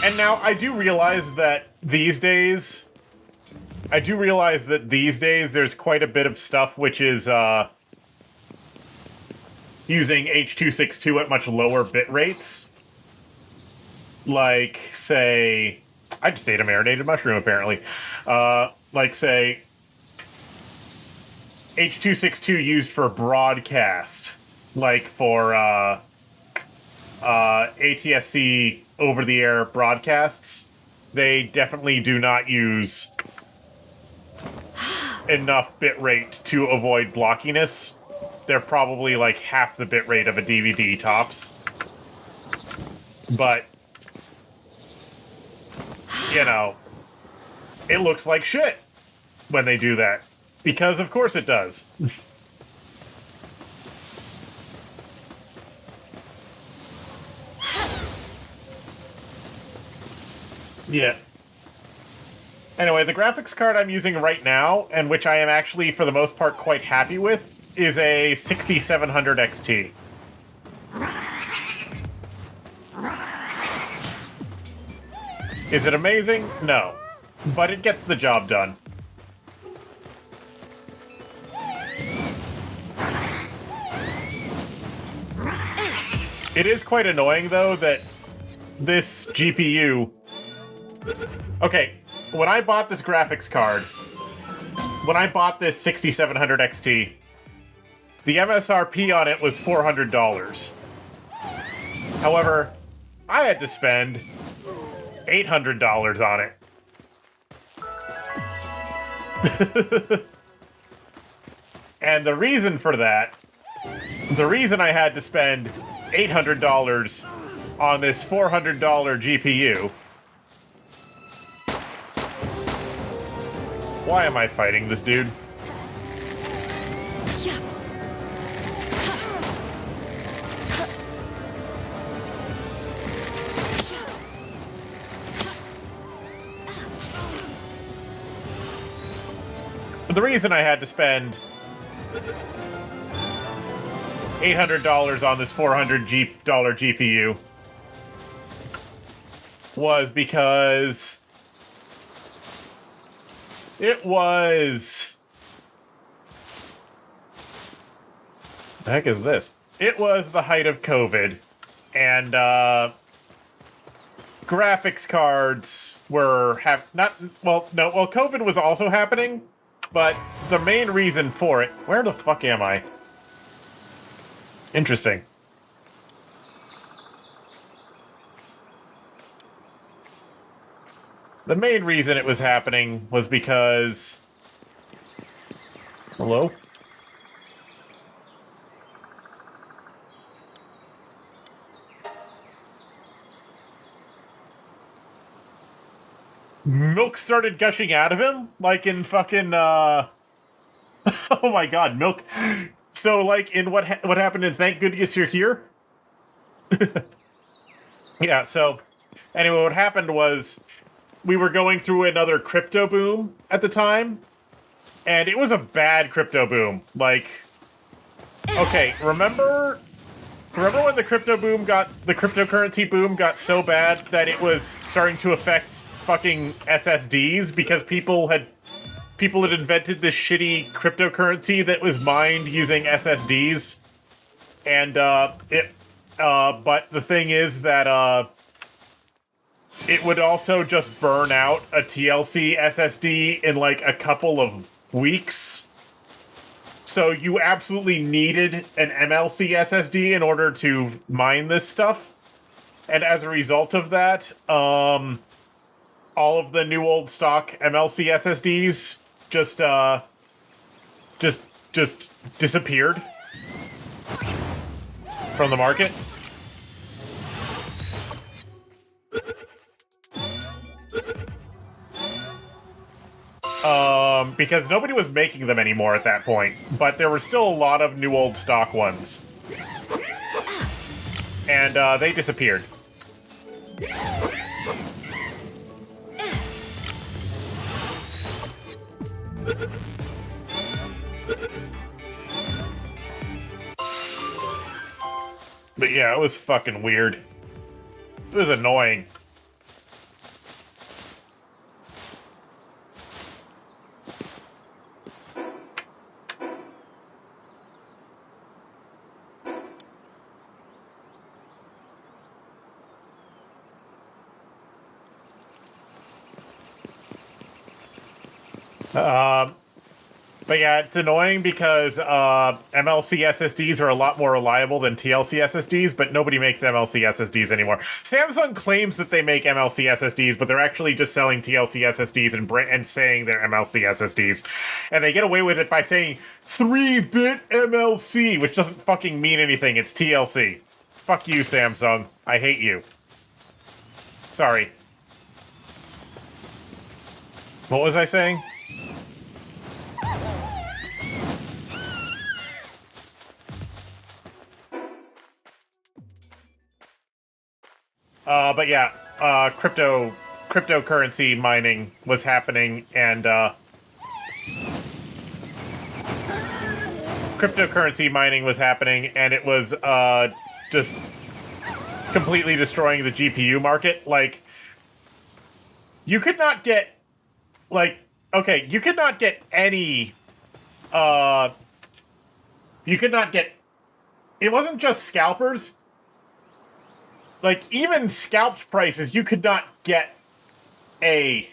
And now I do realize that these days there's quite a bit of stuff which is using H.262 at much lower bit rates. Like, say, I just ate a marinated mushroom apparently. Like, say, H.262 used for broadcast, like for ATSC over-the-air broadcasts, they definitely do not use enough bitrate to avoid blockiness. They're probably like half the bitrate of a DVD tops. But, you know, it looks like shit when they do that. Because of course it does. Yeah. Anyway, the graphics card I'm using right now, and which I am actually, for the most part, quite happy with, is a 6700 XT. Is it amazing? No. But it gets the job done. It is quite annoying, though, that this GPU... Okay, when I bought this graphics card, when I bought this 6700 XT, the MSRP on it was $400. However, I had to spend $800 on it. And the reason for that, the reason I had to spend $800 on this $400 GPU. Why am I fighting this dude? Yeah. the reason I had to spend $800 on this $400 GPU was because it was... The heck is this? It was the height of COVID, and graphics cards were COVID was also happening, but the main reason for it... Where the fuck am I? Interesting. The main reason it was happening was because... Hello? Milk started gushing out of him, like in fucking, oh my god, milk. So, like, in what happened in Thank Goodness You're Here? Yeah, so, anyway, what happened was, we were going through another crypto boom at the time, and it was a bad crypto boom. Like, okay, remember when the cryptocurrency boom got so bad that it was starting to affect fucking SSDs because people had invented this shitty cryptocurrency that was mined using SSDs, and but the thing is that it would also just burn out a TLC SSD in like a couple of weeks. So you absolutely needed an MLC SSD in order to mine this stuff, and as a result of that, all of the new old stock MLC SSDs just disappeared from the market. Because nobody was making them anymore at that point, but there were still a lot of new old stock ones. And they disappeared. But yeah, it was fucking weird. It was annoying. But yeah, it's annoying because MLC SSDs are a lot more reliable than TLC SSDs, but nobody makes MLC SSDs anymore. Samsung claims that they make MLC SSDs, but they're actually just selling TLC SSDs and saying they're MLC SSDs. And they get away with it by saying 3-bit MLC, which doesn't fucking mean anything. It's TLC. Fuck you, Samsung. I hate you. Sorry. What was I saying? But yeah, cryptocurrency mining was happening, and it was just completely destroying the GPU market. Like, you could not get, like, okay, you could not get any, it wasn't just scalpers. Like, even scalped prices, you could not get even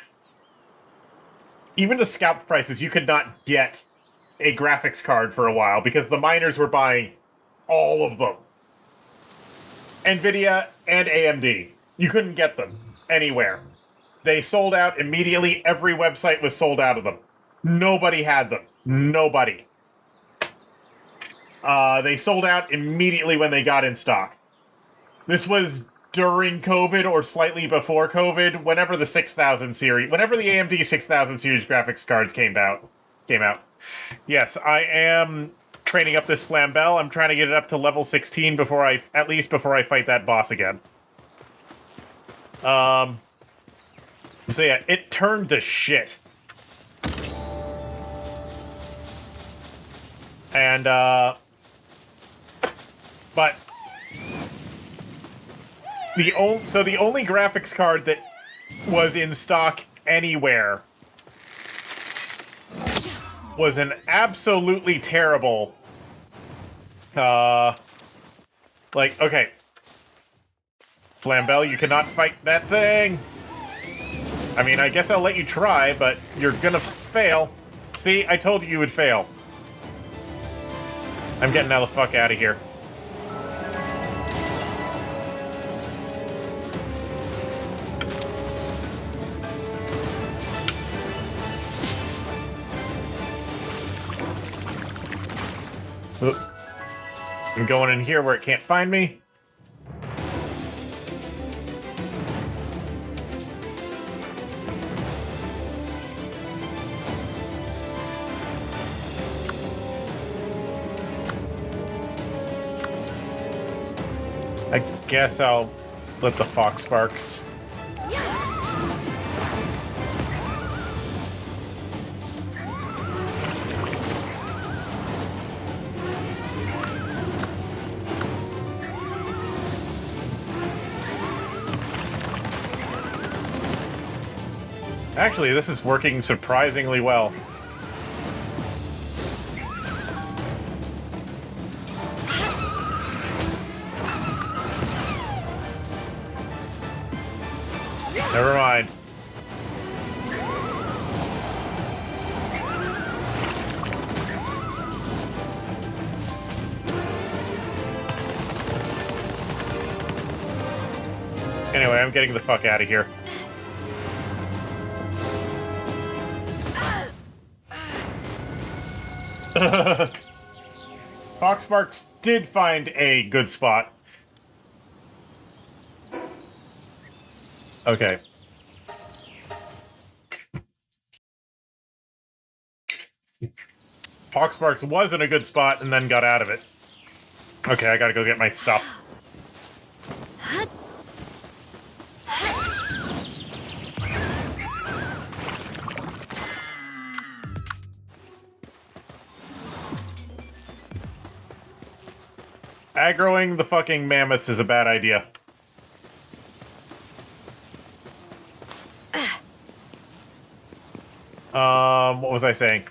to scalped prices, you could not get a graphics card for a while because the miners were buying all of them. NVIDIA and AMD. You couldn't get them anywhere. They sold out immediately. Every website was sold out of them. Nobody had them. Nobody. They sold out immediately when they got in stock. This was during COVID or slightly before COVID, whenever the AMD 6000 series graphics cards came out. Yes, I am training up this Flambell. I'm trying to get it up to level 16 before I fight that boss again. So yeah, it turned to shit. And, but the only graphics card that was in stock anywhere was an absolutely terrible, okay. Flambell, you cannot fight that thing! I mean, I guess I'll let you try, but you're gonna fail. See, I told you would fail. I'm getting now the fuck out of here. Oop. I'm going in here where it can't find me. I guess I'll let the fox sparks. Actually, this is working surprisingly well. Never mind. Anyway, I'm getting the fuck out of here. Foxmarks did find a good spot. Okay. Foxmarks was in a good spot and then got out of it. Okay, I gotta go get my stuff. Aggroing the fucking mammoths is a bad idea. What was I saying?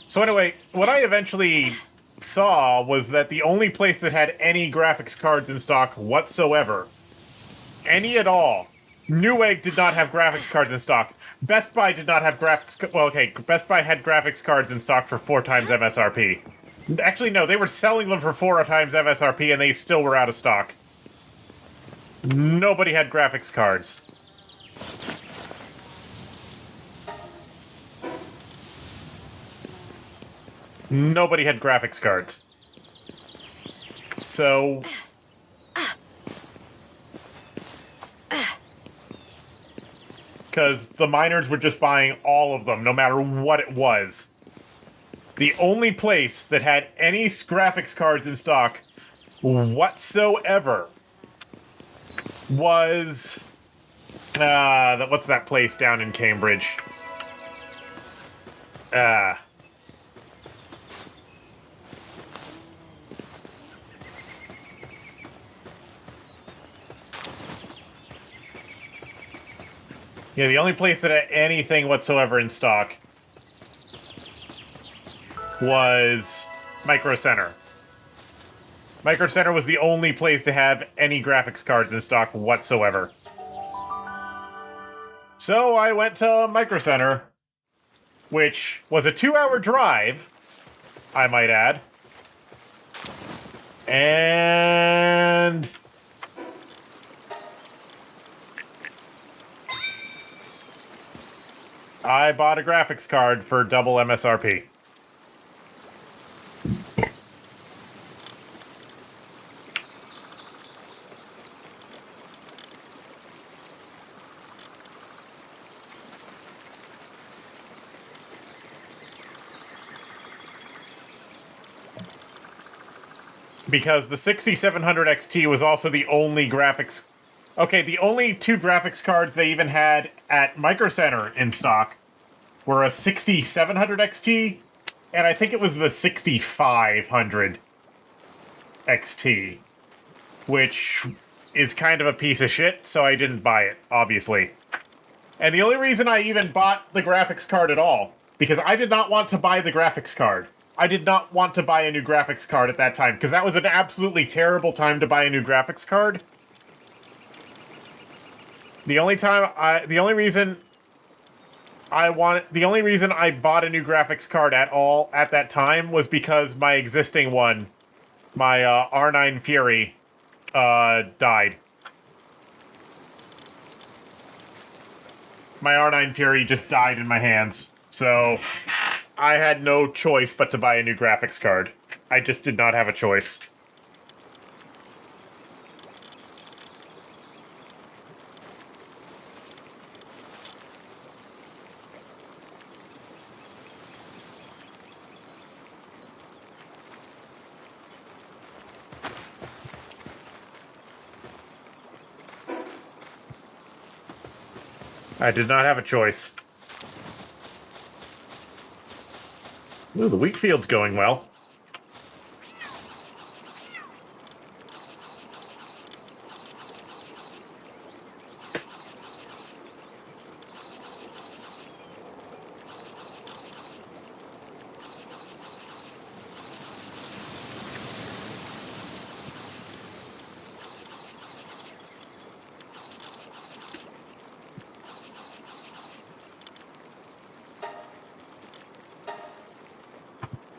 So anyway, what I eventually saw was that the only place that had any graphics cards in stock whatsoever, any at all, Newegg did not have graphics cards in stock. Best Buy did not have graphics... Well, okay, Best Buy had graphics cards in stock for 4 times MSRP. Actually, no, they were selling them for 4 times MSRP and they still were out of stock. Nobody had graphics cards. Nobody had graphics cards. So... because the miners were just buying all of them, no matter what it was. The only place that had any graphics cards in stock whatsoever was... what's that place down in Cambridge? Yeah, the only place that had anything whatsoever in stock was Micro Center. Micro Center was the only place to have any graphics cards in stock whatsoever. So I went to Micro Center, which was a 2-hour drive, I might add. And... I bought a graphics card for double MSRP. Because the 6700 XT was also the only graphics... Okay, the only 2 graphics cards they even had at Micro Center in stock were a 6700 XT and I think it was the 6500 XT, which is kind of a piece of shit, so I didn't buy it, obviously. And the only reason I even bought the graphics card at all, because I did not want to buy the graphics card. I did not want to buy a new graphics card at that time, because that was an absolutely terrible time to buy a new graphics card. The only reason I bought a new graphics card at all at that time was because my existing one, my R9 Fury, died. My R9 Fury just died in my hands, so I had no choice but to buy a new graphics card. I just did not have a choice. I did not have a choice. Ooh, the wheat field's going well.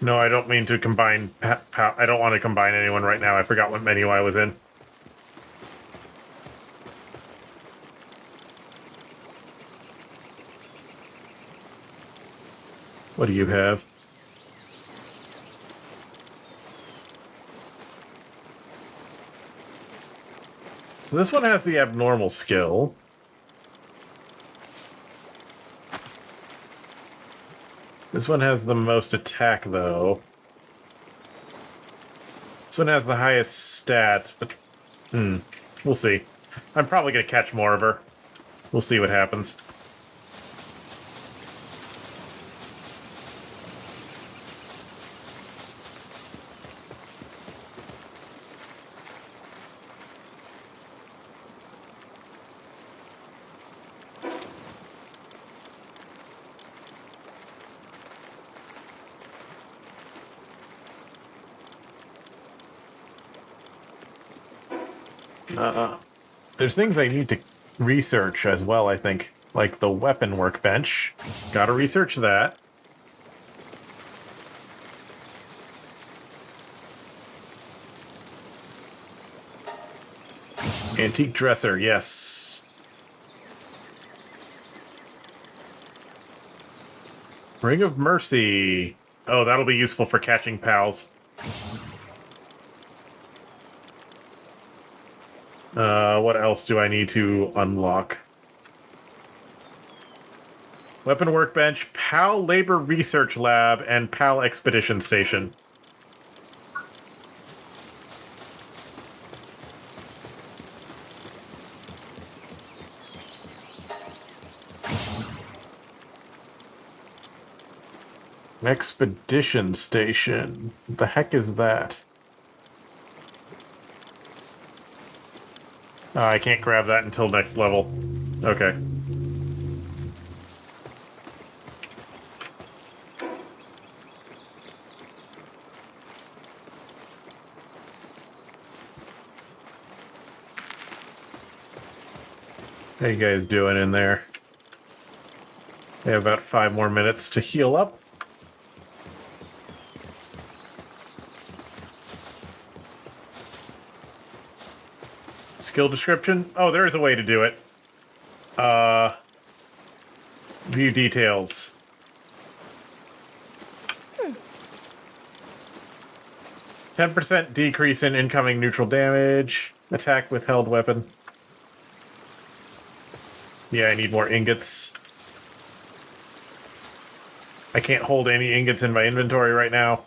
No, I don't mean to combine... I don't want to combine anyone right now. I forgot what menu I was in. What do you have? So this one has the abnormal skill. This one has the most attack, though. This one has the highest stats, but... we'll see. I'm probably going to catch more of her. We'll see what happens. There's things I need to research as well, I think. Like the weapon workbench. Gotta research that. Antique dresser, yes. Ring of Mercy. Oh, that'll be useful for catching pals. What else do I need to unlock? Weapon Workbench, PAL Labor Research Lab, and PAL Expedition Station. Expedition Station. What the heck is that? I can't grab that until next level. Okay. How you guys doing in there? We have about 5 more minutes to heal up. Skill description? Oh, there is a way to do it. View details. Hmm. 10% decrease in incoming neutral damage. Attack with held weapon. Yeah, I need more ingots. I can't hold any ingots in my inventory right now.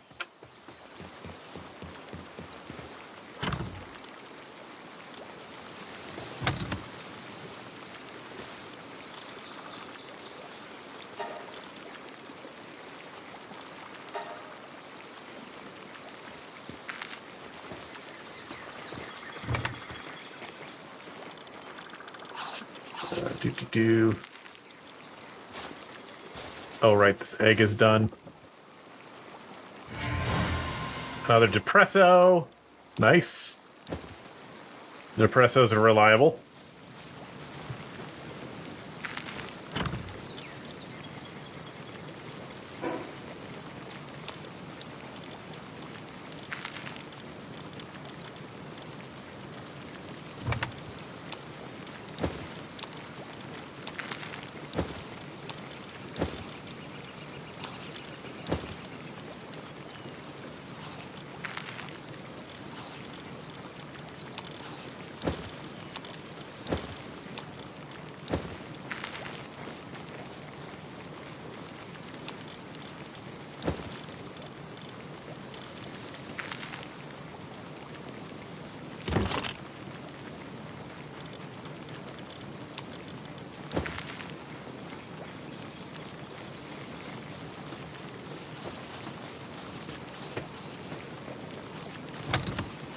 do. Oh, right, this egg is done. Another depresso. Nice. Depressos are reliable.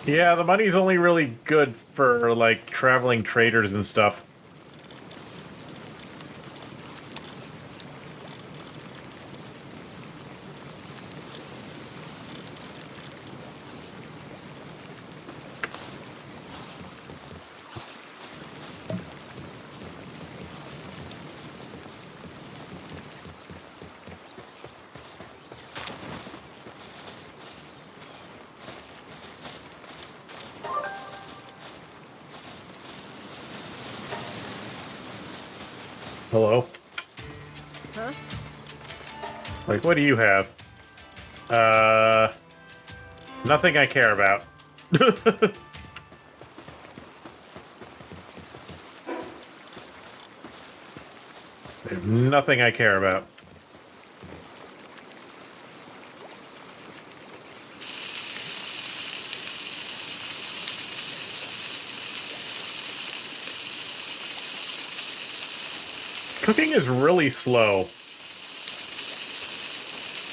Yeah, the money's only really good for, like, traveling traders and stuff. Hello? Huh? Like, what do you have? Nothing I care about. Nothing I care about. Cooking is really slow.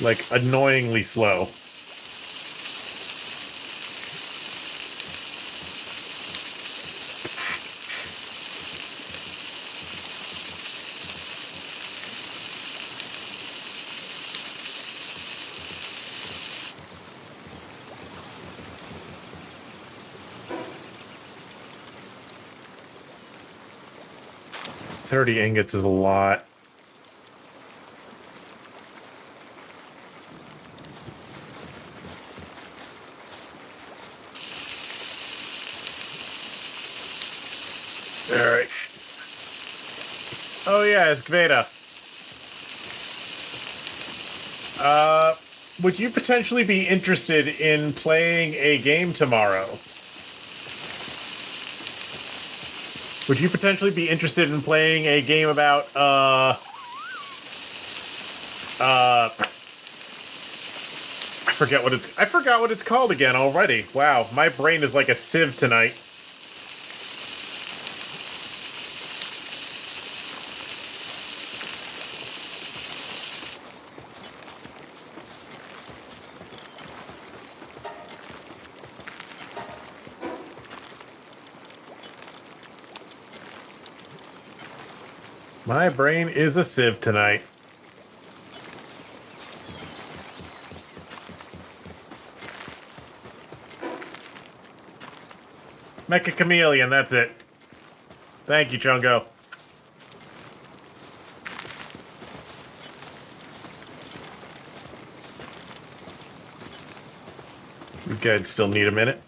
Like, annoyingly slow. $30 ingots is a lot. Alright. Oh yeah, it's Kveda. Would you potentially be interested in playing a game tomorrow? Would you potentially be interested in playing a game about, I forgot what it's called again already. Wow, my brain is like a sieve tonight. My brain is a sieve tonight. Mecha Chameleon, that's it. Thank you, Chungo. You guys still need a minute.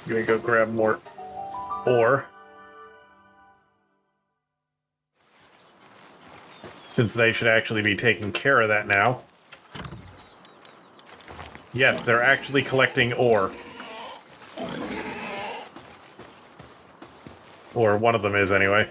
Gonna go grab more ore. Since they should actually be taking care of that now. Yes, they're actually collecting ore. Or one of them is, anyway.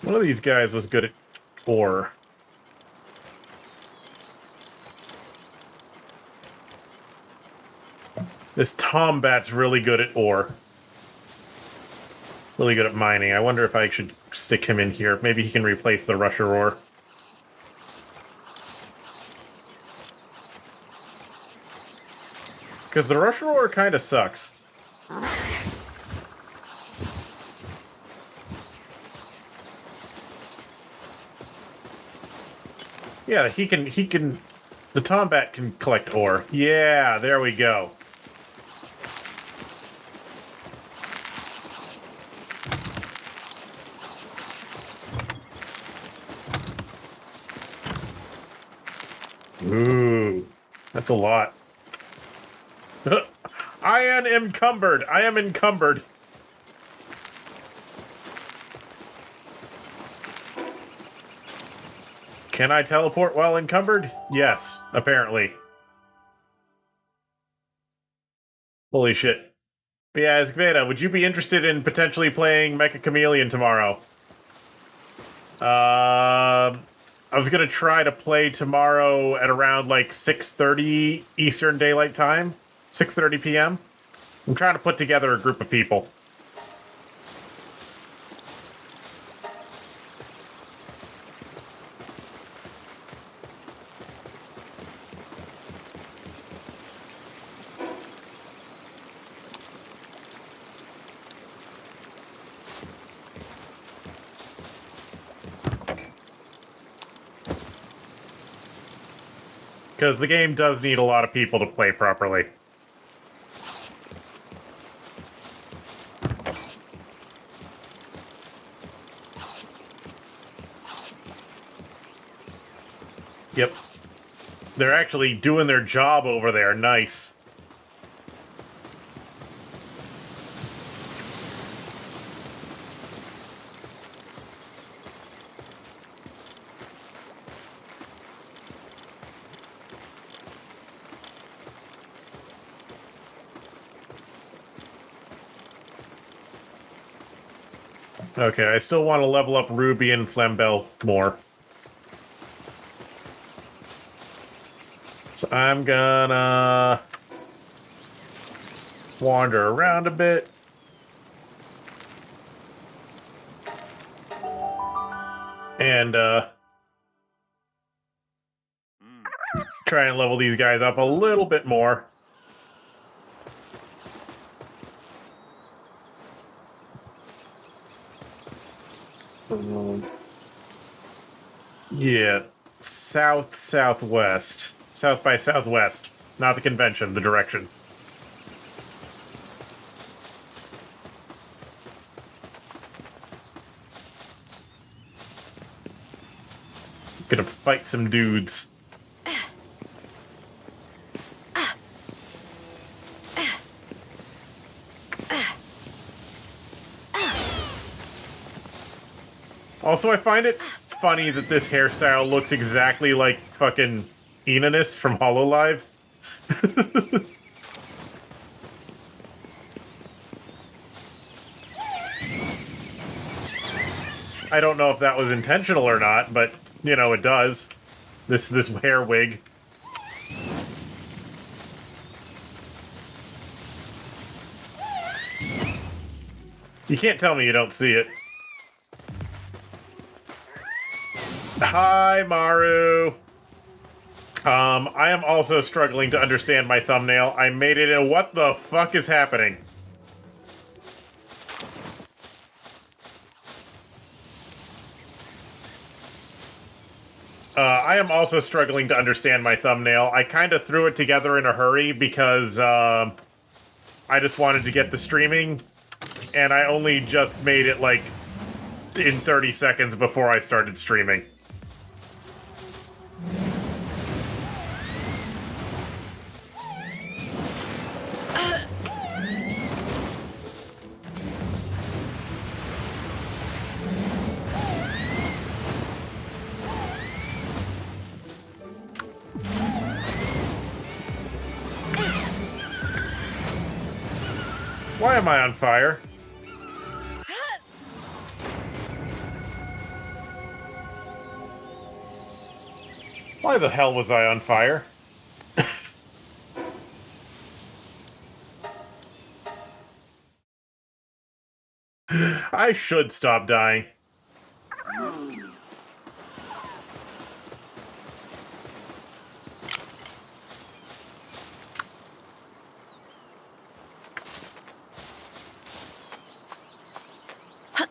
One of these guys was good at ore. This Tombat's really good at ore. Really good at mining. I wonder if I should stick him in here. Maybe he can replace the Rusher ore. Because the Rusher ore kind of sucks. Yeah, he can... The Tombat can collect ore. Yeah, there we go. Ooh, that's a lot. I am encumbered. I am encumbered. Can I teleport while encumbered? Yes, apparently. Holy shit. But yeah, Escveda, would you be interested in potentially playing Mecha Chameleon tomorrow? I was gonna try to play tomorrow at around like 6:30 Eastern Daylight Time, 6:30 p.m. I'm trying to put together a group of people. Because the game does need a lot of people to play properly. Yep. They're actually doing their job over there. Nice. Okay, I still want to level up Ruby and Flambell more. So I'm gonna wander around a bit. And try and level these guys up a little bit more. Yeah, southwest. South by southwest. Not the convention, the direction. Gonna fight some dudes. Also, I find it funny that this hairstyle looks exactly like fucking Enanis from HoloLive. I don't know if that was intentional or not, but, you know, it does. This hair wig. You can't tell me you don't see it. Hi, Maru. I am also struggling to understand my thumbnail. I made it in. What the fuck is happening? I am also struggling to understand my thumbnail. I kind of threw it together in a hurry because I just wanted to get to streaming, and I only just made it like in 30 seconds before I started streaming. Why am I on fire? Why the hell was I on fire? I should stop dying.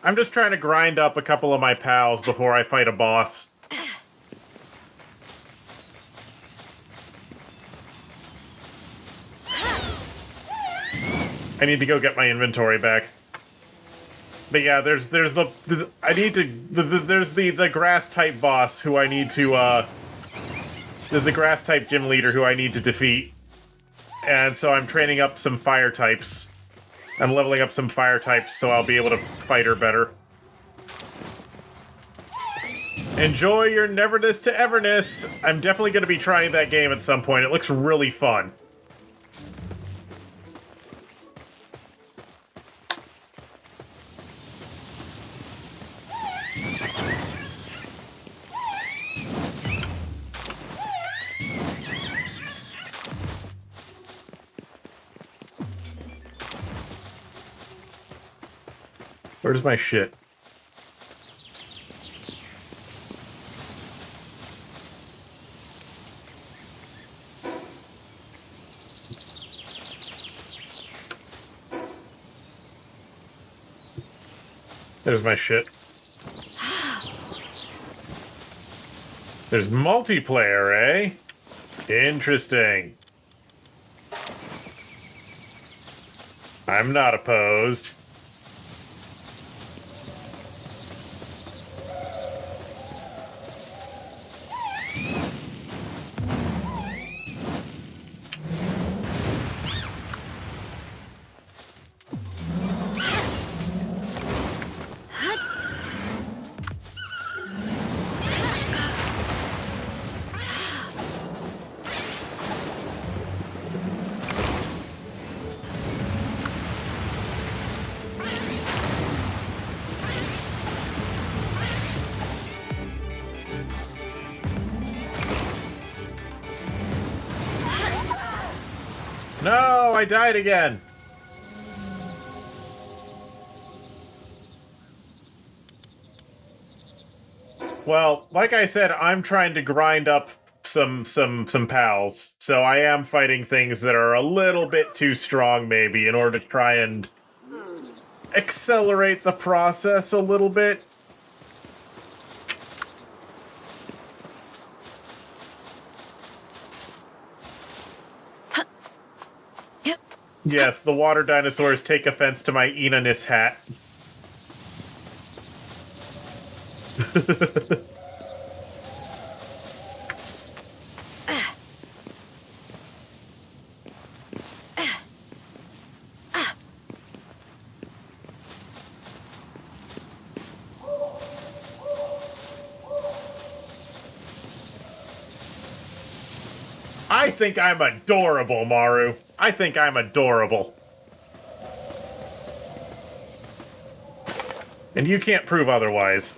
I'm just trying to grind up a couple of my pals before I fight a boss. I need to go get my inventory back. But yeah, there's the grass type boss who I need to there's the grass type gym leader who I need to defeat. And so I'm training up some fire types. I'm leveling up some fire types so I'll be able to fight her better. Enjoy your neverness to everness. I'm definitely going to be trying that game at some point. It looks really fun. Where's my shit? There's my shit. There's multiplayer, eh? Interesting. I'm not opposed. No, I died again. Well, like I said, I'm trying to grind up some pals. So I am fighting things that are a little bit too strong maybe in order to try and accelerate the process a little bit. Yep. Yes, the water dinosaurs take offense to my Enanus hat. I think I'm adorable, Maru. I think I'm adorable. And you can't prove otherwise.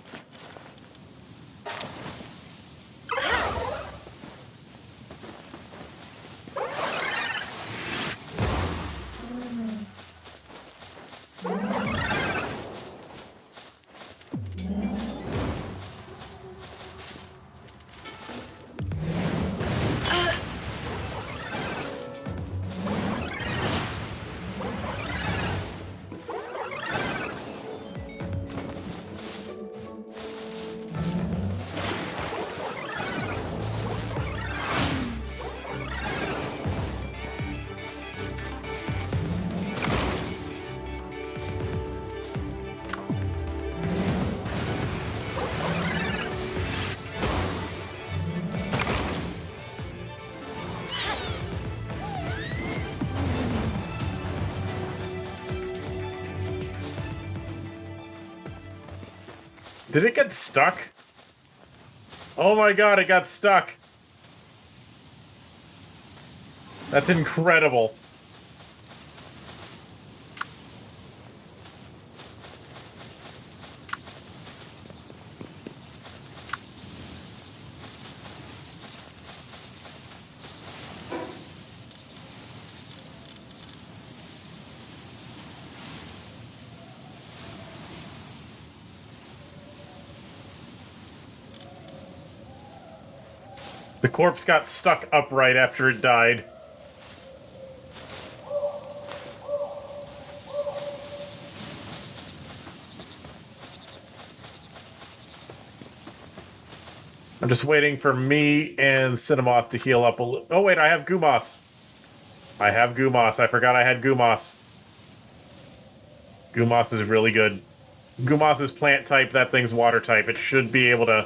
Did it get stuck? Oh my god, it got stuck. That's incredible. The corpse got stuck upright after it died. I'm just waiting for me and Cinemoth to heal up a little. Oh, wait, I have Gumas. I have Gumas. I forgot I had Gumas. Gumas is really good. Gumas is plant type, that thing's water type. It should be able to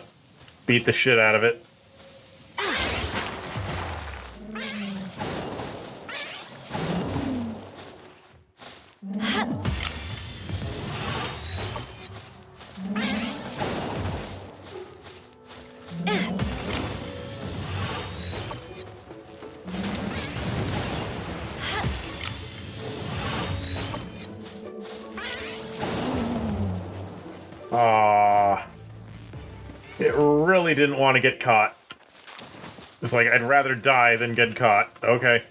beat the shit out of it. It really didn't want to get caught. It's like, I'd rather die than get caught. Okay.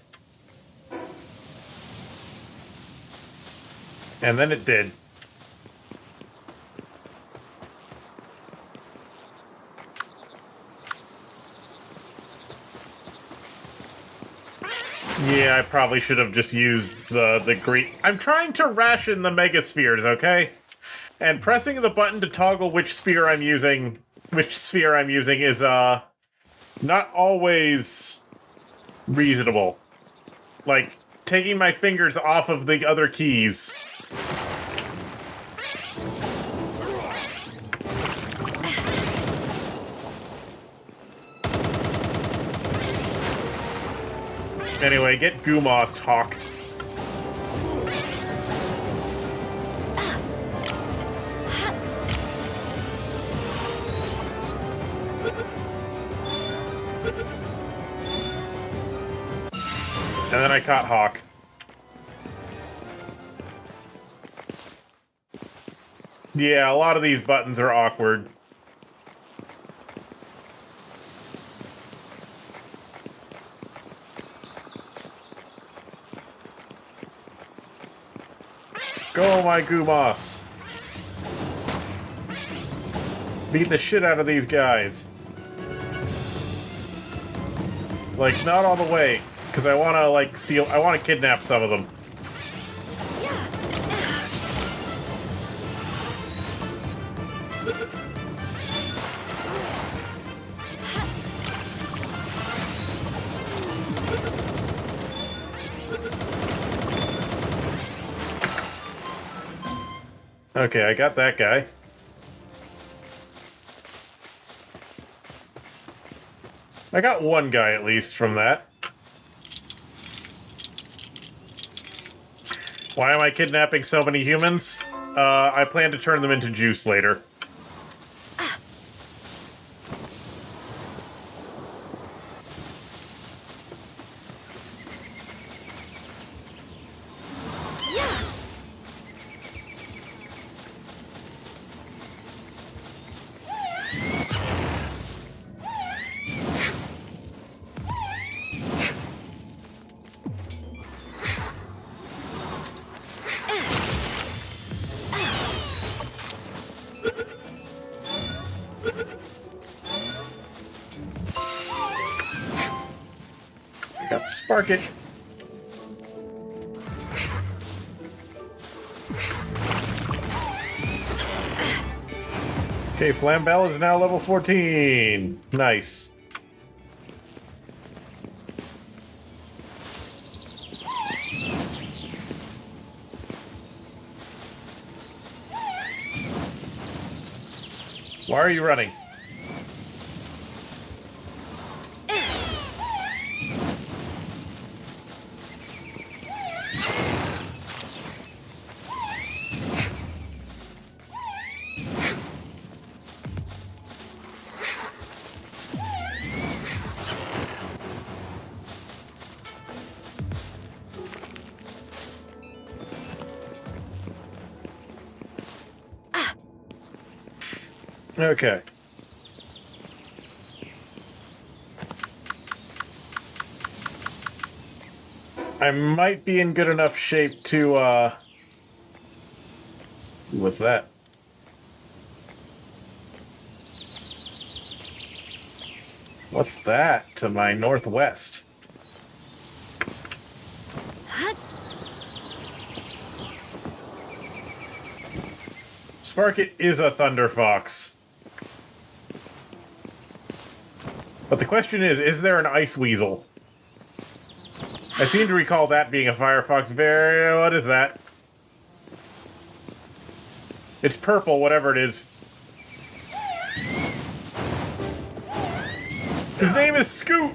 And then it did. Yeah, I probably should have just used the green... I'm trying to ration the Megaspheres, okay? And pressing the button to toggle which sphere I'm using is, not always reasonable. Like, taking my fingers off of the other keys. Anyway, get Gumossed, Hawk. And then I caught Hawk. Yeah, a lot of these buttons are awkward. Go, my Gumoss. Beat the shit out of these guys. Like, not all the way. Because I want to, like, steal... I want to kidnap some of them. Okay, I got that guy. I got one guy, at least, from that. Why am I kidnapping so many humans? I plan to turn them into juice later. Got to spark it. Okay, Flambell is now level 14. Nice. Why are you running? Okay. I might be in good enough shape to, what's that? What's that to my northwest? Sparkit is a Thunder Fox. But the question is there an Ice Weasel? I seem to recall that being a Firefox. What is that? It's purple, whatever it is. His name is Scoot!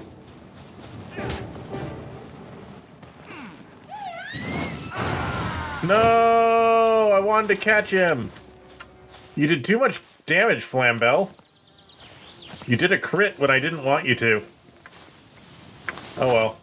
No! I wanted to catch him! You did too much damage, Flambell. You did a crit when I didn't want you to. Oh well.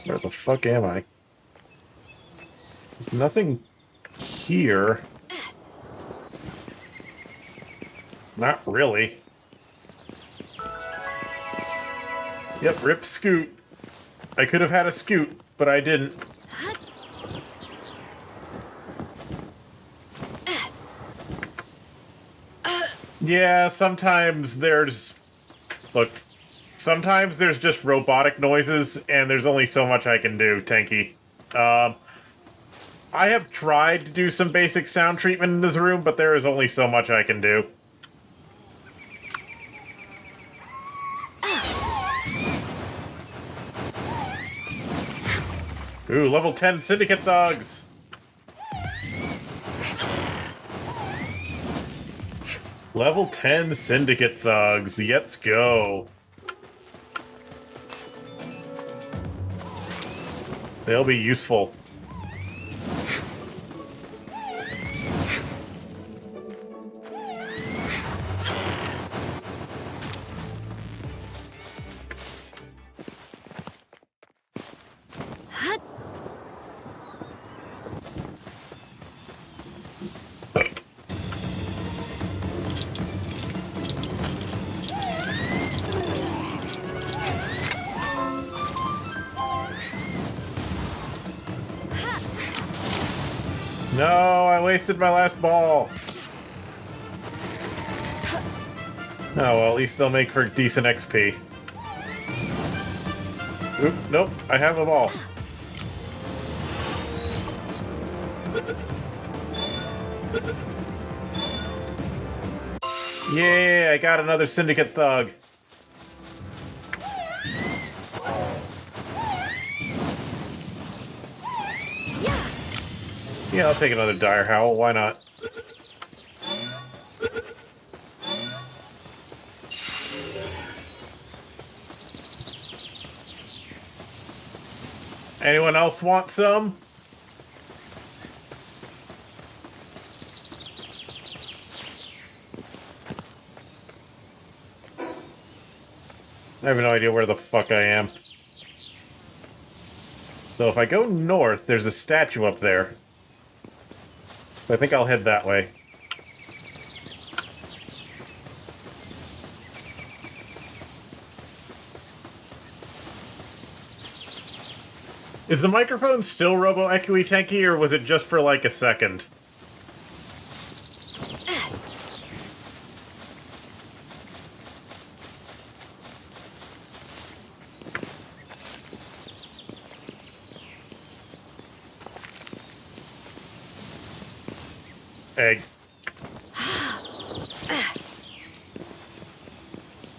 Where the fuck am I? There's nothing here. Not really. Yep, rip Scoot. I could have had a Scoot, but I didn't. Yeah, sometimes there's... Look, sometimes there's just robotic noises, and there's only so much I can do, Tanky. I have tried to do some basic sound treatment in this room, but there is only so much I can do. Ooh, level 10 Syndicate Thugs! Level 10 Syndicate Thugs, let's go. They'll be useful. No, I wasted my last ball. Oh, well, at least they'll make for decent XP. Oop, nope, I have a ball. Yeah, I got another Syndicate Thug. Yeah, I'll take another Dire Howl, why not? Anyone else want some? I have no idea where the fuck I am. So if I go north, there's a statue up there. I think I'll head that way. Is the microphone still robo-echoey tanky, or was it just for like a second? Egg.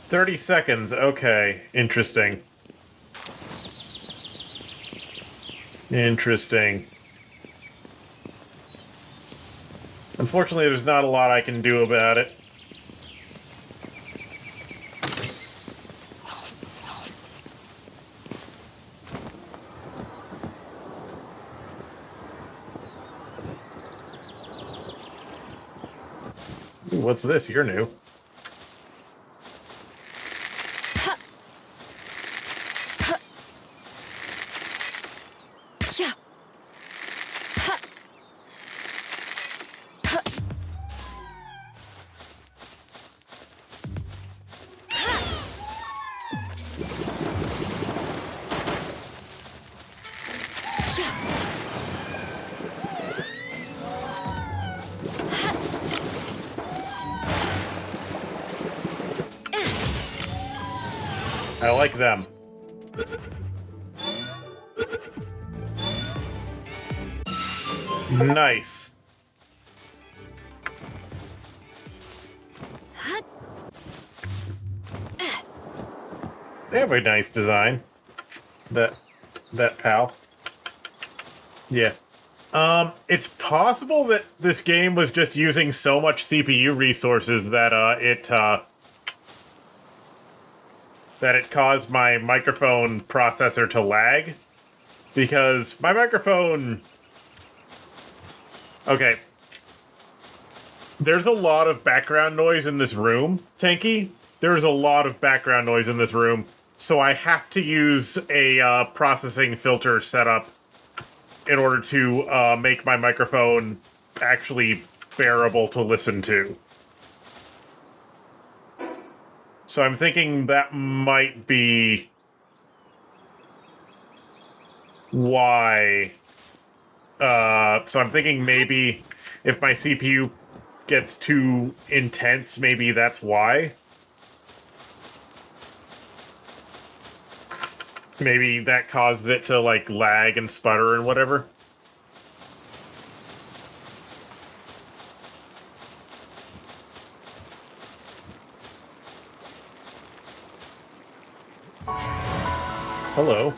30 seconds, okay. Interesting. Interesting. Unfortunately, there's not a lot I can do about it. Ooh, what's this? You're new. I like them. Nice. They have a nice design. That pal. Yeah. It's possible that this game was just using so much CPU resources that it caused my microphone processor to lag. Because my microphone... Okay. There's a lot of background noise in this room, Tanky. There's a lot of background noise in this room. So I have to use a processing filter setup in order to make my microphone actually bearable to listen to. So I'm thinking that might be why. So I'm thinking maybe if my CPU gets too intense, maybe that's why. Maybe that causes it to, like, lag and sputter and whatever. Hello.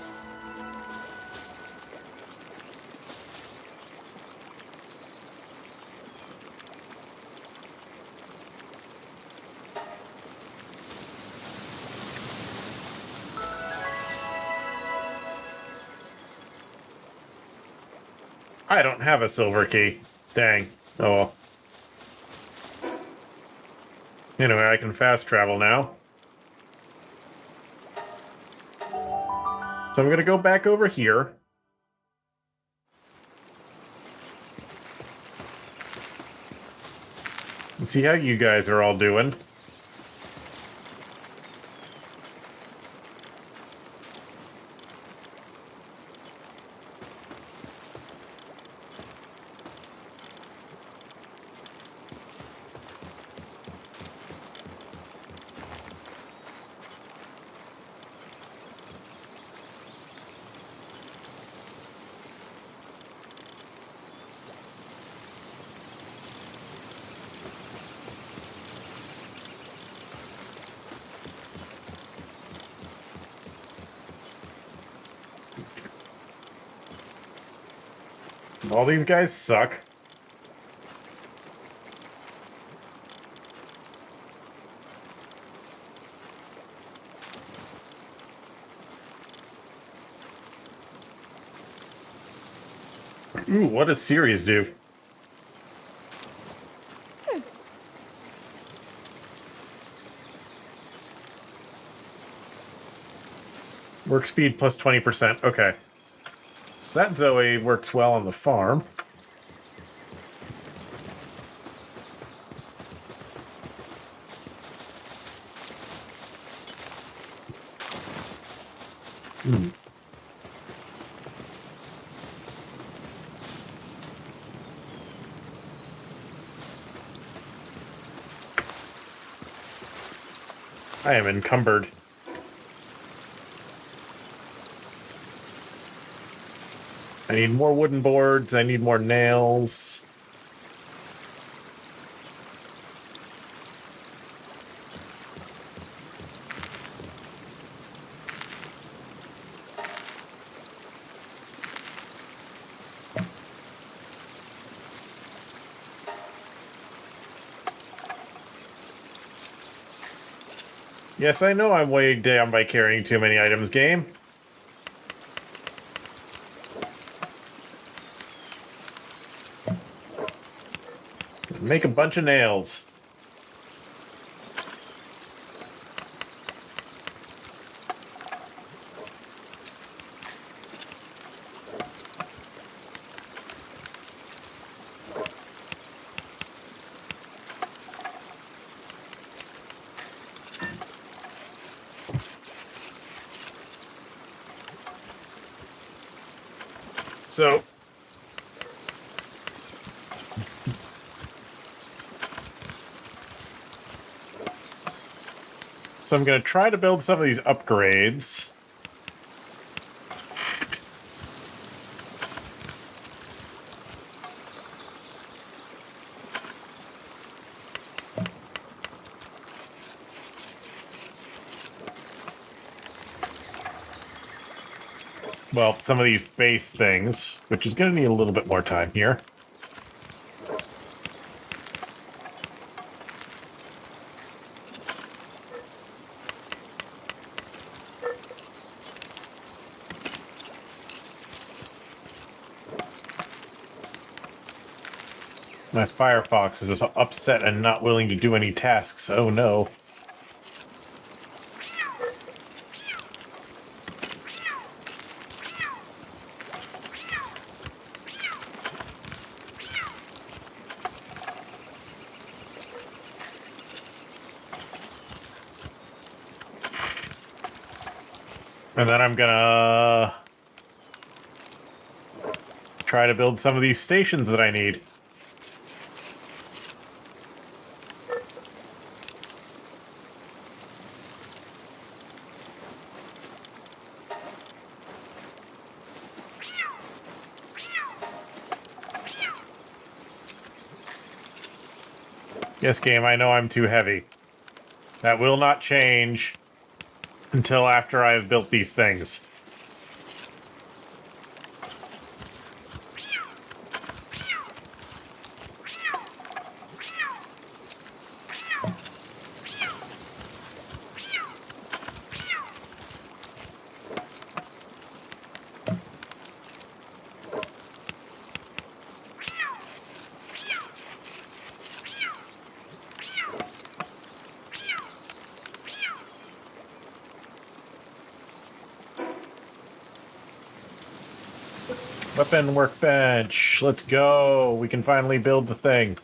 I don't have a silver key. Dang. Oh well. Anyway, I can fast travel now. So I'm gonna go back over here. And see how you guys are all doing. All these guys suck. Ooh, what does Sirius do? Work speed plus 20%. Okay. So that Zoe works well on the farm. I am encumbered. I need more wooden boards. I need more nails. Yes, I know I'm weighed down by carrying too many items, game. Make a bunch of nails. So I'm going to try to build some of these upgrades. Well, some of these base things, which is going to need a little bit more time here. My Firefox is upset and not willing to do any tasks. Oh no. And then I'm gonna try to build some of these stations that I need. Yes, game, I know I'm too heavy. That will not change until after I have built these things. Weapon workbench. Let's go. We can finally build the thing.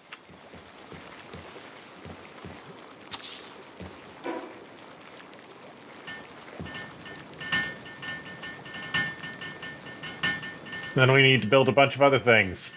Then we need to build a bunch of other things.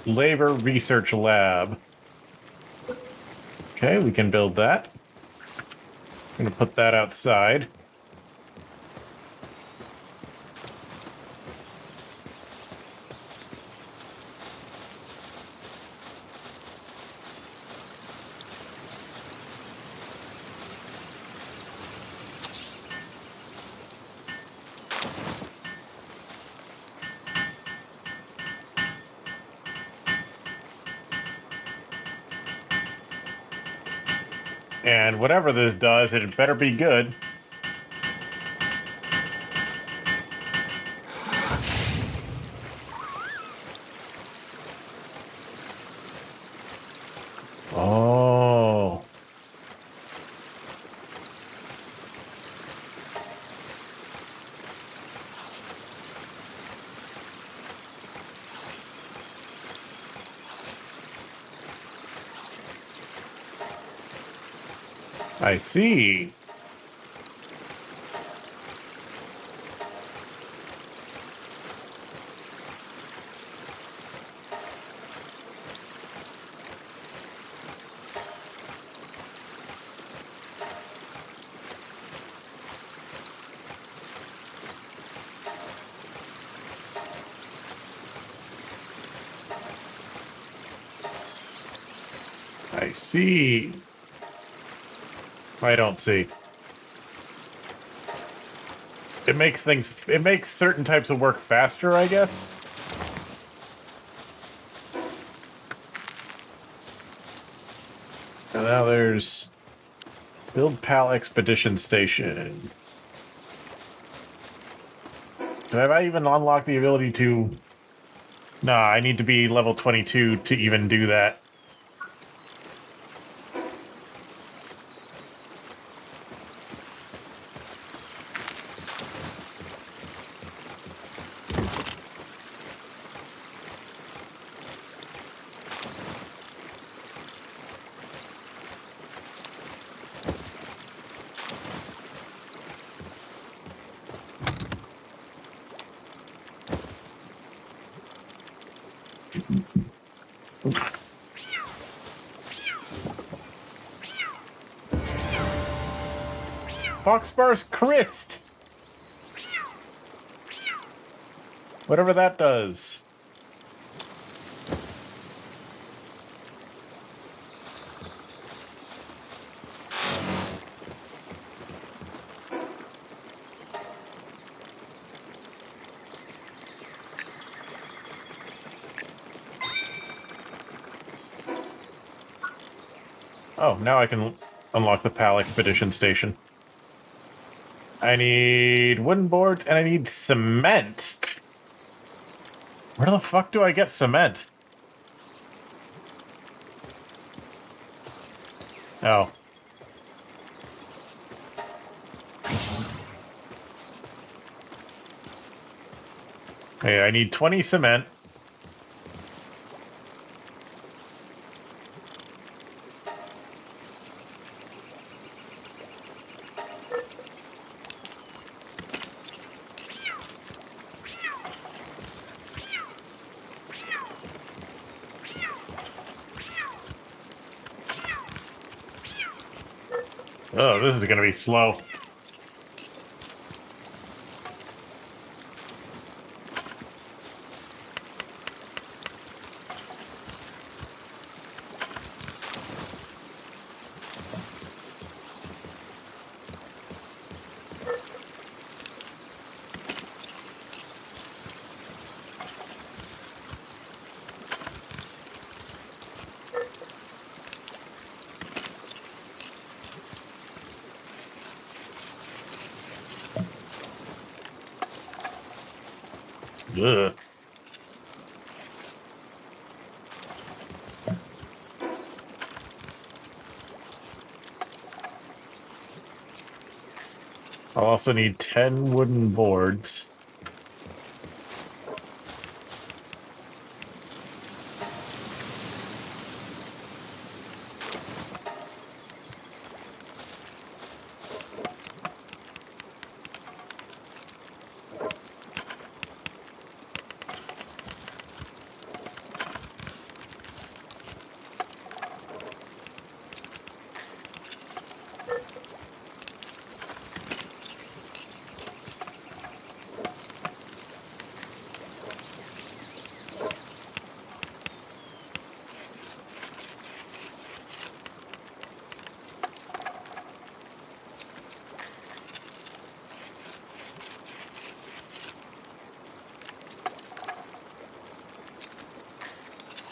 Labor Research Lab. Okay, we can build that. I'm going to put that outside. And whatever this does, it better be good. Oh. I see. I see. I don't see. It makes certain types of work faster, I guess. And now there's Build PAL Expedition Station. Have I even unlocked the ability to... Nah, I need to be level 22 to even do that. Boxbar's Christ! Whatever that does. Oh, now I can unlock the PAL Expedition Station. I need wooden boards and I need cement. Where the fuck do I get cement? Oh. Hey, I need 20 cement. Oh, this is gonna be slow. Ugh. I'll also need 10 wooden boards.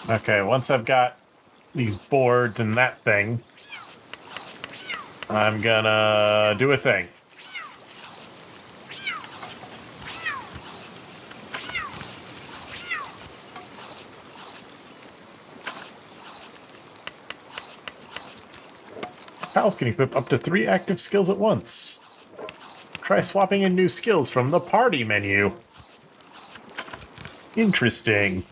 Okay, once I've got these boards and that thing, I'm gonna do a thing. Pals can equip up to 3 active skills at once. Try swapping in new skills from the party menu. Interesting.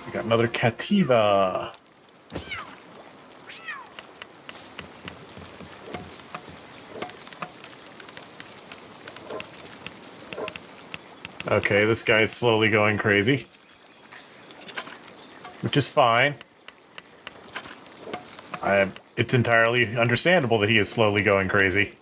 We got another Cativa. Okay, this guy's slowly going crazy. Which is fine. It's entirely understandable that he is slowly going crazy.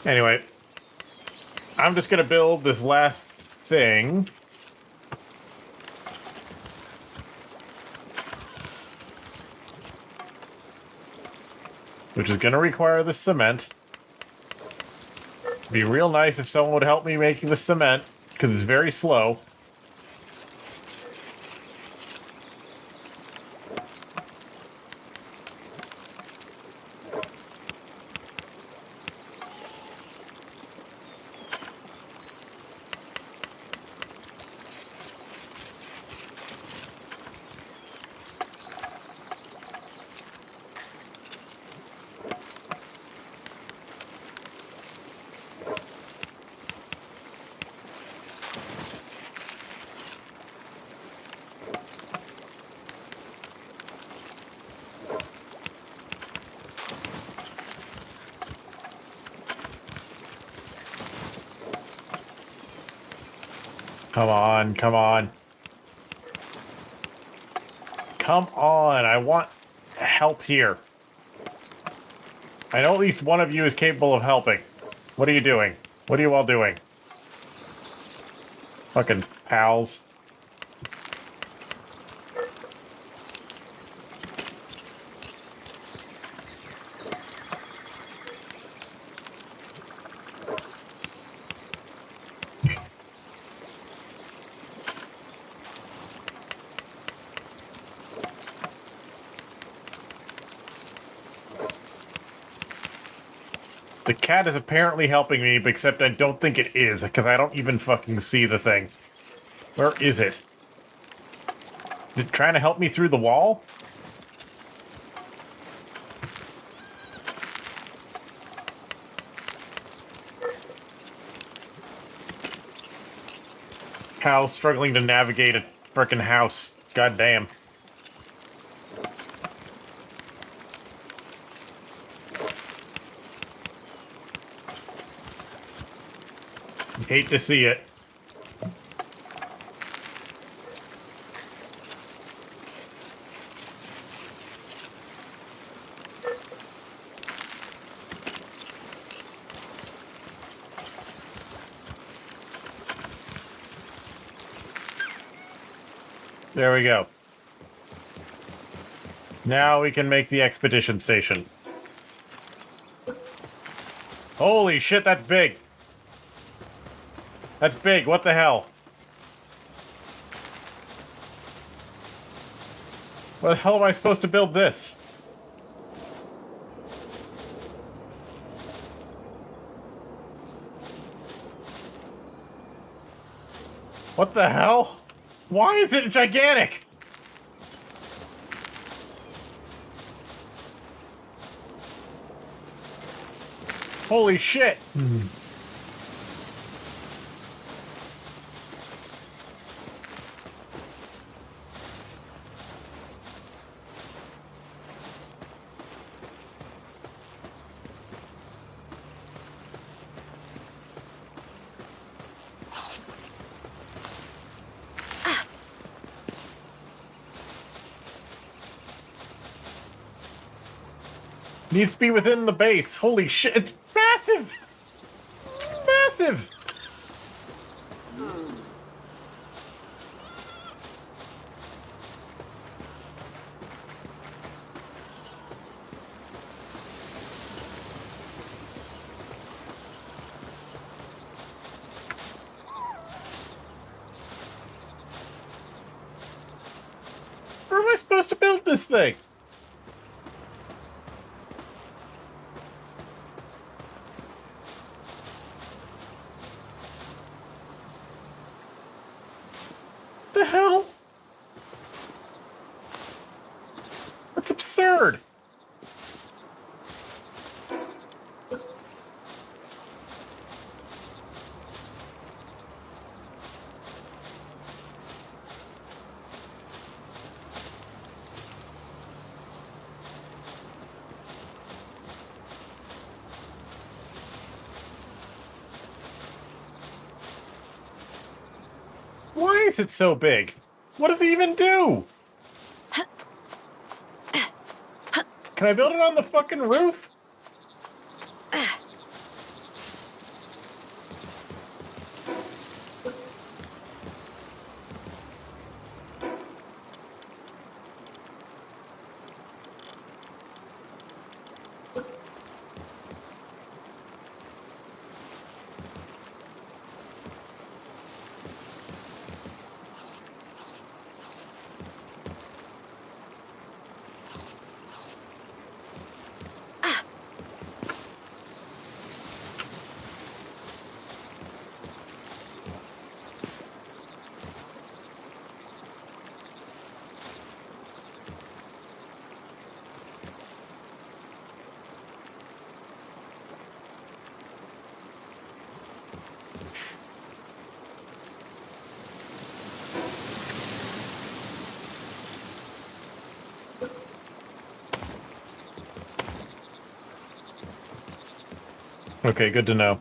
Anyway, I'm just gonna build this last thing. Which is gonna require the cement. It'd be real nice if someone would help me making the cement, because it's very slow. Come on, come on. Come on, I want help here. I know at least one of you is capable of helping. What are you doing? What are you all doing? Fucking pals. The cat is apparently helping me, except I don't think it is, because I don't even fucking see the thing. Where is it? Is it trying to help me through the wall? Pal's struggling to navigate a frickin' house. God damn. Hate to see it. There we go. Now we can make the expedition station. Holy shit, that's big. That's big, what the hell? Where the hell am I supposed to build this? What the hell? Why is it gigantic? Holy shit. Needs to be within the base. Holy shit, it's massive! It's massive! Where am I supposed to build this thing? The hell? That's absurd. Why is it so big? What does it even do? Can I build it on the fucking roof? Okay, good to know.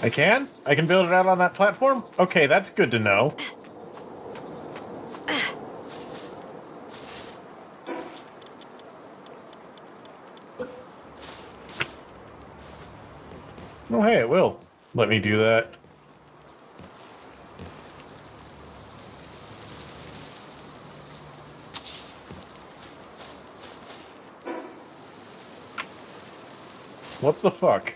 I can? I can build it out on that platform? Okay, that's good to know. Oh, hey, it will let me do that. What the fuck?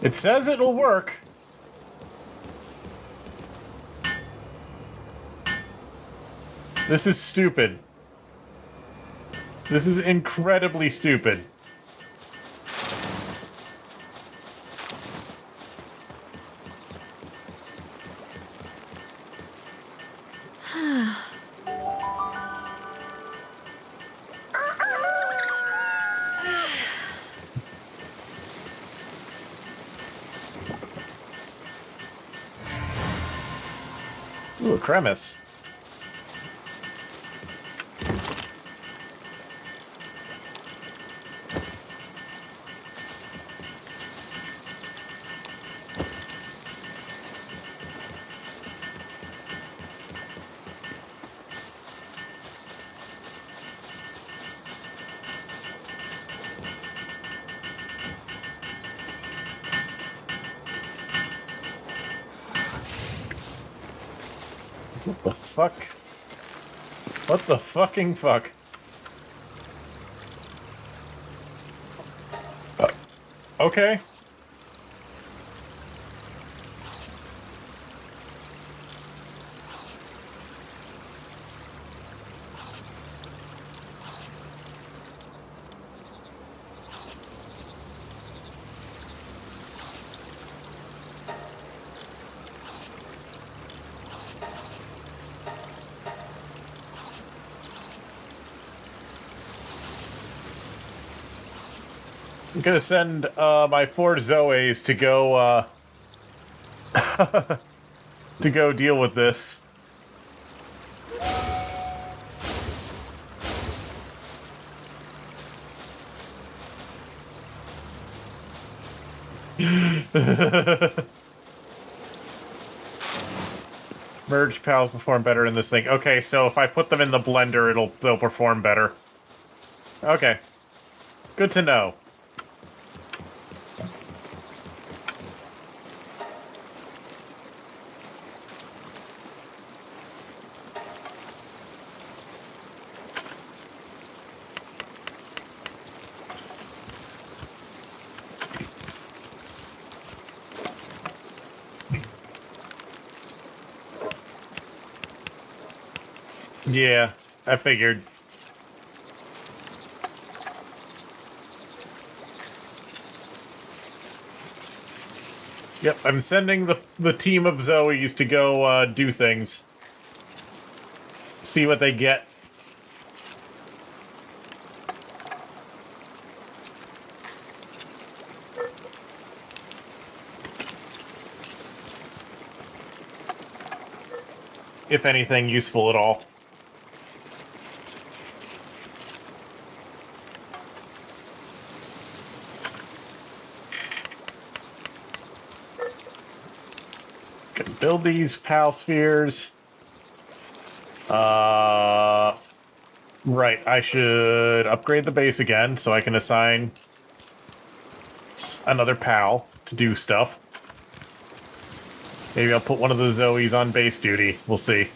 It says it'll work. This is stupid. This is incredibly stupid. Ooh, a crevice. What the fuck? What the fucking fuck? Okay. I'm gonna send my 4 Zoes to go to go deal with this. Merged pals perform better in this thing. Okay, so if I put them in the blender, they'll perform better. Okay. Good to know. Yeah, I figured. Yep, I'm sending the team of Zoes to go do things. See what they get. If anything useful at all. Can build these PAL spheres. Right, I should upgrade the base again so I can assign another PAL to do stuff. Maybe I'll put one of the Zoes on base duty. We'll see.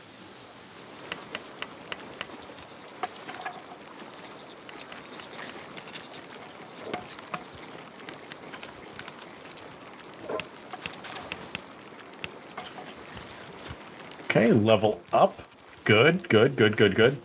Okay, level up. Good, good, good, good, good.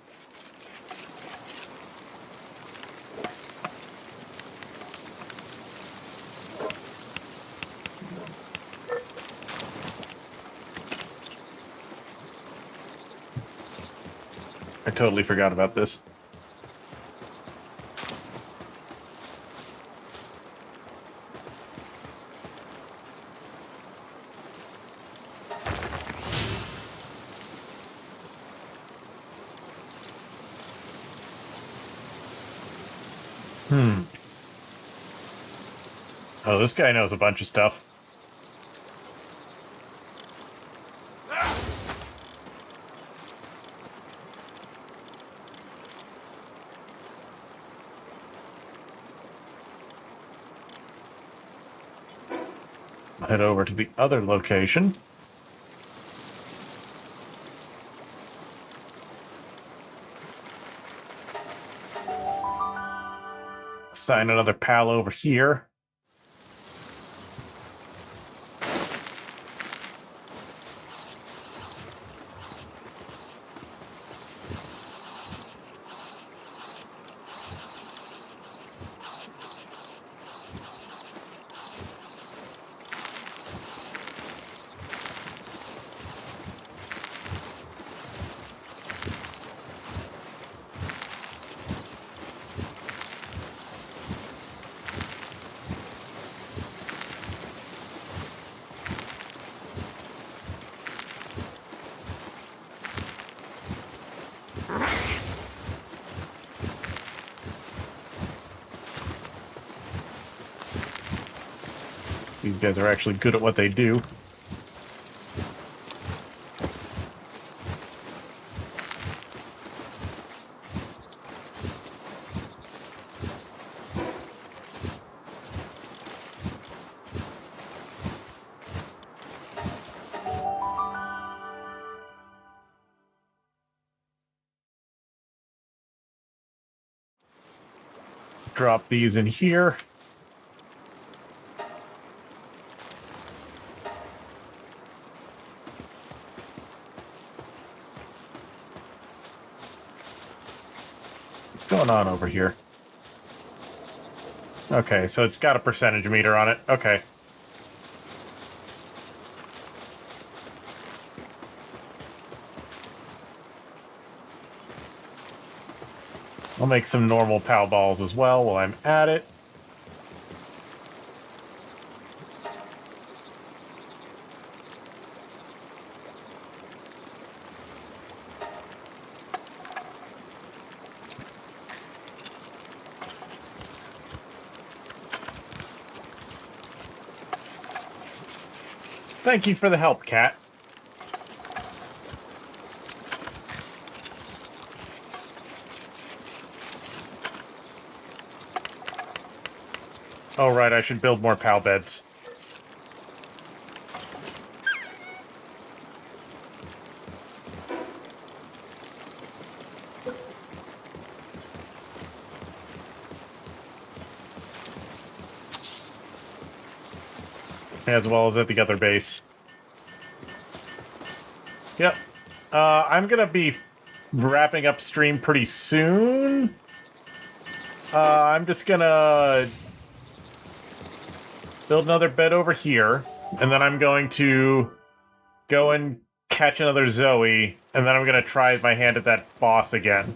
I totally forgot about this. Oh, this guy knows a bunch of stuff. Head over to the other location. Assign another pal over here. These guys are actually good at what they do. Drop these in here. What's going on over here? Okay, so it's got a percentage meter on it. Okay. I'll make some normal PAL balls as well while I'm at it. Thank you for the help, Cat. Oh, right, I should build more PAL beds. As well as at the other base. Yep. I'm gonna be wrapping up stream pretty soon. I'm just gonna build another bed over here, and then I'm going to go and catch another Zoe, and then I'm gonna try my hand at that boss again.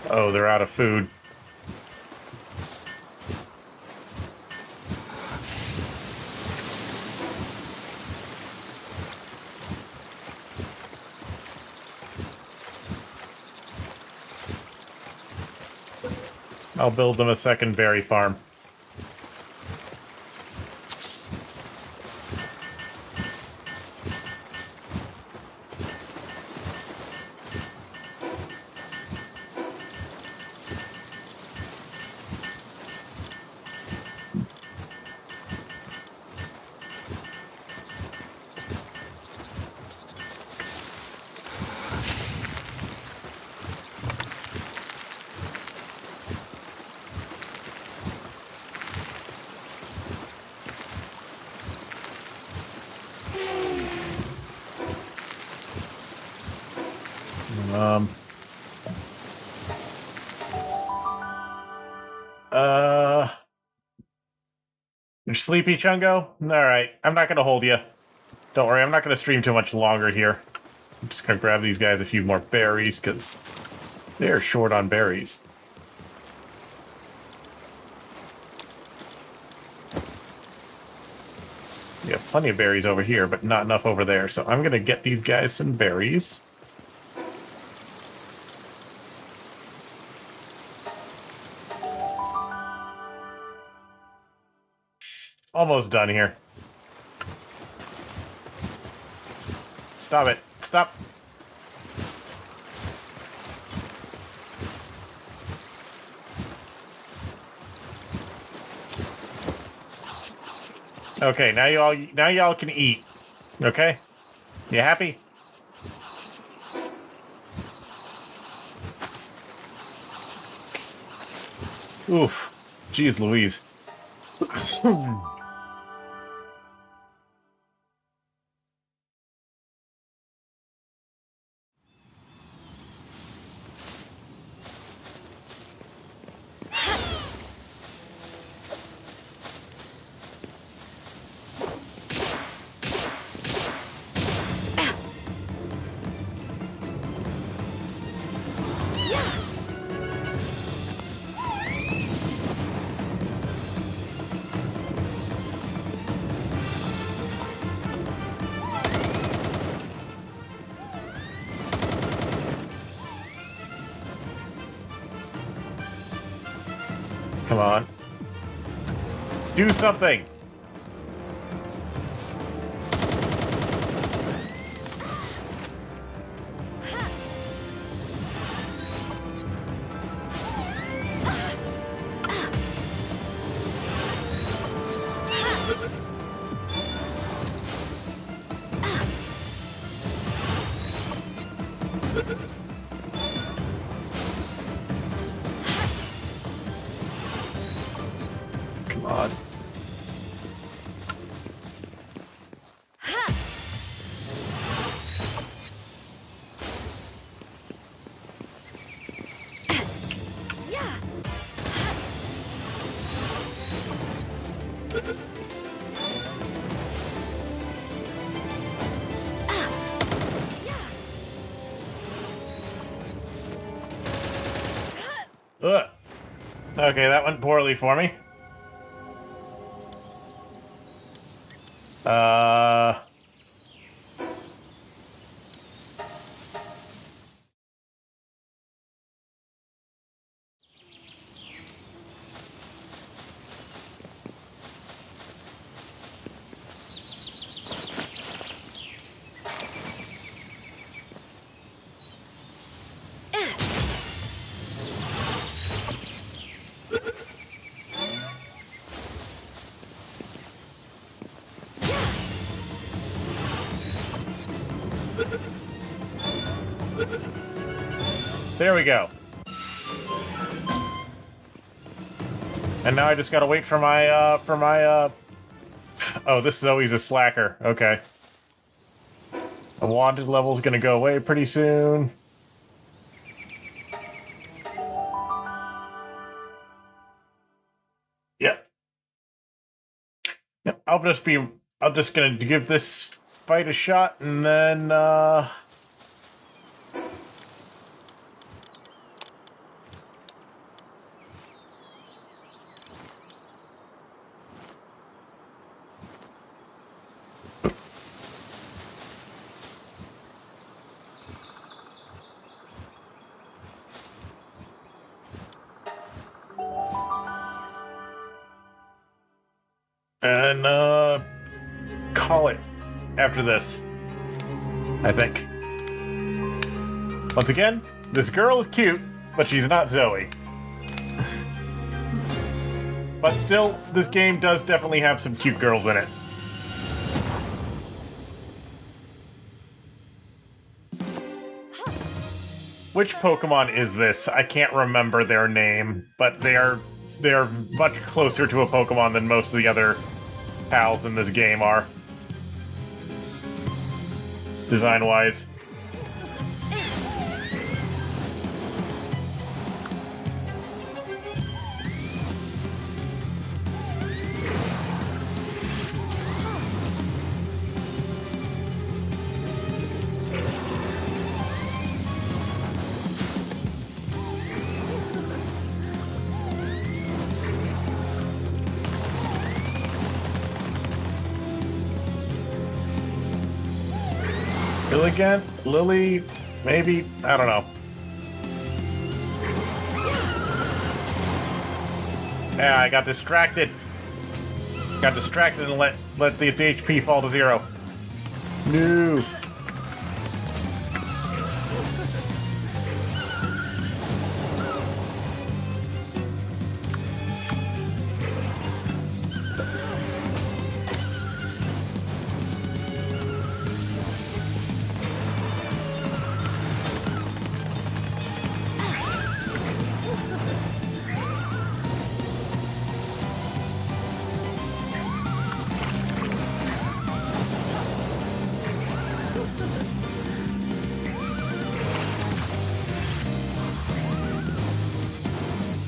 Oh, they're out of food. I'll build them a second berry farm. Sleepy, Chungo? Alright, I'm not gonna hold you. Don't worry, I'm not gonna stream too much longer here. I'm just gonna grab these guys a few more berries, because they're short on berries. We have plenty of berries over here, but not enough over there, so I'm gonna get these guys some berries. Almost done here. Stop it. Stop. Okay, now y'all can eat. Okay? You happy? Oof. Jeez Louise. Come on. Do something! Come on. Ugh. Okay, that went poorly for me. There we go. And now I just gotta wait for my, Oh, this Zoe's a slacker. Okay. The wanted level's gonna go away pretty soon. Yep. Yep, I'm just gonna give this fight a shot, and then, call it after this, I think. Once again, this girl is cute, but she's not Zoe. But still, this game does definitely have some cute girls in it. Which Pokemon is this? I can't remember their name, but they are much closer to a Pokemon than most of the other pals in this game are. Design-wise. Lily, maybe? I don't know. Yeah, I got distracted. Got distracted and let the HP fall to 0. No.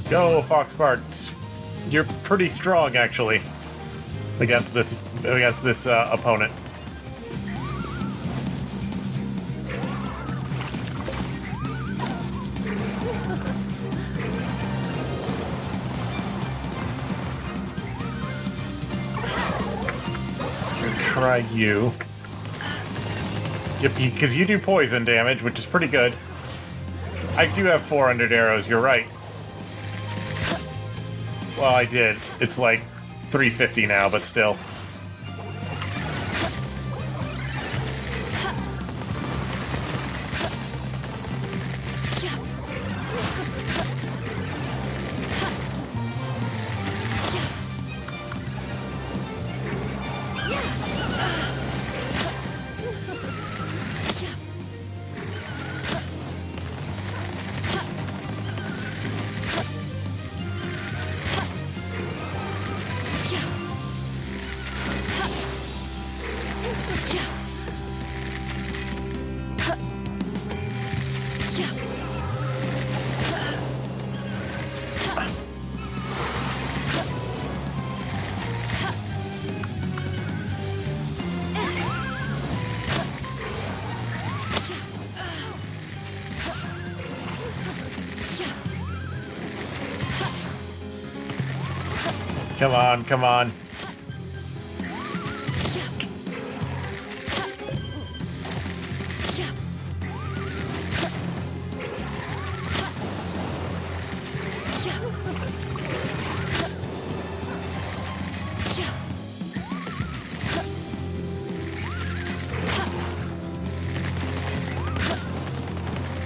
Go, Foxpart. You're pretty strong, actually, against this opponent. Try you. Yep, because you do poison damage, which is pretty good. I do have 400 arrows, you're right. Well, I did. It's like 350 now, but still. Come on, come on.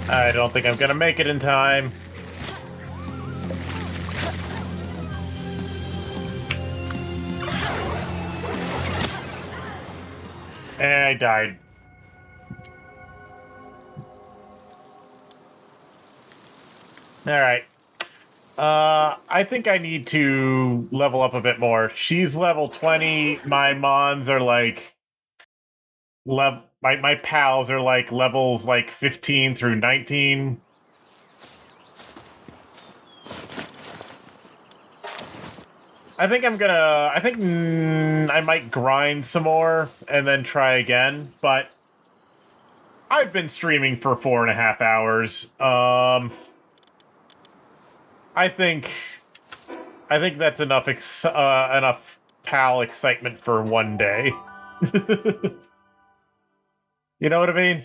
I don't think I'm gonna make it in time. I died. Alright. I think I need to level up a bit more. She's level 20. My mons are like... My pals are like levels like 15 through 19. I think I might grind some more and then try again, but I've been streaming for 4.5 hours. I think that's enough enough pal excitement for one day. You know what I mean?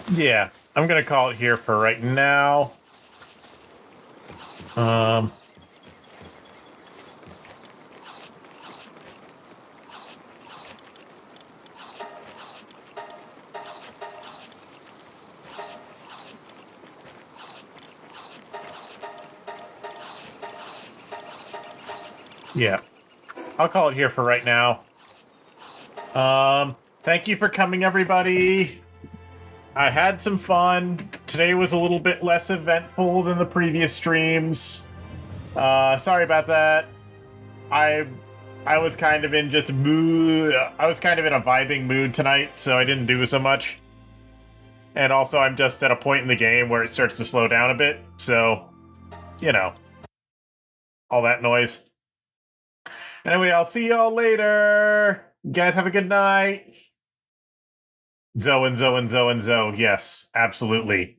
Yeah, I'm gonna call it here for right now. Yeah, I'll call it here for right now. Thank you for coming, everybody. I had some fun. Today was a little bit less eventful than the previous streams. Sorry about that. I was kind of in just mood. I was kind of in a vibing mood tonight, so I didn't do so much. And also, I'm just at a point in the game where it starts to slow down a bit, so, you know, all that noise. Anyway, I'll see y'all later. You guys have a good night. Zoe and Zoe and Zoe and Zoe. Yes, absolutely.